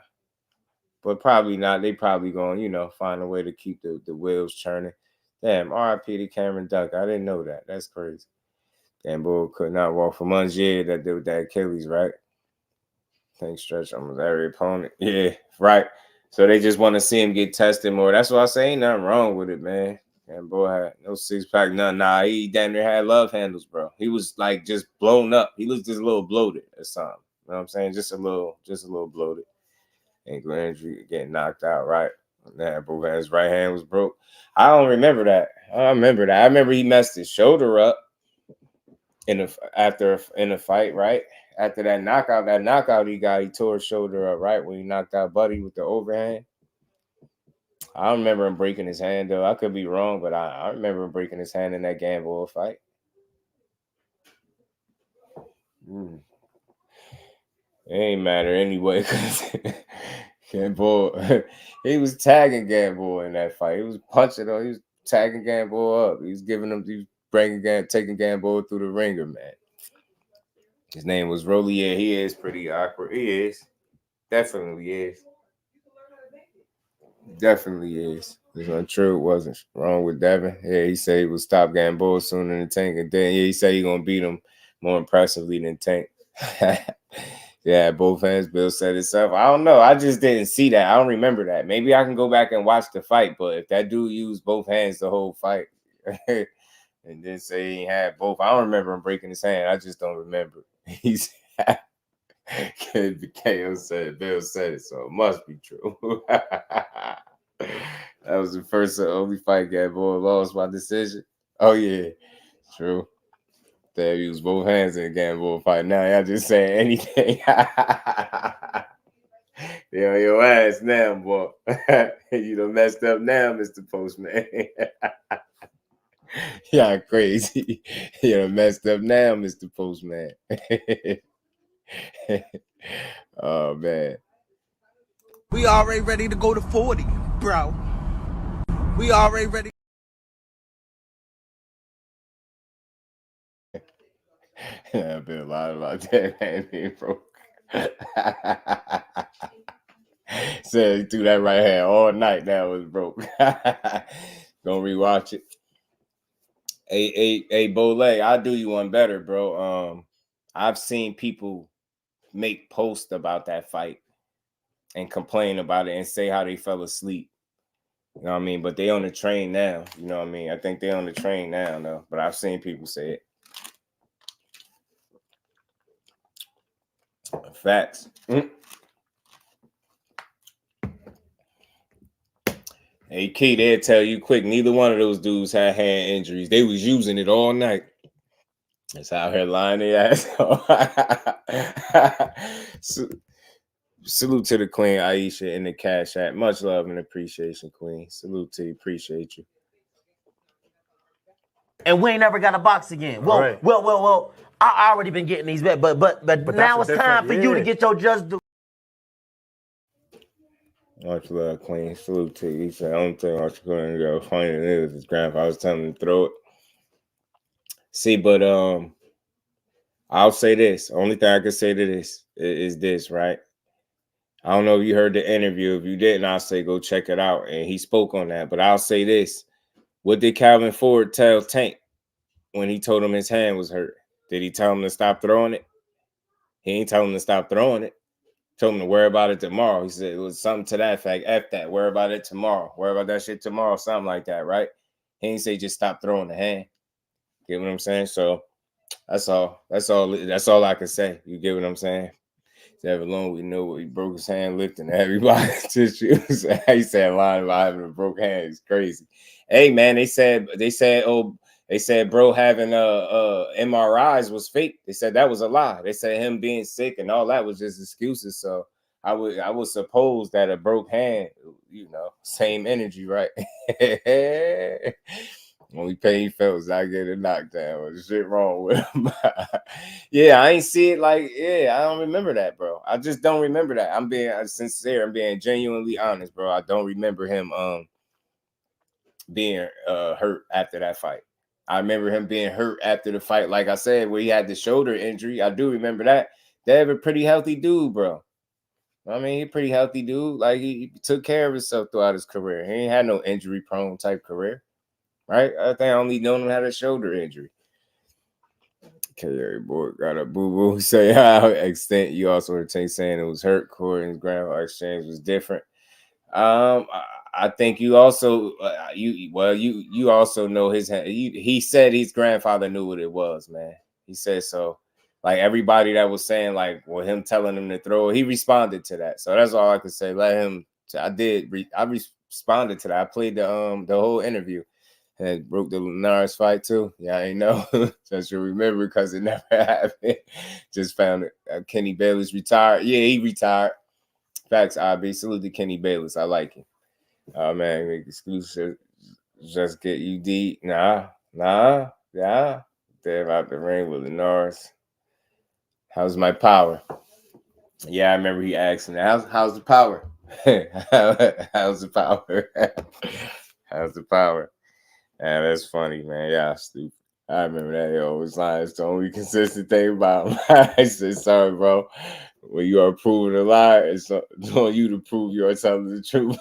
But probably not. They probably going, find a way to keep the wheels churning. Damn, R.I.P. to Cameron Duncan. I didn't know that. That's crazy. Damn, bull could not walk for months. Yeah, that did with that Achilles, right? Tank stretch almost every opponent. Yeah, right. So they just want to see him get tested more. That's why I say ain't nothing wrong with it, man. And boy had no 6-pack, nothing. Nah, he damn near had love handles, bro. He was like just blown up. He looked just a little bloated or something. You know what I'm saying? Just a little bloated. Ankle injury, getting knocked out, right? That boy, his right hand was broke. I don't remember that. I remember he messed his shoulder up in a fight, right? After that knockout he got, he tore his shoulder up, right? When he knocked out Buddy with the overhand. I don't remember him breaking his hand, though. I could be wrong, but I remember him breaking his hand in that Gamboa fight. It ain't matter anyway, because Gamboa, he was tagging Gamboa in that fight. He was punching him. He was tagging Gamboa up. He was taking Gamboa through the ringer, man. His name was Rolly. Yeah, he is pretty awkward. He is. Definitely is. Definitely is. It's untrue. It wasn't wrong with Devin. Yeah, he said he would stop Gamboa sooner than Tank. And then, he said he's going to beat him more impressively than Tank. Yeah, both hands. Bill said himself. I don't know. I just didn't see that. I don't remember that. Maybe I can go back and watch the fight. But if that dude used both hands the whole fight and then say he had both, I don't remember him breaking his hand. I just don't remember. KO said it. Bill said it, so it must be true. That was the first and only fight Gamboa lost by decision. Oh yeah, true. They used both hands in the Gamboa fight. Now y'all just saying anything. They on your ass now, boy. You done messed up now, Mr. Postman. Y'all crazy. You done messed up now, Mr. Postman. Oh man. We already ready to go to 40, bro. We already ready. I've been a lot about that man being broke. Said he threw that right hand all night. That was broke. Gonna rewatch it. Hey, Bole, I'll do you one better, bro. I've seen people make posts about that fight and complain about it and say how they fell asleep. You know what I mean? But they on the train now. You know what I mean? I think they on the train now, though. But I've seen people say it. Facts. Hey, Key, they'll tell you quick. Neither one of those dudes had hand injuries. They was using it all night. It's out here lying their ass off. Salute to the Queen Aisha in the Cash App. Much love and appreciation, Queen. Salute to you. Appreciate you. And we ain't never got a box again. Well. I already been getting these back, but now it's time for you to get your just due. Much love, Queen. Salute to you. He said, only thing I couldn't go funny is his grandpa was telling him to throw it. See, but I'll say this. Only thing I can say to this is this, right? I don't know if you heard the interview. If you didn't, I'll say go check it out. And he spoke on that. But I'll say this. What did Calvin Ford tell Tank when he told him his hand was hurt? Did he tell him to stop throwing it? He ain't tell him to stop throwing it. Told him to worry about it tomorrow. He said it was something to that fact. F that. Worry about it tomorrow. Worry about that shit tomorrow. Something like that, right? He ain't say just stop throwing the hand. Get what I'm saying? So that's all. That's all I can say. You get what I'm saying? Ever long we know what he broke his hand lifting everybody's tissues. He said lying about having a broke hand is crazy. Hey man, they said bro having MRIs was fake. They said that was a lie. They said him being sick and all that was just excuses. So I would suppose that a broke hand, you know, same energy, right? Only pain felt was I get a knockdown. There's shit wrong with him. Yeah, I ain't see it like, I don't remember that, bro. I just don't remember that. I'm being sincere. I'm being genuinely honest, bro. I don't remember him being hurt after that fight. I remember him being hurt after the fight, like I said, where he had the shoulder injury. I do remember that. They a pretty healthy dude, bro. I mean, he a pretty healthy dude. Like he took care of himself throughout his career. He ain't had no injury prone type career. Right? I think I only known him had a shoulder injury. Okay, boy, got a boo-boo. Say how extent you also heard Tank saying it was hurt. Corey and his grandpa exchange was different. I think you also you also know his hand. He said his grandfather knew what it was, man. He said so. Like everybody that was saying, like, well, him telling him to throw, he responded to that. So that's all I could say. Let him. I responded to that. I played the whole interview. And broke the Linares fight too. Yeah, I ain't know. Just you remember because it never happened. Just found it. Kenny Bayless retired. Yeah, he retired. Facts, IB. Salute to Kenny Bayless. I like him. Oh man, make exclusive. Just get you deep. Nah. Yeah. Damn out the ring with Linares. How's my power? Yeah, I remember he asked him, how's the power? How's the power? How's the power? Yeah, that's funny, man. Yeah, stupid. I remember that. He always lying. It's the only consistent thing about him. I said, sorry, bro. When you are proving a lie, it's on you to prove you're telling the truth.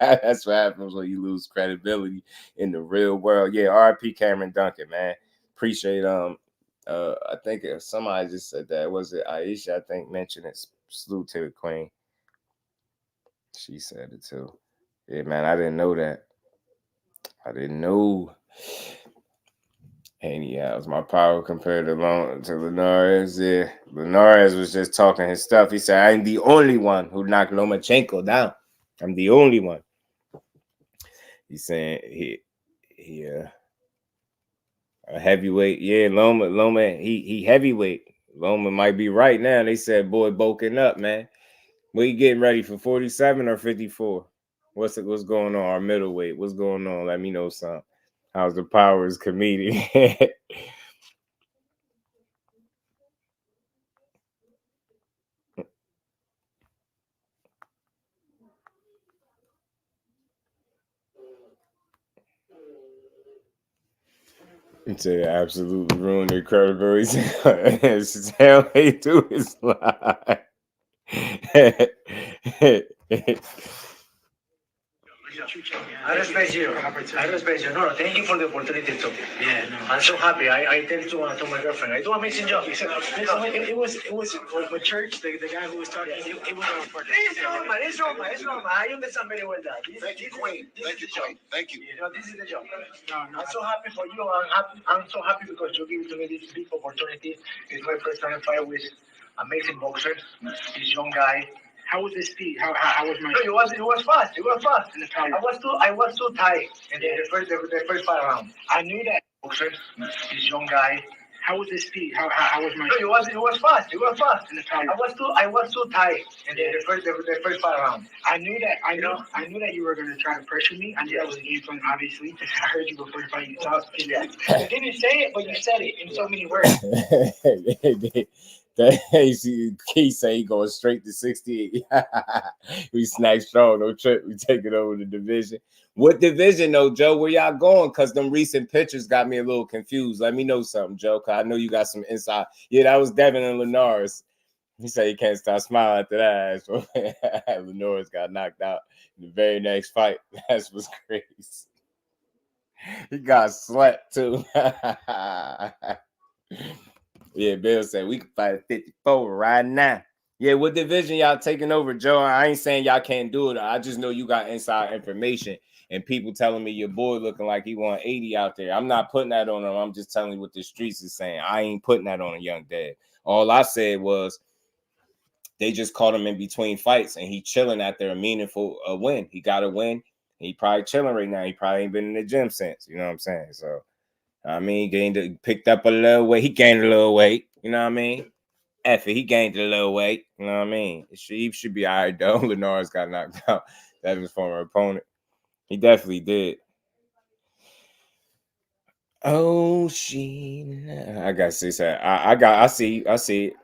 That's what happens when you lose credibility in the real world. Yeah, RIP Cameron Duncan, man. Appreciate I think somebody just said that. Was it Aisha? I think mentioned it. Salute to the Queen. She said it too. Yeah, man. I didn't know that. I didn't know. How's my power compared to Linares? Yeah, Linares was just talking his stuff. He said, "I'm the only one who knocked Lomachenko down. I'm the only one." He's saying he a heavyweight. Yeah, Loma, he heavyweight. Loma might be right now. They said, boy, bulking up, man. We getting ready for 47 or 54? What's going on? Our middleweight. What's going on? Let me know something. How's the powers comedian? To absolutely ruin their credibility. It's how they do his life. I respect you. I respect you. No, thank you for the opportunity to. Yeah, no. I'm so happy. I tell to my girlfriend, I do an amazing job. It was with church. The guy who was talking, it was on purpose. It's normal. I understand very well that. Thank you, Queen. Thank you, Queen. Thank you. This is the job. I'm so happy for you. I'm so happy because you give to me this big opportunity. It's my first time fight with amazing boxer. This young guy. How was the speed? How was my? No, it was fast. It was fast. I was too tight in the first fight round. I knew that boxer, this young guy. How was the speed? How was my? No, it was fast. It was fast. I was too tight in the first fight round. I knew that. I knew that you were gonna try to pressure me. I knew that was a game plan. Obviously, I heard you before the fight. You talked. You didn't say it, but you said it in so many words. He say he going straight to 68. We snack strong, no trip. We take it over the division. What division though, Joe? Where y'all going? Because them recent pictures got me a little confused. Let me know something, Joe, because I know you got some inside. Yeah, that was Devin and Linares. He said he can't stop smiling after that. So Linares got knocked out in the very next fight. That's what's crazy. He got slept too. Yeah, Bill said we can fight at 54 right now. Yeah, what division y'all taking over, Joe? I ain't saying y'all can't do it. I just know you got inside information and people telling me your boy looking like he won 80 out there. I'm not putting that on him. I'm just telling you what the streets is saying. I ain't putting that on a young dad. All I said was they just caught him in between fights and he chilling after a meaningful win. He got a win. He probably chilling right now. He probably ain't been in the gym since. You know what I'm saying? So I mean, picked up a little weight. He gained a little weight. You know what I mean? He gained a little weight. You know what I mean? He should be all right, though. Linares got knocked out. That was former opponent. He definitely did. Oh, I got to say that. I see it.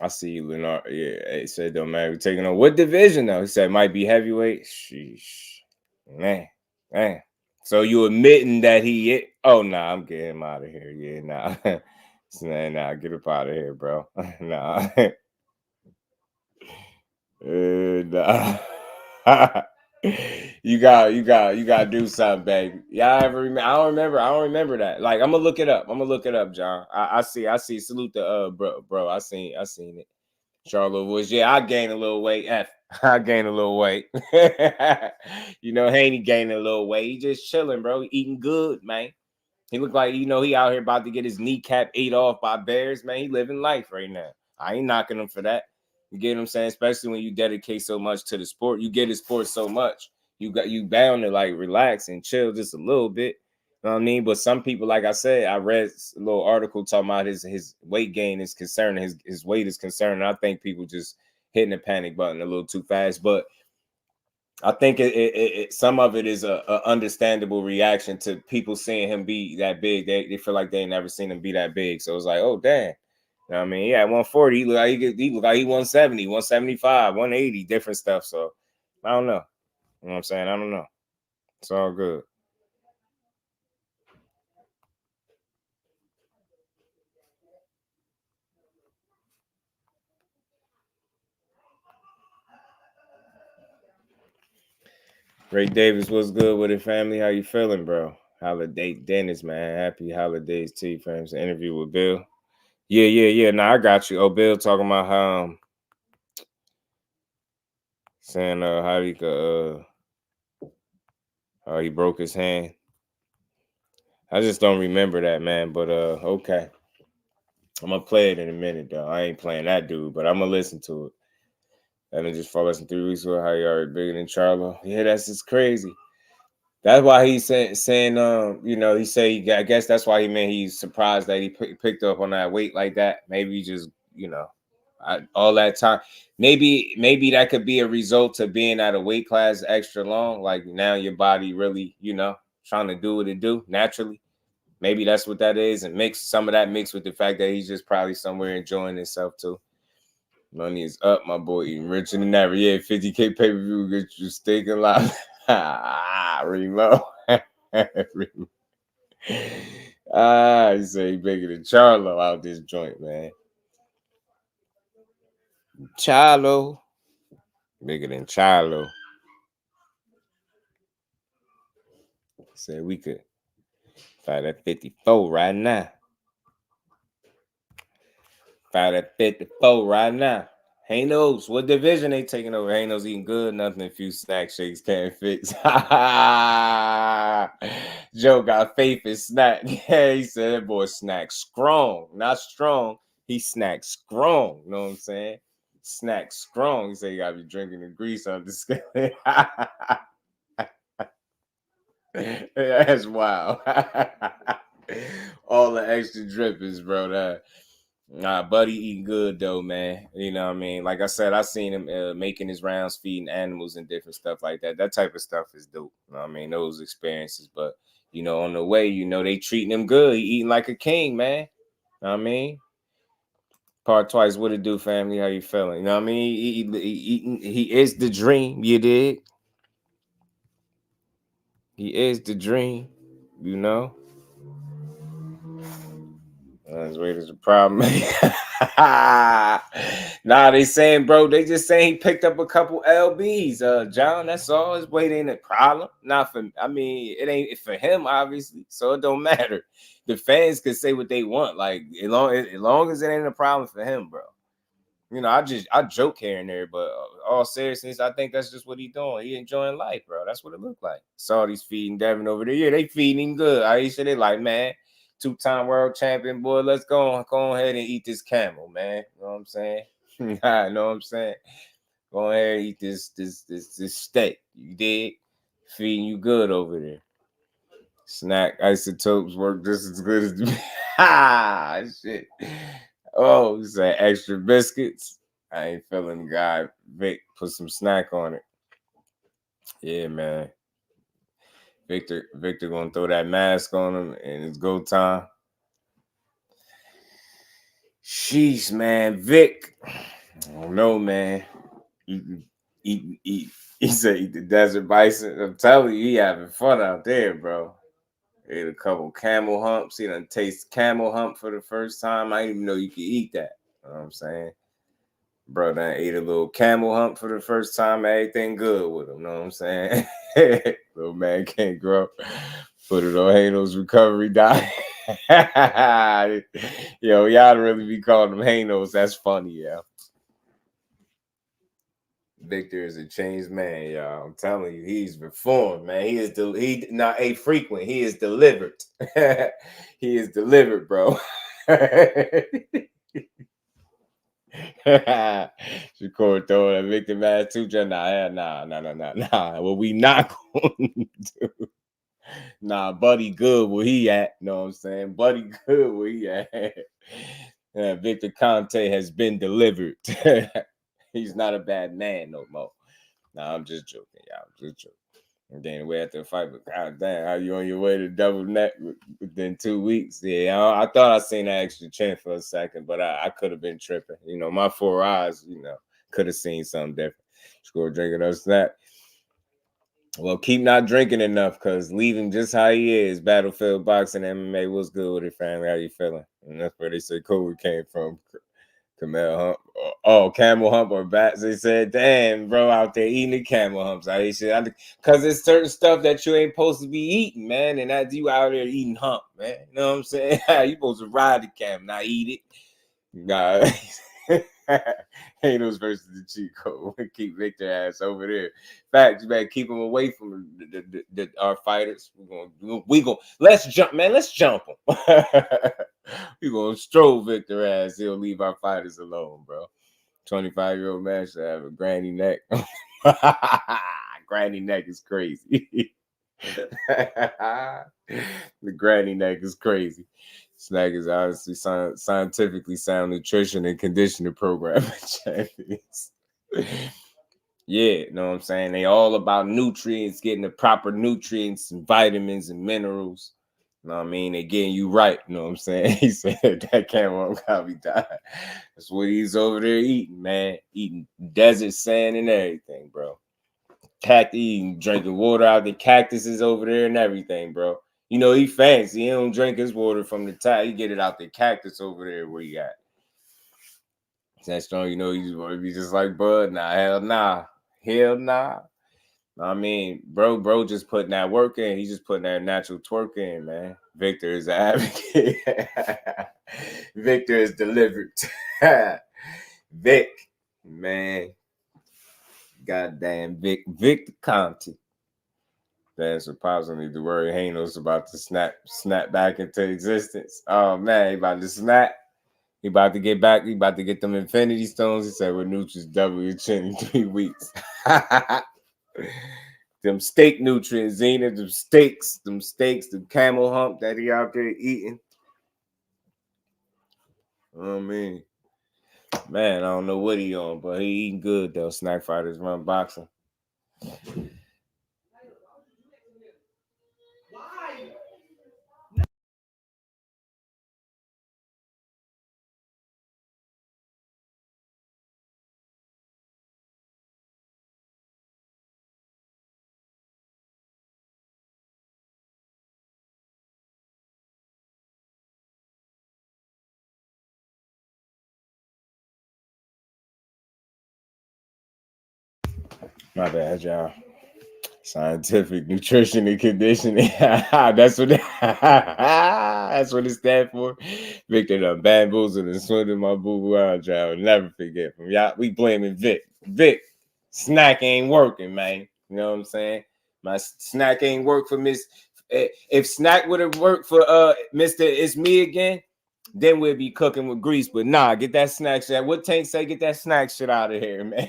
I see you, Linares. Yeah, he said, don't matter. We're taking on what division, though? He said it might be heavyweight. Sheesh. Man. So you admitting that he oh nah, I'm getting him out of here. Yeah, nah. Nah, get up out of here, bro. Nah. Nah. You gotta do something, baby. Y'all ever remember? I don't remember that. Like, I'm gonna look it up, John. I see. Salute the bro. I seen it. Charlotte Woods. Yeah, I gained a little weight. I gained a little weight. You know, Haney gained a little weight. He just chilling, bro. Eating good, man. He look like, he out here about to get his kneecap ate off by bears, man. He living life right now. I ain't knocking him for that. You get what I'm saying? Especially when you dedicate so much to the sport. You get the sport so much. You bound to like relax and chill just a little bit. You know what I mean? But some people, like I said, I read a little article talking about his weight gain is concerned, his weight is concerned. And I think people just hitting the panic button a little too fast. But I think some of it is a understandable reaction to people seeing him be that big. They feel like they ain't never seen him be that big. So it's like, oh, damn. You know what I mean? Yeah, 140, he look like he 170, 175, 180, different stuff. So I don't know. You know what I'm saying? I don't know. It's all good. Ray Davis, what's good with it, family? How you feeling, bro? Holiday Dennis, man. Happy holidays to you, fam. Interview with Bill. Yeah. Nah, I got you. Oh, Bill talking about saying how he could how he broke his hand. I just don't remember that, man. But okay. I'm gonna play it in a minute, though. I ain't playing that dude, but I'm gonna listen to it. And then just follow us in 3 weeks with how you are bigger than Charlo. Yeah, that's just crazy. That's why he's saying, he say, I guess that's why he's surprised that he picked up on that weight like that. Maybe just, all that time. Maybe that could be a result of being at a weight class extra long. Like now your body really, trying to do what it do naturally. Maybe that's what that is. And some of that mixed with the fact that he's just probably somewhere enjoying himself too. Money is up, my boy. Eating richer than ever. Yeah, 50K pay-per-view get you steak and lobster. Remo. He say he bigger than Charlo out this joint, man. Charlo. Bigger than Charlo. Said we could fight at 54 right now. Fight at 54 right now. Hanos, what division they taking over? Hanos eating good, nothing a few snack shakes can't fix. Joe got faith in snack. Yeah, he said that boy snack strong. Not strong. He snack strong. You know what I'm saying? Snack strong. He said you gotta be drinking the grease on the scale. That's wild. All the extra drippings, bro. Nah, Buddy eating good though, man. You know what I mean? Like I said, I seen him making his rounds, feeding animals and different stuff like that. That type of stuff is dope. You know what I mean? Those experiences. But, on the way, they treating him good. He eating like a king, man. You know what I mean? Part twice, what it do, family? How you feeling? You know what I mean? He is the dream, you dig? He is the dream, That's weight is a problem. Nah, they saying, bro, they just saying he picked up a couple LBs. John, that's all. His weight ain't a problem. It ain't for him, obviously, so it don't matter. The fans could say what they want, like as long as it ain't a problem for him, bro. I joke here and there, but all seriousness, I think that's just what he doing. He enjoying life, bro. That's what it looked like. Saudis feeding Devin over there. Yeah, they feeding him good. Aisha, they like, man, 2-time world champion, boy. Let's go ahead and eat this camel, man. You know what I'm saying? I know what I'm saying. Go ahead and eat this steak. You dig? Feeding you good over there. Snack isotopes work just as good as shit. Oh, he said extra biscuits. I ain't feeling God. Vic, put some snack on it. Yeah, man. Victor gonna throw that mask on him and it's go time. Sheesh, man. Vic. I don't know, man. Eat. He said eat the desert bison. I'm telling you, he having fun out there, bro. Ate a couple camel humps. He done taste camel hump for the first time. I didn't even know you could eat that. You know what I'm saying? Bro, done ate a little camel hump for the first time. Everything good with him. You know what I'm saying? Little man can't grow. Put it on Haino's recovery diet. Yo, y'all really be calling them Haino's. That's funny, yeah. Victor is a changed man, y'all. I'm telling you, he's reformed, man. He is not a frequent. He is delivered. He is delivered, bro. Shakur throwing a Victor mask too. Nah. What we not going to do? Nah, Buddy good where he at. Know what I'm saying? Buddy good where he at. Victor Conte has been delivered. He's not a bad man no more. Nah, I'm just joking, y'all. I'm just joking. And then we had to fight, but god damn, how you on your way to double neck within 2 weeks? Yeah, I thought I seen that extra chin for a second, but I could have been tripping. My 4 eyes, could have seen something different. Score drinking us that. Well, keep not drinking enough because leave him just how he is. Battlefield Boxing MMA, what's good with it, family? How you feeling? And that's where they say Kobe came from. Camel hump. Oh, camel hump or bats. They said, damn, bro, out there eating the camel humps. Because there's certain stuff that you ain't supposed to be eating, man. And that you out there eating hump, man. You know what I'm saying? You supposed to ride the camel, not eat it. Nah. Hanos versus the cheat code. Keep Victor ass over there. Fact, you better keep him away from our fighters. We gonna let's jump, man. Let's jump him. We gonna stroll Victor ass. He'll leave our fighters alone, bro. 25-year-old man should have a granny neck. Granny neck is crazy. The granny neck is crazy. Snack is obviously scientifically sound nutrition and conditioning program champions. Yeah, you know what I'm saying? They all about nutrients, getting the proper nutrients and vitamins and minerals. You know what I mean? They getting you right. You know what I'm saying? He said that camera got me dying. That's what he's over there eating, man. Eating desert sand and everything, bro. Eating, drinking water out the cactuses over there and everything, bro. You know, he fancy. He don't drink his water from the tap. He get it out the cactus over there where he at. That strong, you know, he's want to be just like Bud. Nah, hell nah. Hell nah. I mean, bro just putting that work in. He's just putting that natural twerk in, man. Victor is an advocate. Victor is delivered. Vic, man. Goddamn Vic Conti. That's supposedly the word Hanos about to snap back into existence. Oh man, he about to snap. He about to get back. He about to get them Infinity Stones. He said, with nutrients double your chin in 3 weeks. Them steak nutrients, Zena, them steaks, the camel hump that he out there eating. I mean, man, I don't know what he on, but he eating good though. Snack Fighters Run Boxing. My bad, y'all. Scientific nutrition and conditioning. That's what it stands for. Victor done bamboozled and swindled my boo-boo out, y'all. Never forget from y'all. We blaming Vic. Vic, snack ain't working, man. You know what I'm saying? My snack ain't work for Miss. If snack would have worked for Mr. It's Me Again, then we'll be cooking with grease. But nah, get that snack shit. What Tank say? Get that snack shit out of here, man.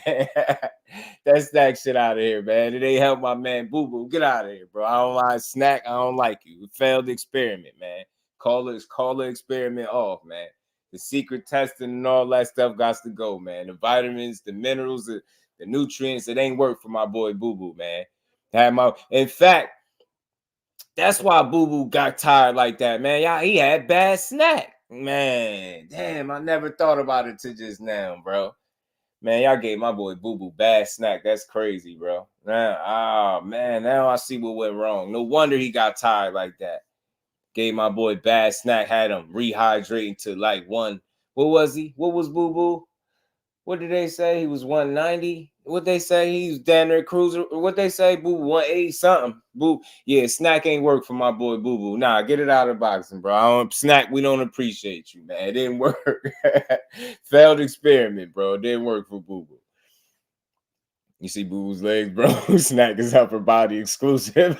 That snack shit out of here, man. It ain't help my man Boo Boo. Get out of here, bro. I don't like snack. I don't like you. Failed experiment, man. Call the experiment off, man. The secret testing and all that stuff got to go, man. The vitamins, the minerals, the nutrients, it ain't work for my boy Boo Boo, man. In fact, that's why Boo Boo got tired like that, man. Y'all, he had bad snack. Man, damn, I never thought about it till just now, bro. Man, y'all gave my boy Boo Boo bad snack. That's crazy, bro. Now I see what went wrong. No wonder he got tired like that. Gave my boy bad snack, had him rehydrating to like one. What was he? What was Boo Boo? What did they say? He was 190. What they say? He was down there cruiser. What they say? Boo 180 something. Boo. Yeah, snack ain't work for my boy Boo Boo. Nah, get it out of boxing, bro. I don't snack. We don't appreciate you, man. It didn't work. Failed experiment, bro. It didn't work for Boo Boo. You see Boo Boo's legs, bro. Snack is upper body exclusive.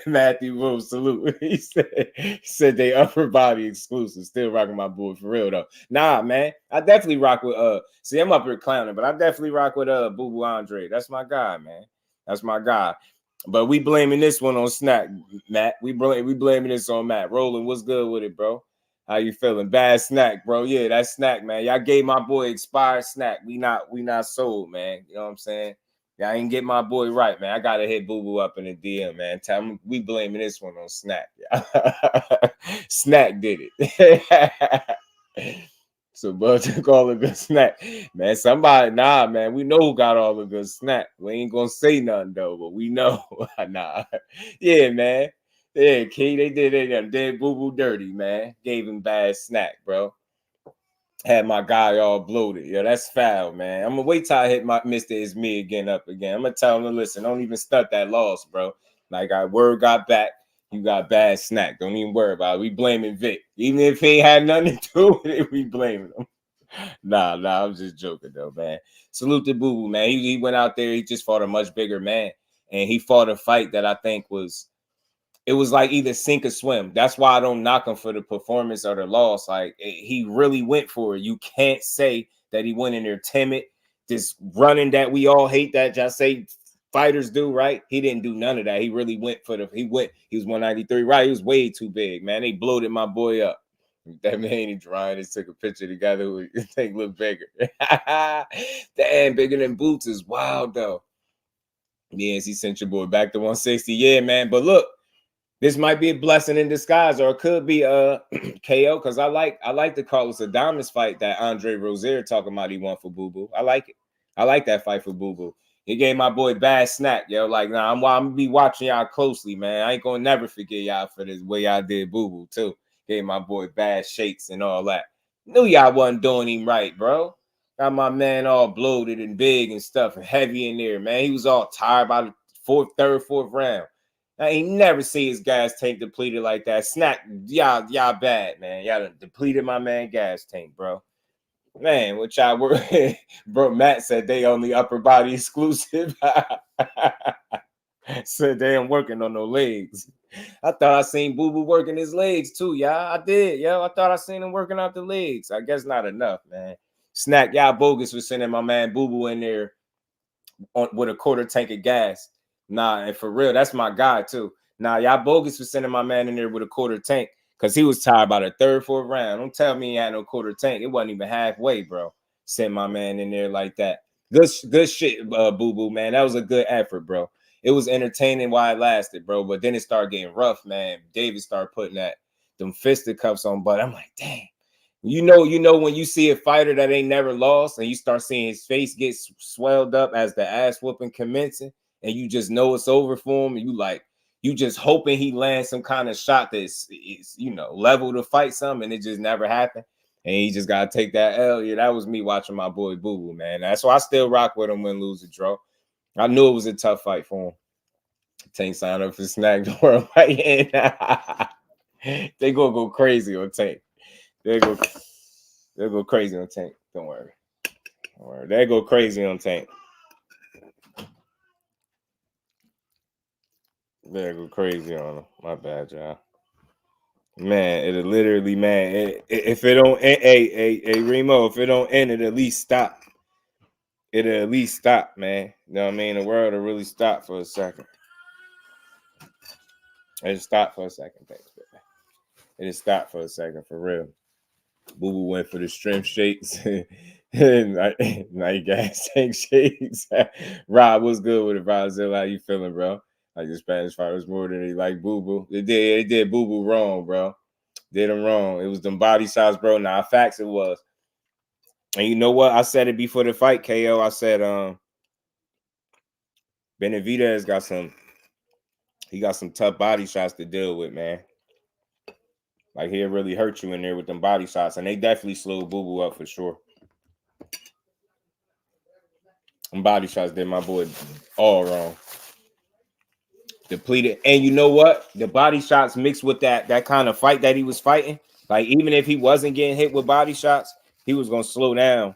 Matthew Wolf, salute. He said they upper body exclusive. Still rocking my boy for real though. Nah, man. I definitely rock with see, I'm up here clowning, but I definitely rock with Boo Boo Andrade. That's my guy, man. That's my guy. But we blaming this one on Snack, Matt. We blaming this on Matt. Roland, what's good with it, bro? How you feeling? Bad snack, bro. Yeah, that snack, man. Y'all gave my boy expired snack. We not sold, man. You know what I'm saying? I ain't get my boy right, man. I gotta hit Boo Boo up in the DM, man. Tell him we blaming this one on Snack. Snack did it. So Bud took all the good snack. Man, somebody, nah, man. We know who got all the good snack. We ain't gonna say nothing though, but we know. Nah. Yeah, man. Yeah, Key, they did Boo Boo dirty, man. Gave him bad snack, bro. Had my guy all bloated. Yeah, that's foul, man. I'm gonna wait till I hit my Mr. It's Me Again up again. I'm gonna tell him to listen. Don't even stunt that loss, bro. Like word got back. You got bad Snack. Don't even worry about it. We blaming Vic. Even if he ain't had nothing to do with it, we blaming him. Nah, I'm just joking though, man. Salute to Boo Boo, man. He went out there. He just fought a much bigger man, and he fought a fight that I think was like either sink or swim. That's why I don't knock him for the performance or the loss. Like he really went for it. You can't say that he went in there timid, this running that we all hate that just say fighters do, right? He didn't do none of that. He really went for he was 193, right? He was way too big, man. They bloated my boy up. That man ain't drying. Just took a picture together. They look bigger. Damn, bigger than Boots is wild though. Yes, he sent your boy back to 160. Yeah, man. But look, this might be a blessing in disguise, or it could be a KO, because I like the Carlos Adames fight that Andre Rozier talking about he won for Boo Boo. I like it. I like that fight for Boo Boo. He gave my boy bad snack, yo. Like, nah, I'm gonna be watching y'all closely, man. I ain't gonna never forget y'all for this way y'all did Boo Boo too. Gave my boy bad shakes and all that. Knew y'all wasn't doing him right, bro. Got my man all bloated and big and stuff and heavy in there, man. He was all tired by the third, fourth round. I ain't never seen his gas tank depleted like that. Snack, y'all bad, man. Y'all done depleted my man gas tank, bro. Man, what y'all were, bro? Matt said they only upper body exclusive. Said they ain't working on no legs. I thought I seen Boo Boo working his legs too, y'all. I did, yo. I thought I seen him working out the legs. I guess not enough, man. Snack, y'all bogus for sending my man Boo Boo in there with a quarter tank of gas. Nah, and for real, that's my guy too. Nah, y'all bogus for sending my man in there with a quarter tank because he was tired by the third, fourth round. Don't tell me he had no quarter tank. It wasn't even halfway, bro. Send my man in there like that. Good shit, Boo Boo, man. That was a good effort, bro. It was entertaining while it lasted, bro. But then it started getting rough, man. David started putting them fisticuffs on, but I'm like, dang. You know, when you see a fighter that ain't never lost and you start seeing his face get swelled up as the ass whooping commencing, and you just know it's over for him, and you just hoping he lands some kind of shot that's level to fight something, and it just never happened. And he just gotta take that L. Yeah, that was me watching my boy Boo Boo, man. That's why I still rock with him, win, lose, or draw. I knew it was a tough fight for him. Tank signed up for Snack the World fight. They gonna go crazy on Tank. They'll go crazy on Tank. Don't worry. They'll go crazy on Tank. They'll go crazy on him. My bad, y'all. Man, it'll literally, man. If it don't, hey, Remo, if it don't end, it'll at least stop. It'll at least stop, man. You know what I mean? The world will really stop for a second. It'll stop for a second. Thanks, baby. It'll stop for a second, for real. Boo Boo went for the strength shakes. Night gas tank shakes. Rob, what's good with it, Rob? How you feeling, bro? Like the Spanish fighters more than they like Boo Boo. They did Boo Boo wrong, bro. Did him wrong. It was them body shots, bro. Nah, facts it was. And you know what? I said it before the fight, KO. I said Benavidez got some tough body shots to deal with, man. Like he'll really hurt you in there with them body shots. And they definitely slowed Boo Boo up for sure. Them body shots did my boy all wrong. Depleted. And you know what? The body shots mixed with that kind of fight that he was fighting. Like even if he wasn't getting hit with body shots, he was gonna slow down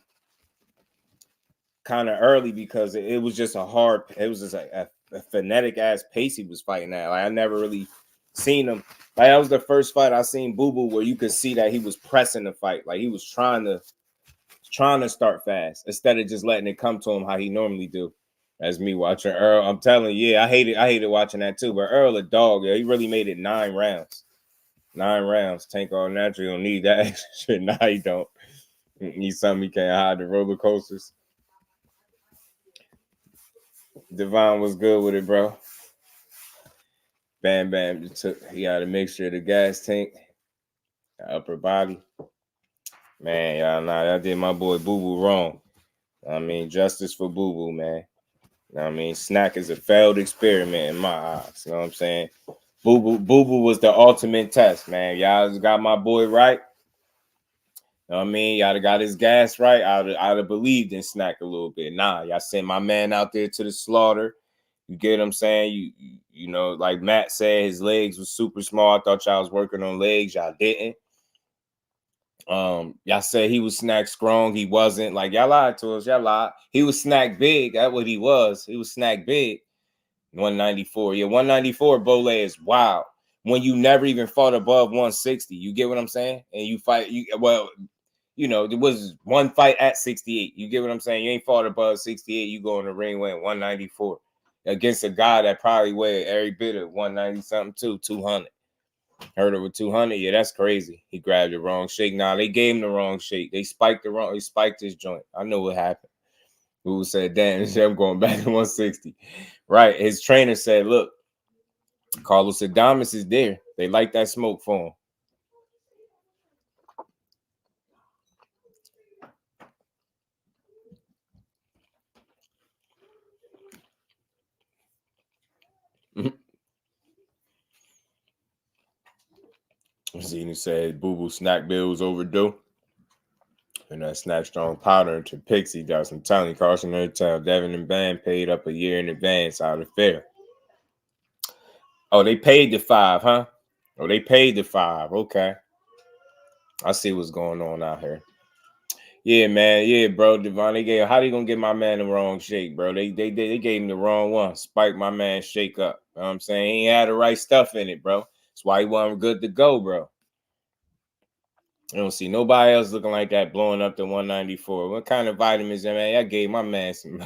kind of early because it was just a phonetic ass pace he was fighting at. Like I never really seen him. Like that was the first fight I seen Boo Boo where you could see that he was pressing the fight. Like he was trying to start fast instead of just letting it come to him how he normally do. That's me watching Earl. I'm telling you, yeah, I hated watching that too. But Earl a dog, yeah, he really made it 9 rounds. 9 rounds. Tank all natural. You don't need that extra shit. Nah, you don't. You need something you can't hide the roller coasters. Devon was good with it, bro. Bam Bam he had a mixture of the gas tank, the upper body. Man, y'all did my boy Boo Boo wrong. I mean, justice for Boo Boo, man. I mean, Snack is a failed experiment in my eyes. You know what I'm saying? Boo Boo was the ultimate test, man. Y'all just got my boy right. You know what I mean? Y'all got his gas right. I'd have believed in Snack a little bit. Nah, y'all sent my man out there to the slaughter. You get what I'm saying? You know, like Matt said, his legs was super small. I thought y'all was working on legs. Y'all didn't. Y'all said he was snack strong. He wasn't. Like, y'all lied to us. Y'all lied. He was snack big. That's what he was. He was snack big. 194. Yeah, 194 Bole is wild. When you never even fought above 160. You get what I'm saying? And you fight, you know, there was one fight at 68. You get what I'm saying? You ain't fought above 68. You go in the ring weighing 194 against a guy that probably weighed every bit of 190 something too, 200. Heard over 200. Yeah, that's crazy. He grabbed the wrong shake. Nah, they gave him the wrong shake. They spiked his joint. I know what happened. Who said, damn, I'm going back to 160. Right. His trainer said, look, Carlos Adames is there. They like that smoke for him. Zena said Boo Boo snack bills overdue. And that snack strong powder into Pixie does. I'm telling you, Carson Hotel, Devin and Band paid up a year in advance out of fair. Oh, they paid the 5, huh? Oh, they paid the 5. Okay. I see what's going on out here. Yeah, man. Yeah, bro. Devon, how they gonna get my man the wrong shake, bro? They gave him the wrong one. Spike my man shake up. You know what I'm saying? He ain't had the right stuff in it, bro. That's why he wasn't good to go, bro. I don't see nobody else looking like that blowing up to 194. What kind of vitamins, man? I gave my man some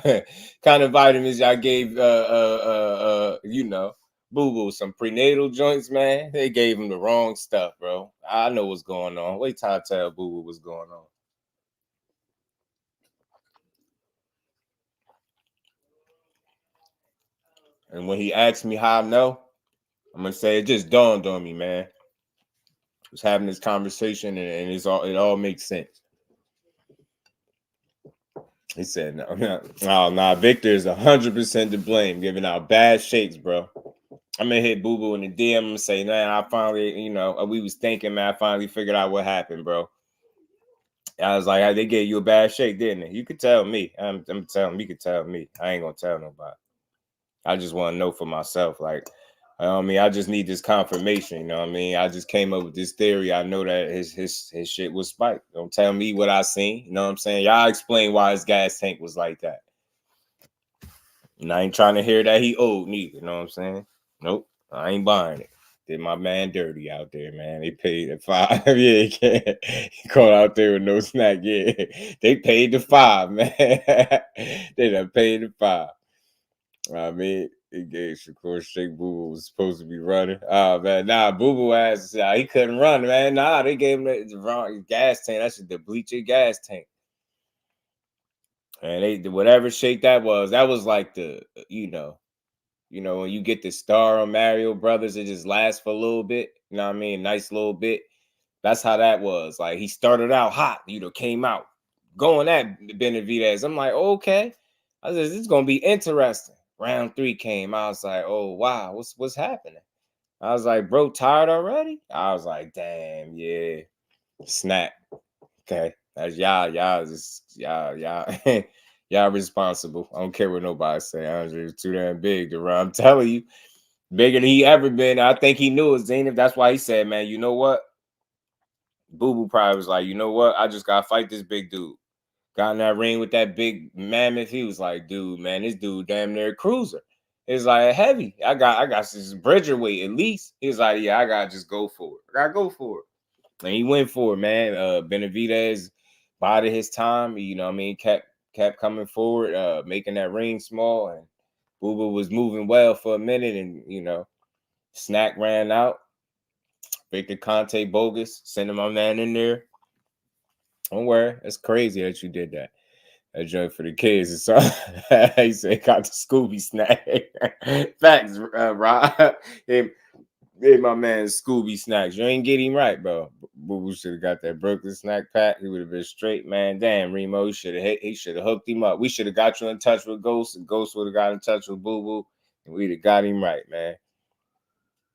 kind of vitamins I gave you know, Boo Boo some prenatal joints, man. They gave him the wrong stuff, bro. I know what's going on. Wait till I tell Boo Boo what's going on. And when he asked me how I know, I'm gonna say it just dawned on me, man. I was having this conversation and it all makes sense. He said, no, Victor is 100% to blame, giving out bad shakes, bro. I'm gonna hit Boo Boo in the DM and say, man, I finally, you know, we was thinking, man, I finally figured out what happened, bro. I was like, they gave you a bad shake, didn't it? You could tell me. I'm telling you could tell me. I ain't gonna tell nobody. I just want to know for myself, like, I mean, I just need this confirmation. You know what I mean? I just came up with this theory. I know that his shit was spiked. Don't tell me what I seen. You know what I'm saying? Y'all explain why his gas tank was like that. And I ain't trying to hear that he owed neither. You know what I'm saying? Nope. I ain't buying it. Did my man dirty out there, man. They paid the 5. Yeah, he can't. He caught out there with no snack. Yeah. They paid the 5, man. They done paid the 5. I mean, he gave Shakur shake. Boo Boo was supposed to be running. Oh man, nah, Boo Boo ass, he couldn't run, man. Nah, they gave him the wrong gas tank. That should deplete your gas tank. And they whatever shake that was like the you know when you get the star on Mario Brothers, it just lasts for a little bit. You know what I mean? Nice little bit. That's how that was. Like he started out hot, came out going at Benavidez. I'm like, okay. I said, this is gonna be interesting. Round 3 came. I was like, oh wow, what's happening? I was like, bro, tired already? I was like, damn, yeah. Snap. Okay. That's y'all y'all responsible. I don't care what nobody say. Andre is too damn big to run. I'm telling you, bigger than he ever been. I think he knew it, Zenith. That's why he said, man, you know what? Boo Boo probably was like, you know what? I just gotta fight this big dude. Got in that ring with that big mammoth. He was like, dude, man, this dude damn near a cruiser. It's like heavy. I got this Bridger weight at least. He was like, yeah, I gotta just go for it. I gotta go for it. And he went for it, man. Benavidez bided his time. You know what I mean? Kept coming forward, making that ring small. And Boo Boo was moving well for a minute. And, Snack ran out. Victor Conte bogus. Sending my man in there. Don't worry. It's crazy that you did that. That joint for the kids. So he said, got the Scooby snack. Facts, Rob. Hey, my man, Scooby snacks. You ain't get him right, bro. Boo Boo should have got that Brooklyn snack pack. He would have been straight, man. Damn, Remo, he should have hooked him up. We should have got you in touch with Ghost, and Ghost would have got in touch with Boo Boo, and we'd have got him right, man.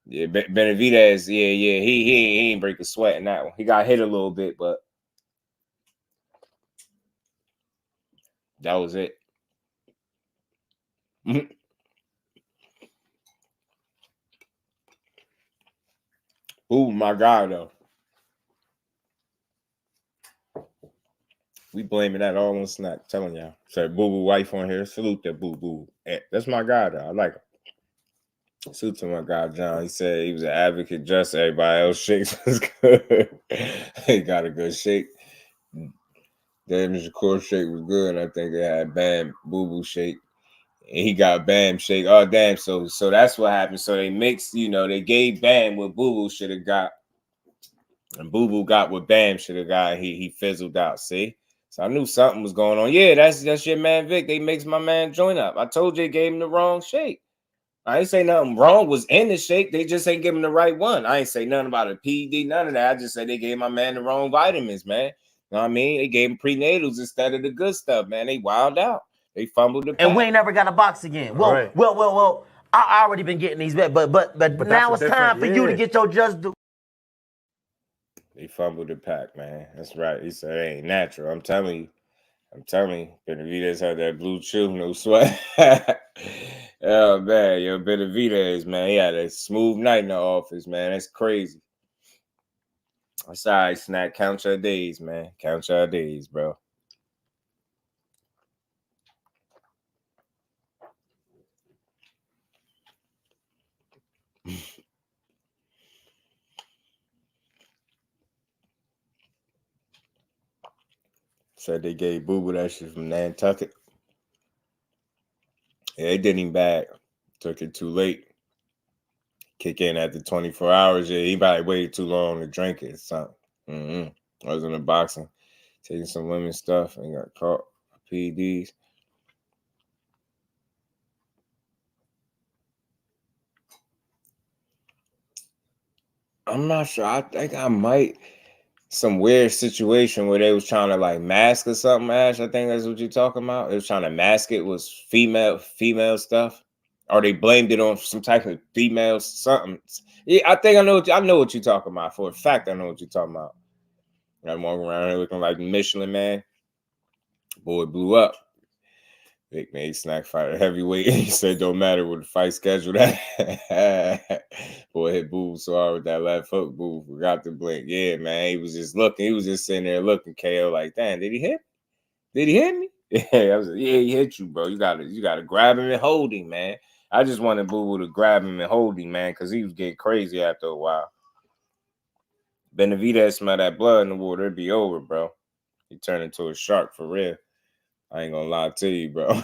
Yeah, Benavidez, yeah, he ain't break a sweat in that one. He got hit a little bit, but that was it. Boo, my guy, though. We blaming that all on Snack. Telling y'all. Say Boo Boo wife on here. Salute that Boo Boo. That's my guy, though. I like him. Salute to my guy, John. He said he was an advocate, just everybody else shakes was good. He got a good shake. Damn, Shakur shake was good. I think they had Bam Boo Boo shake. And he got Bam shake. Oh, damn. So that's what happened. So they mixed, they gave Bam what Boo Boo should have got. And Boo Boo got what Bam should have got. He fizzled out. See? So I knew something was going on. Yeah, that's your man Vic. They mixed my man joint up. I told you they gave him the wrong shake. I ain't say nothing wrong was in the shake. They just ain't give him the right one. I ain't say nothing about a PD, none of that. I just said they gave my man the wrong vitamins, man. You know what I mean? They gave him prenatals instead of the good stuff, man. They wild out. They fumbled the pack. And we ain't never got a box again. Well. I already been getting these bet, but now it's time for you to get your just do. They fumbled the pack, man. That's right. He said it ain't natural. I'm telling you. Benavidez had that blue chew, no sweat. Oh, man. Yo, Benavidez, man. He had a smooth night in the office, man. That's crazy. That's all right, Snack. Count your days, man. Count your days, bro. Said they gave Boo Boo that shit from Nantucket. Yeah, they did him bad. Took it too late. Kick in after 24 hours. Yeah, he probably waited too long to drink it or something. I was in the boxing, taking some women's stuff and got caught for PEDs. I'm not sure. I think I might. Some weird situation where they was trying to like mask or something, Ash. I think that's what you're talking about. They was trying to mask it was female stuff. Or they blamed it on some type of female something. Yeah, I think I know what you're talking about. For a fact, I know what you're talking about. I'm walking around here looking like Michelin Man. Boy blew up. Big man, Snack fighter heavyweight. He said don't matter what the fight schedule that. Boy hit Boo so hard with that left hook. Boo forgot to blink. Yeah, man. He was just looking. He was just sitting there looking. KO like, damn, did he hit me? Did he hit me? Yeah, I was like, yeah, he hit you, bro. You gotta grab him and hold him, man. I just wanted Boo to grab him and hold him, man, because he was getting crazy after a while. Benavidez smell that blood in the water, it'd be over, bro. He turned into a shark for real. I ain't gonna lie to you, bro.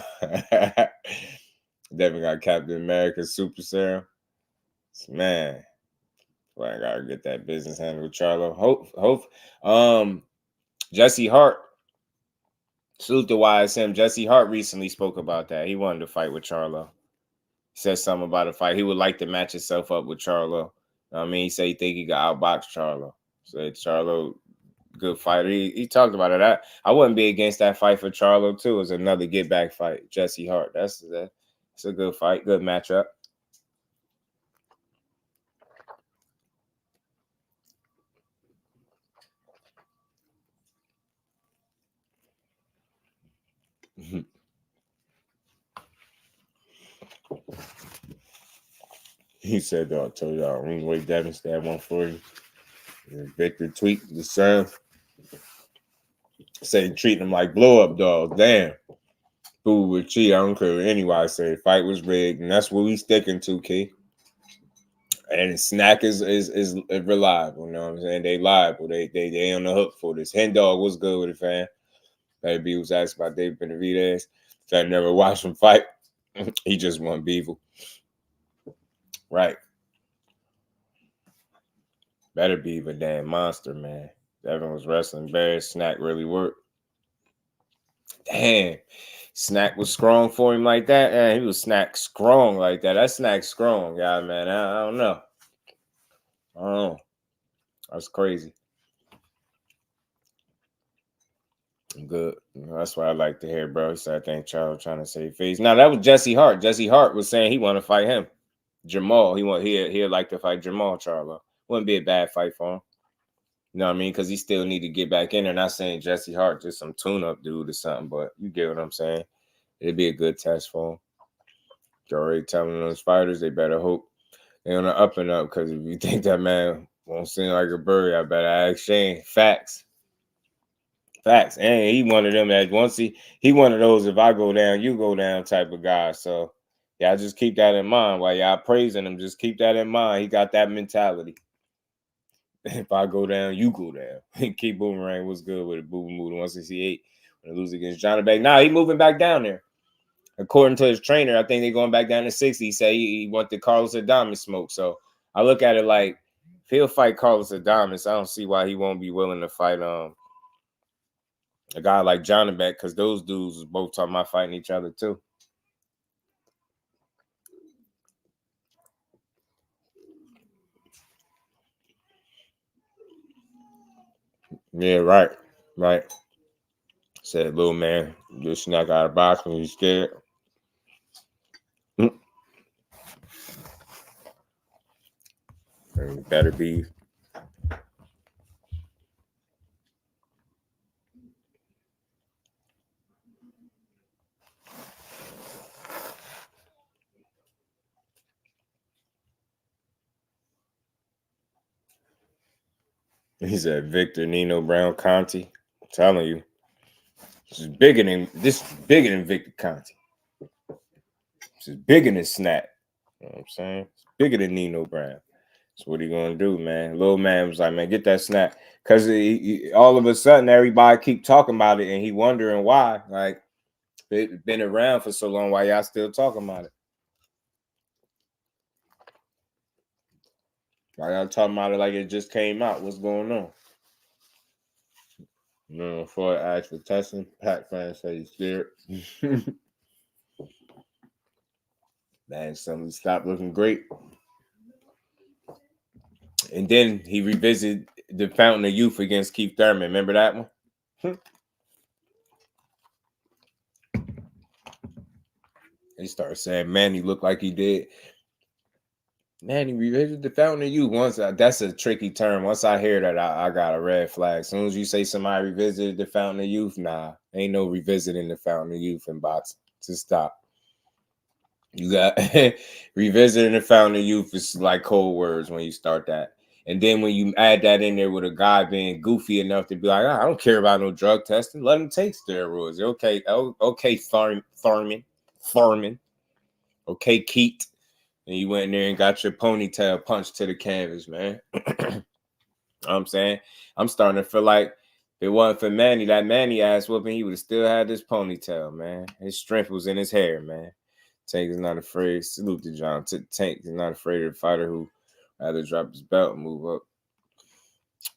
Definitely got Captain America Super Serum. Man, I gotta get that business handled with Charlo. Hope. Jesse Hart. Salute to YSM. Jesse Hart recently spoke about that. He wanted to fight with Charlo. He said something about a fight. He would like to match himself up with Charlo. I mean, he said he think he could outbox Charlo. Said Charlo, good fighter. He talked about it. I wouldn't be against that fight for Charlo too. It's another get back fight. Jesse Hart. That's a good fight. Good matchup. He said, I told y'all, Ringway Devin at 140. Victor tweet the serve. Say treating him like blow up dogs. Damn. Boo with Chi. I don't care what anybody say. Fight was rigged, and that's what we sticking to, Key. And Snack is reliable. You know what I'm saying? They liable. They on the hook for this. Hen Dog was good with it, fam. Baby was asked about David Benavidez. So I never watched him fight. He just won Beevil. Right. Better be a damn monster, man. Devin was wrestling bad. Snack really worked. Damn. Snack was strong for him like that. Yeah, he was Snack strong like that. That's Snack strong, guy, man. I don't know. That's crazy. Good. That's what I like to hear, bro. He said, I think Charles trying to save face. Now, that was Jesse Hart. Jesse Hart was saying he want to fight him. Jamal. He'd like to fight Jamal Charlo. Wouldn't be a bad fight for him. You know what I mean? Because he still need to get back in there. Not saying Jesse Hart just some tune-up dude or something, but you get what I'm saying. It'd be a good test for him. You're already telling those fighters they better hope they're on the up and up, because if you think that man Won't seem like a bird. I better ask Shane. Facts. Facts. And he one of them that once he one of those, if I go down, you go down type of guy. So y'all just keep that in mind. While y'all praising him, just keep that in mind. He got that mentality. If I go down, you go down. Keep Boomerang. What's good with it? Boo moving 168. When they lose against Johnny Bag. Nah, he moving back down there. According to his trainer, I think they're going back down to 60. He said he wanted Carlos Adames smoke. So I look at it like if he'll fight Carlos Adames, I don't see why he won't be willing to fight a guy like Johnny Beck, because those dudes was both talking about fighting each other too. Yeah, right. Said, little man, just snuck out of box when he's scared. Better be. He said Victor Nino Brown Conti. I'm telling you, this is bigger than Victor Conti. This is bigger than Snap. You know what I'm saying? It's bigger than Nino Brown. So what are you gonna do, man? Little man was like, man, get that snap. Because all of a sudden, everybody keep talking about it, and he wondering why. Like, it been around for so long, why y'all still talking about it? Why y'all talking about it like it just came out? What's going on? No, before I asked for testing, Pac fans say he's scared. Man, something stopped looking great. And then he revisited the Fountain of Youth against Keith Thurman. Remember that one? He started saying, man, he looked like he did. Man, he revisited the Fountain of Youth. Once that's a tricky term. Once I hear that, I got a red flag. As soon as you say somebody revisited the Fountain of Youth, nah, ain't no revisiting the Fountain of Youth in boxing. Just stop. You got revisiting the Fountain of Youth is like cold words when you start that. And then when you add that in there with a guy being goofy enough to be like, I don't care about no drug testing. Let him take steroids. Okay, Thurman. Okay, Keith. And you went in there and got your ponytail punched to the canvas, man. You know what I'm saying? I'm starting to feel like if it wasn't for Manny, that Manny ass whooping, he would have still had this ponytail, man. His strength was in his hair, man. Tank is not afraid. Salute to John. Tank is not afraid of the fighter who rather drop his belt and move up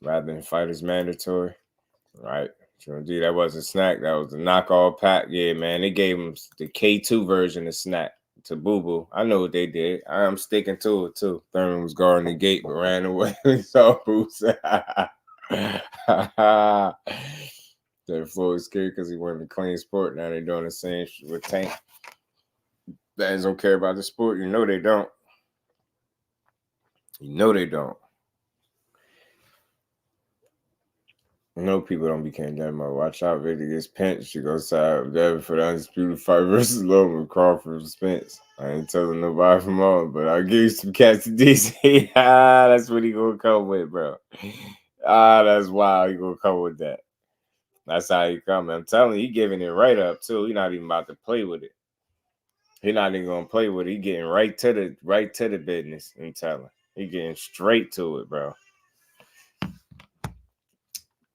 rather than fight is mandatory. Right. D, that wasn't Snack. That was the knockoff Pack. Yeah, man. They gave him the K2 version of Snack to Boo Boo. I know what they did. I'm sticking to it too. Thurman was guarding the gate but ran away. So Boo said, the floor was scared because he wanted a clean sport. Now they're doing the same shit with Tank. Fans don't care about the sport. You know they don't. You know they don't. I know people don't be caring that much. Watch out, Victor gets pinched. She goes side Devin for the undisputed fight versus Logan Crawford Spence. I ain't telling nobody from all, but I'll give you some cats to DC. That's what he gonna come with, bro. That's wild. He gonna come with that. That's how he coming. I'm telling you, he giving it right up too. He not even about to play with it. He not even gonna play with it. He getting right to the business. I'm telling. He getting straight to it, bro.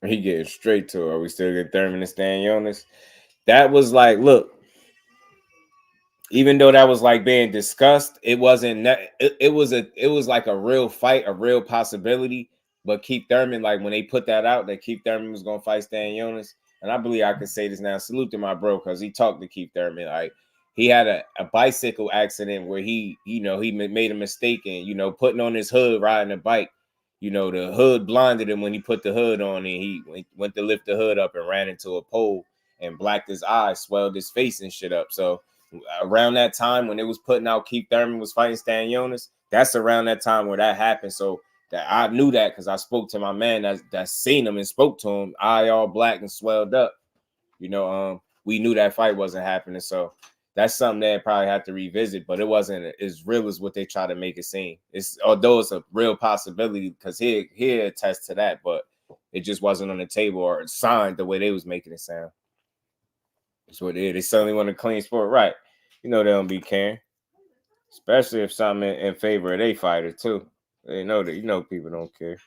He getting straight to it. Are we still getting Thurman and Stan Jonas? That was like, look, even though that was like being discussed, it wasn't. It was like a real fight, a real possibility. But Keith Thurman, like when they put that out, that Keith Thurman was gonna fight Stan Jonas, and I believe I can say this now. Salute to my bro because he talked to Keith Thurman. Like he had a bicycle accident where he made a mistake and putting on his hood riding a bike. The hood blinded him when he put the hood on, and he went to lift the hood up and ran into a pole and blacked his eyes, swelled his face and shit up. So around that time when it was putting out Keith Thurman was fighting Stan Jonas, that's around that time where that happened. So that I knew that because I spoke to my man that seen him and spoke to him, eye all black and swelled up. We knew that fight wasn't happening. So that's something they probably have to revisit, but it wasn't as real as what they try to make it seem. It's although it's a real possibility because he attests to that, but it just wasn't on the table or signed the way they was making it sound. That's what it is. They suddenly want a clean sport, right? You know they don't be caring, especially if something in favor of their fighter too. They know that people don't care.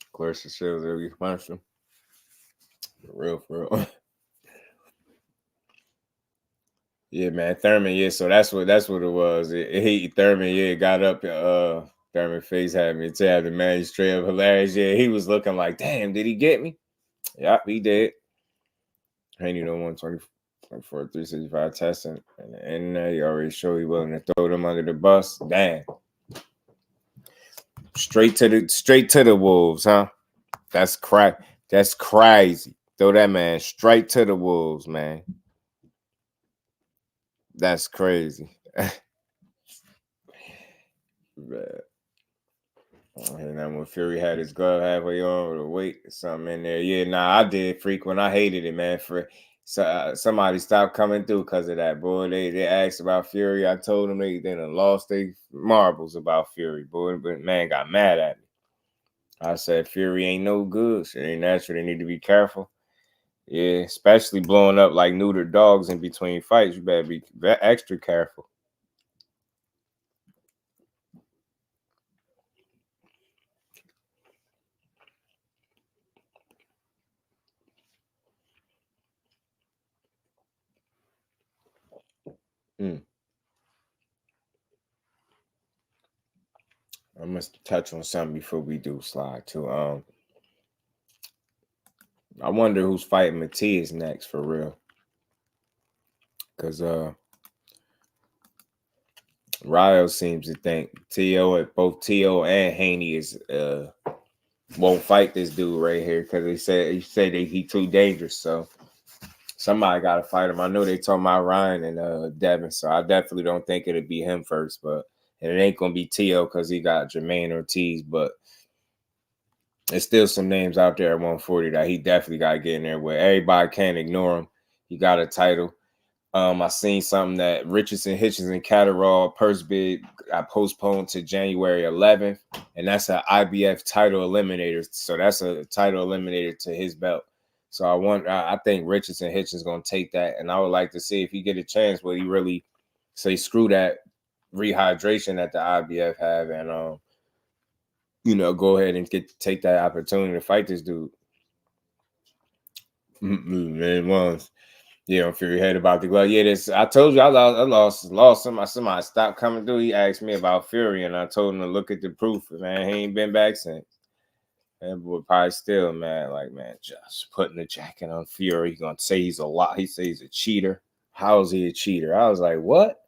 Of course, the shows every commercial. For real. Yeah, man, Thurman. Yeah, so that's what it was. Thurman. Yeah, got up. Thurman face had me tell the man straight up hilarious. Yeah, he was looking like, damn, did he get me? Yep, he did. Haney 124, 365 testing, and he already showed he willing to throw them under the bus. Damn, straight to the wolves, huh? That's crack. That's crazy. Throw that man straight to the wolves, man. That's crazy. And then when Fury had his glove halfway on with a weight or something in there. Yeah, I did frequent. I hated it, man. Somebody stopped coming through because of that, boy. They asked about Fury. I told them they done lost their marbles about Fury, boy. But man got mad at me. I said Fury ain't no good. Shit ain't natural. They need to be careful. Yeah, especially blowing up like neutered dogs in between fights. You better be extra careful. I must touch on something before we do slide too. I wonder who's fighting Matias next for real. Because Ryo seems to think both T.O. and Haney is won't fight this dude right here because he said he too dangerous. So somebody got to fight him. I know they talking about Ryan and Devin, so I definitely don't think it'd be him first. But and it ain't gonna be T.O. because he got Jermaine Ortiz. But there's still some names out there at 140 that he definitely got to get in there with. Everybody can't ignore him. He got a title. I seen something that Richardson, Hitchens, and Catterall purse bid got postponed to January 11th, and that's an IBF title eliminator. So that's a title eliminator to his belt. So I think Richardson, Hitchens gonna take that, and I would like to see if he get a chance where he really say screw that rehydration that the IBF have, and go ahead and take that opportunity to fight this dude. Man, once. Yeah, I'm Fury head about the glove. Yeah, I told you I lost somebody stopped coming through. He asked me about Fury, and I told him to look at the proof. Man, he ain't been back since. And boy, probably still mad, like, man, just putting the jacket on Fury. He's gonna say he's a lot. He says he's a cheater. How is he a cheater? I was like, what?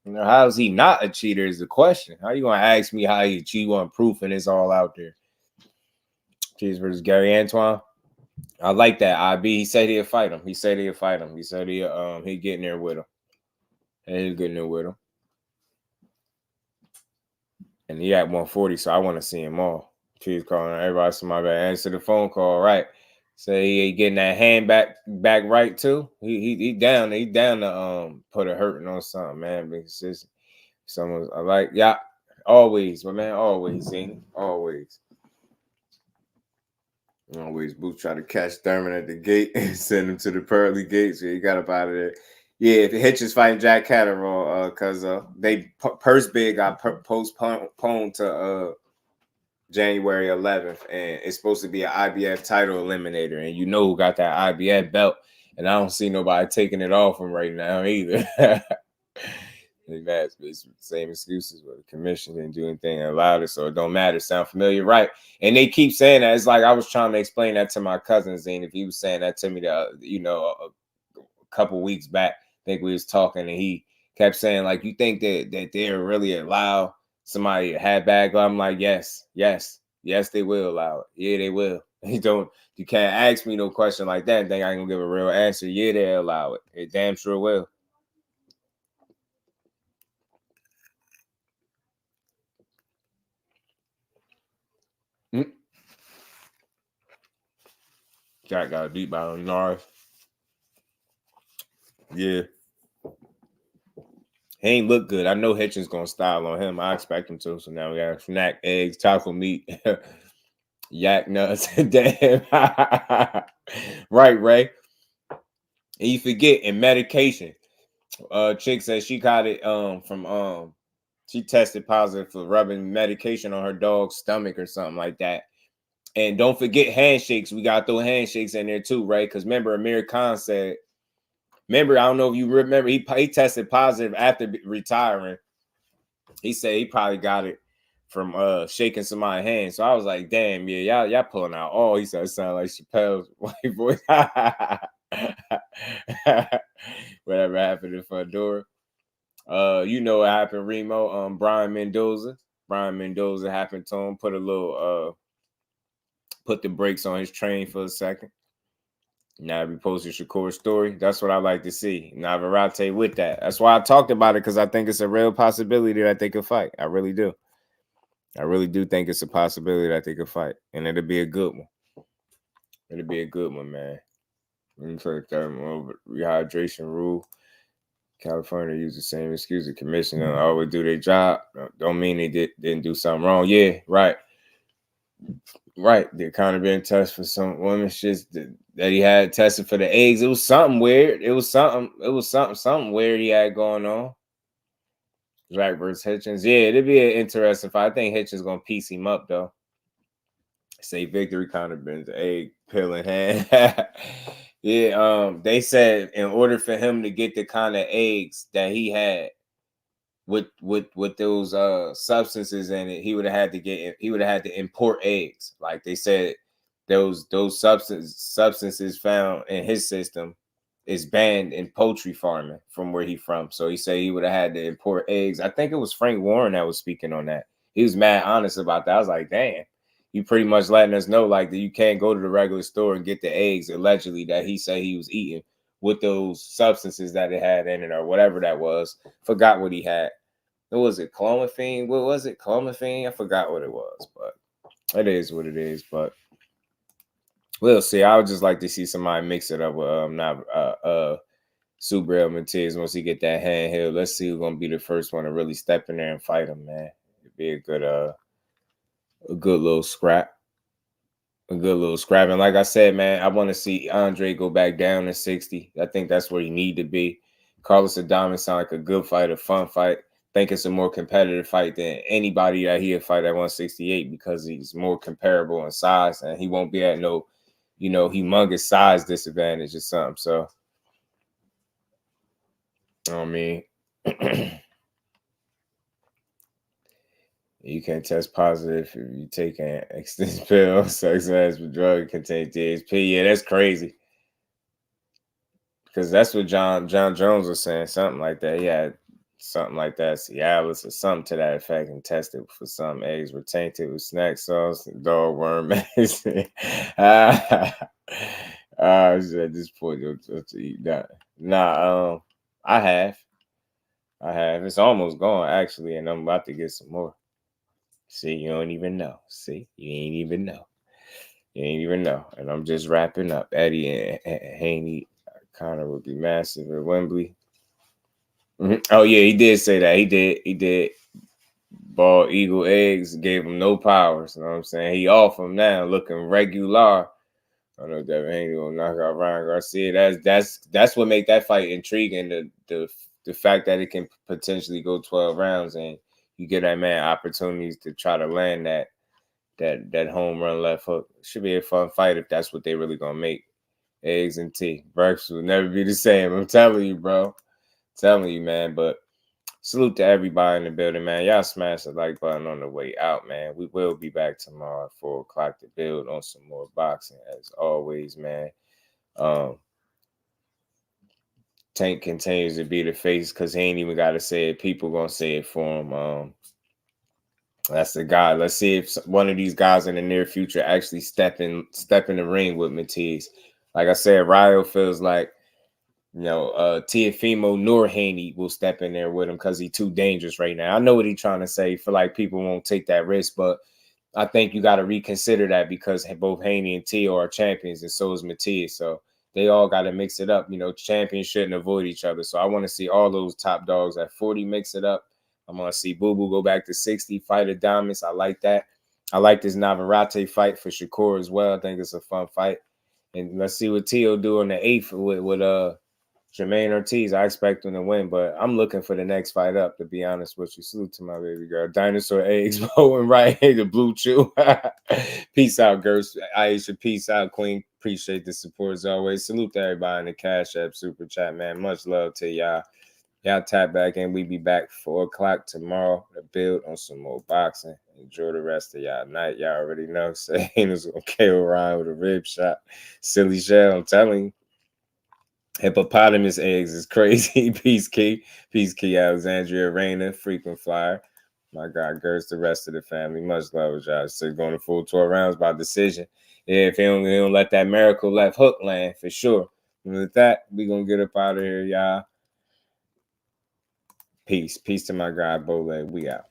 How is he not a cheater is the question. How you gonna ask me how he cheat? You want proof, and it's all out there. Cheese versus Gary Antoine. I like that. IB. He said he'll fight him. He said he'd get in there with him. And he's getting there with him. And he at 140, so I want to see him all. She's calling everybody. Somebody answer the phone call, right? Say he ain't getting that hand back right too. He down to put a hurting on something, man. Because it's someone's I like, yeah, always, my man, always, always. Always Boots try to catch Thurman at the gate and send him to the pearly gates. Yeah, he got up out of there. Yeah, if Hitchens fighting Jack Catterall, because they purse bid got postponed to January 11th, and it's supposed to be an IBF title eliminator, and you know who got that IBF belt, and I don't see nobody taking it off him right now either. They've asked same excuses, but the commission didn't do anything and allowed it, so it don't matter. Sound familiar, right? And they keep saying that. It's like I was trying to explain that to my cousin Zane. If he was saying that to me, a couple weeks back, I think we was talking, and he kept saying like, "You think that they're really allow somebody to have bad glove?" I'm like, yes, they will allow it. Yeah, they will. You can't ask me no question like that and think I can give a real answer. Yeah, they allow it. It damn sure will. Jack got beat by Norris. Yeah. He ain't look good. I know Hitchens gonna style on him. I expect him to. So now we got snack, eggs, taco meat, yak nuts. Damn. Right, Ray. And you forget in medication. Chick said she got it from she tested positive for rubbing medication on her dog's stomach or something like that. And don't forget handshakes. We got to throw handshakes in there too, right? Because remember, Amir Khan said, I don't know if you remember, he tested positive after retiring. He said he probably got it from shaking somebody's hand. So I was like, damn, yeah, y'all pulling out. Oh, he said it sounded like Chappelle's white voice. Whatever happened to Fedora. You know what happened, Remo? Brian Mendoza happened to him, put the brakes on his train for a second. Now we posted Shakur's story. That's what I like to see. Navarrete with that. That's why I talked about it, because I think it's a real possibility that they could fight. I really do. I really do think it's a possibility that they could fight. And it'll be a good one. It'll be a good one, man. Let me take that over. Rehydration rule. California use the same excuse. The commissioner always do their job. Don't mean they didn't do something wrong. Yeah, right. Right. They kind of been tested for some women shit that he had tested for the eggs. It was something weird. It was something weird he had going on. Jack versus Hitchens. Yeah, it'd be an interesting fight. I think Hitchens gonna piece him up though. Say victory kind of been the egg pill in hand. Yeah, they said in order for him to get the kind of eggs that he had with those substances in it, he would have had to import eggs. Like they said, those substances found in his system is banned in poultry farming from where he from. So he said he would have had to import eggs. I think it was Frank Warren that was speaking on that. He was mad honest about that. I was like, damn, you pretty much letting us know like that you can't go to the regular store and get the eggs allegedly that he said he was eating with those substances that it had in it or whatever that was. Forgot what he had. What was it? Clomiphene? What was it? Clomiphene? I forgot what it was, but it is what it is. But we'll see. I would just like to see somebody mix it up with Subriel Matiz once he get that handheld. Let's see who's gonna be the first one to really step in there and fight him, man. It'd be a good little scrap. A good little scrap. And like I said, man, I want to see Andre go back down to 60. I think that's where he need to be. Carlos Adames sound like a good fight, a fun fight. I think it's a more competitive fight than anybody that he'll fight at 168 because he's more comparable in size and he won't be at no, humongous size disadvantage or something. So, I mean, you can test positive if you take an extended pill, sex as with drug contains DHP. Yeah, that's crazy. Because that's what John Jones was saying, something like that. He had something like that, Cialis or something to that effect, and tested for some eggs were tainted with snack sauce and dog worm medicine. At this point, to eat that. Nah, I have. It's almost gone actually, and I'm about to get some more. See, you don't even know. See, you ain't even know. And I'm just wrapping up. Eddie and Haney Connor would be massive at Wembley. Mm-hmm. Oh yeah, he did say that. He did. Bald eagle eggs gave him no powers. You know what I'm saying? He off him now, looking regular. I know Devin Haney will knock out Ryan Garcia. That's what make that fight intriguing. The fact that it can potentially go 12 rounds and you get that man opportunities to try to land that home run left hook. It should be a fun fight if that's what they really gonna make. Eggs and tea. Breakfast will never be the same. I'm telling you, bro. Telling you, man. But salute to everybody in the building, man. Y'all smash the like button on the way out, man. We will be back tomorrow at 4 o'clock to build on some more boxing, as always, man. Tank continues to be the face because he ain't even got to say it. People gonna say it for him. That's the guy. Let's see if one of these guys in the near future actually step in the ring with Matiz. Like I said, Ryo feels like, Teofimo nor Haney will step in there with him because he's too dangerous right now. I know what he's trying to say. For like people won't take that risk, but I think you got to reconsider that because both Haney and Tio are champions, and so is Matias. So they all got to mix it up. You know, champions shouldn't avoid each other. So I want to see all those top dogs at 40 mix it up. I'm going to see Boo Boo go back to 60, fight Adames. I like that. I like this Navarrete fight for Shakur as well. I think it's a fun fight. And let's see what Tio do on the 8th with Jermaine Ortiz. I expect him to win, but I'm looking for the next fight up, to be honest with you. Salute to my baby girl. Dinosaur eggs, Bo and right, the blue chew. Peace out, girls. Aisha, peace out, queen. Appreciate the support as always. Salute to everybody in the Cash App Super Chat, man. Much love to y'all. Y'all tap back in. We be back 4 o'clock tomorrow to build on some more boxing. Enjoy the rest of y'all night. Y'all already know. Saying gonna KO Ryan with a rib shot. Silly shell, I'm telling you. Hippopotamus eggs is crazy. Peace Key. Peace Key, Alexandria Reyna, frequent flyer. My God, girls, the rest of the family. Much love, y'all. So going to full 12 rounds by decision. Yeah, if he don't let that miracle left hook land, for sure. And with that, we going to get up out of here, y'all. Peace. Peace to my guy, Bowleg. We out.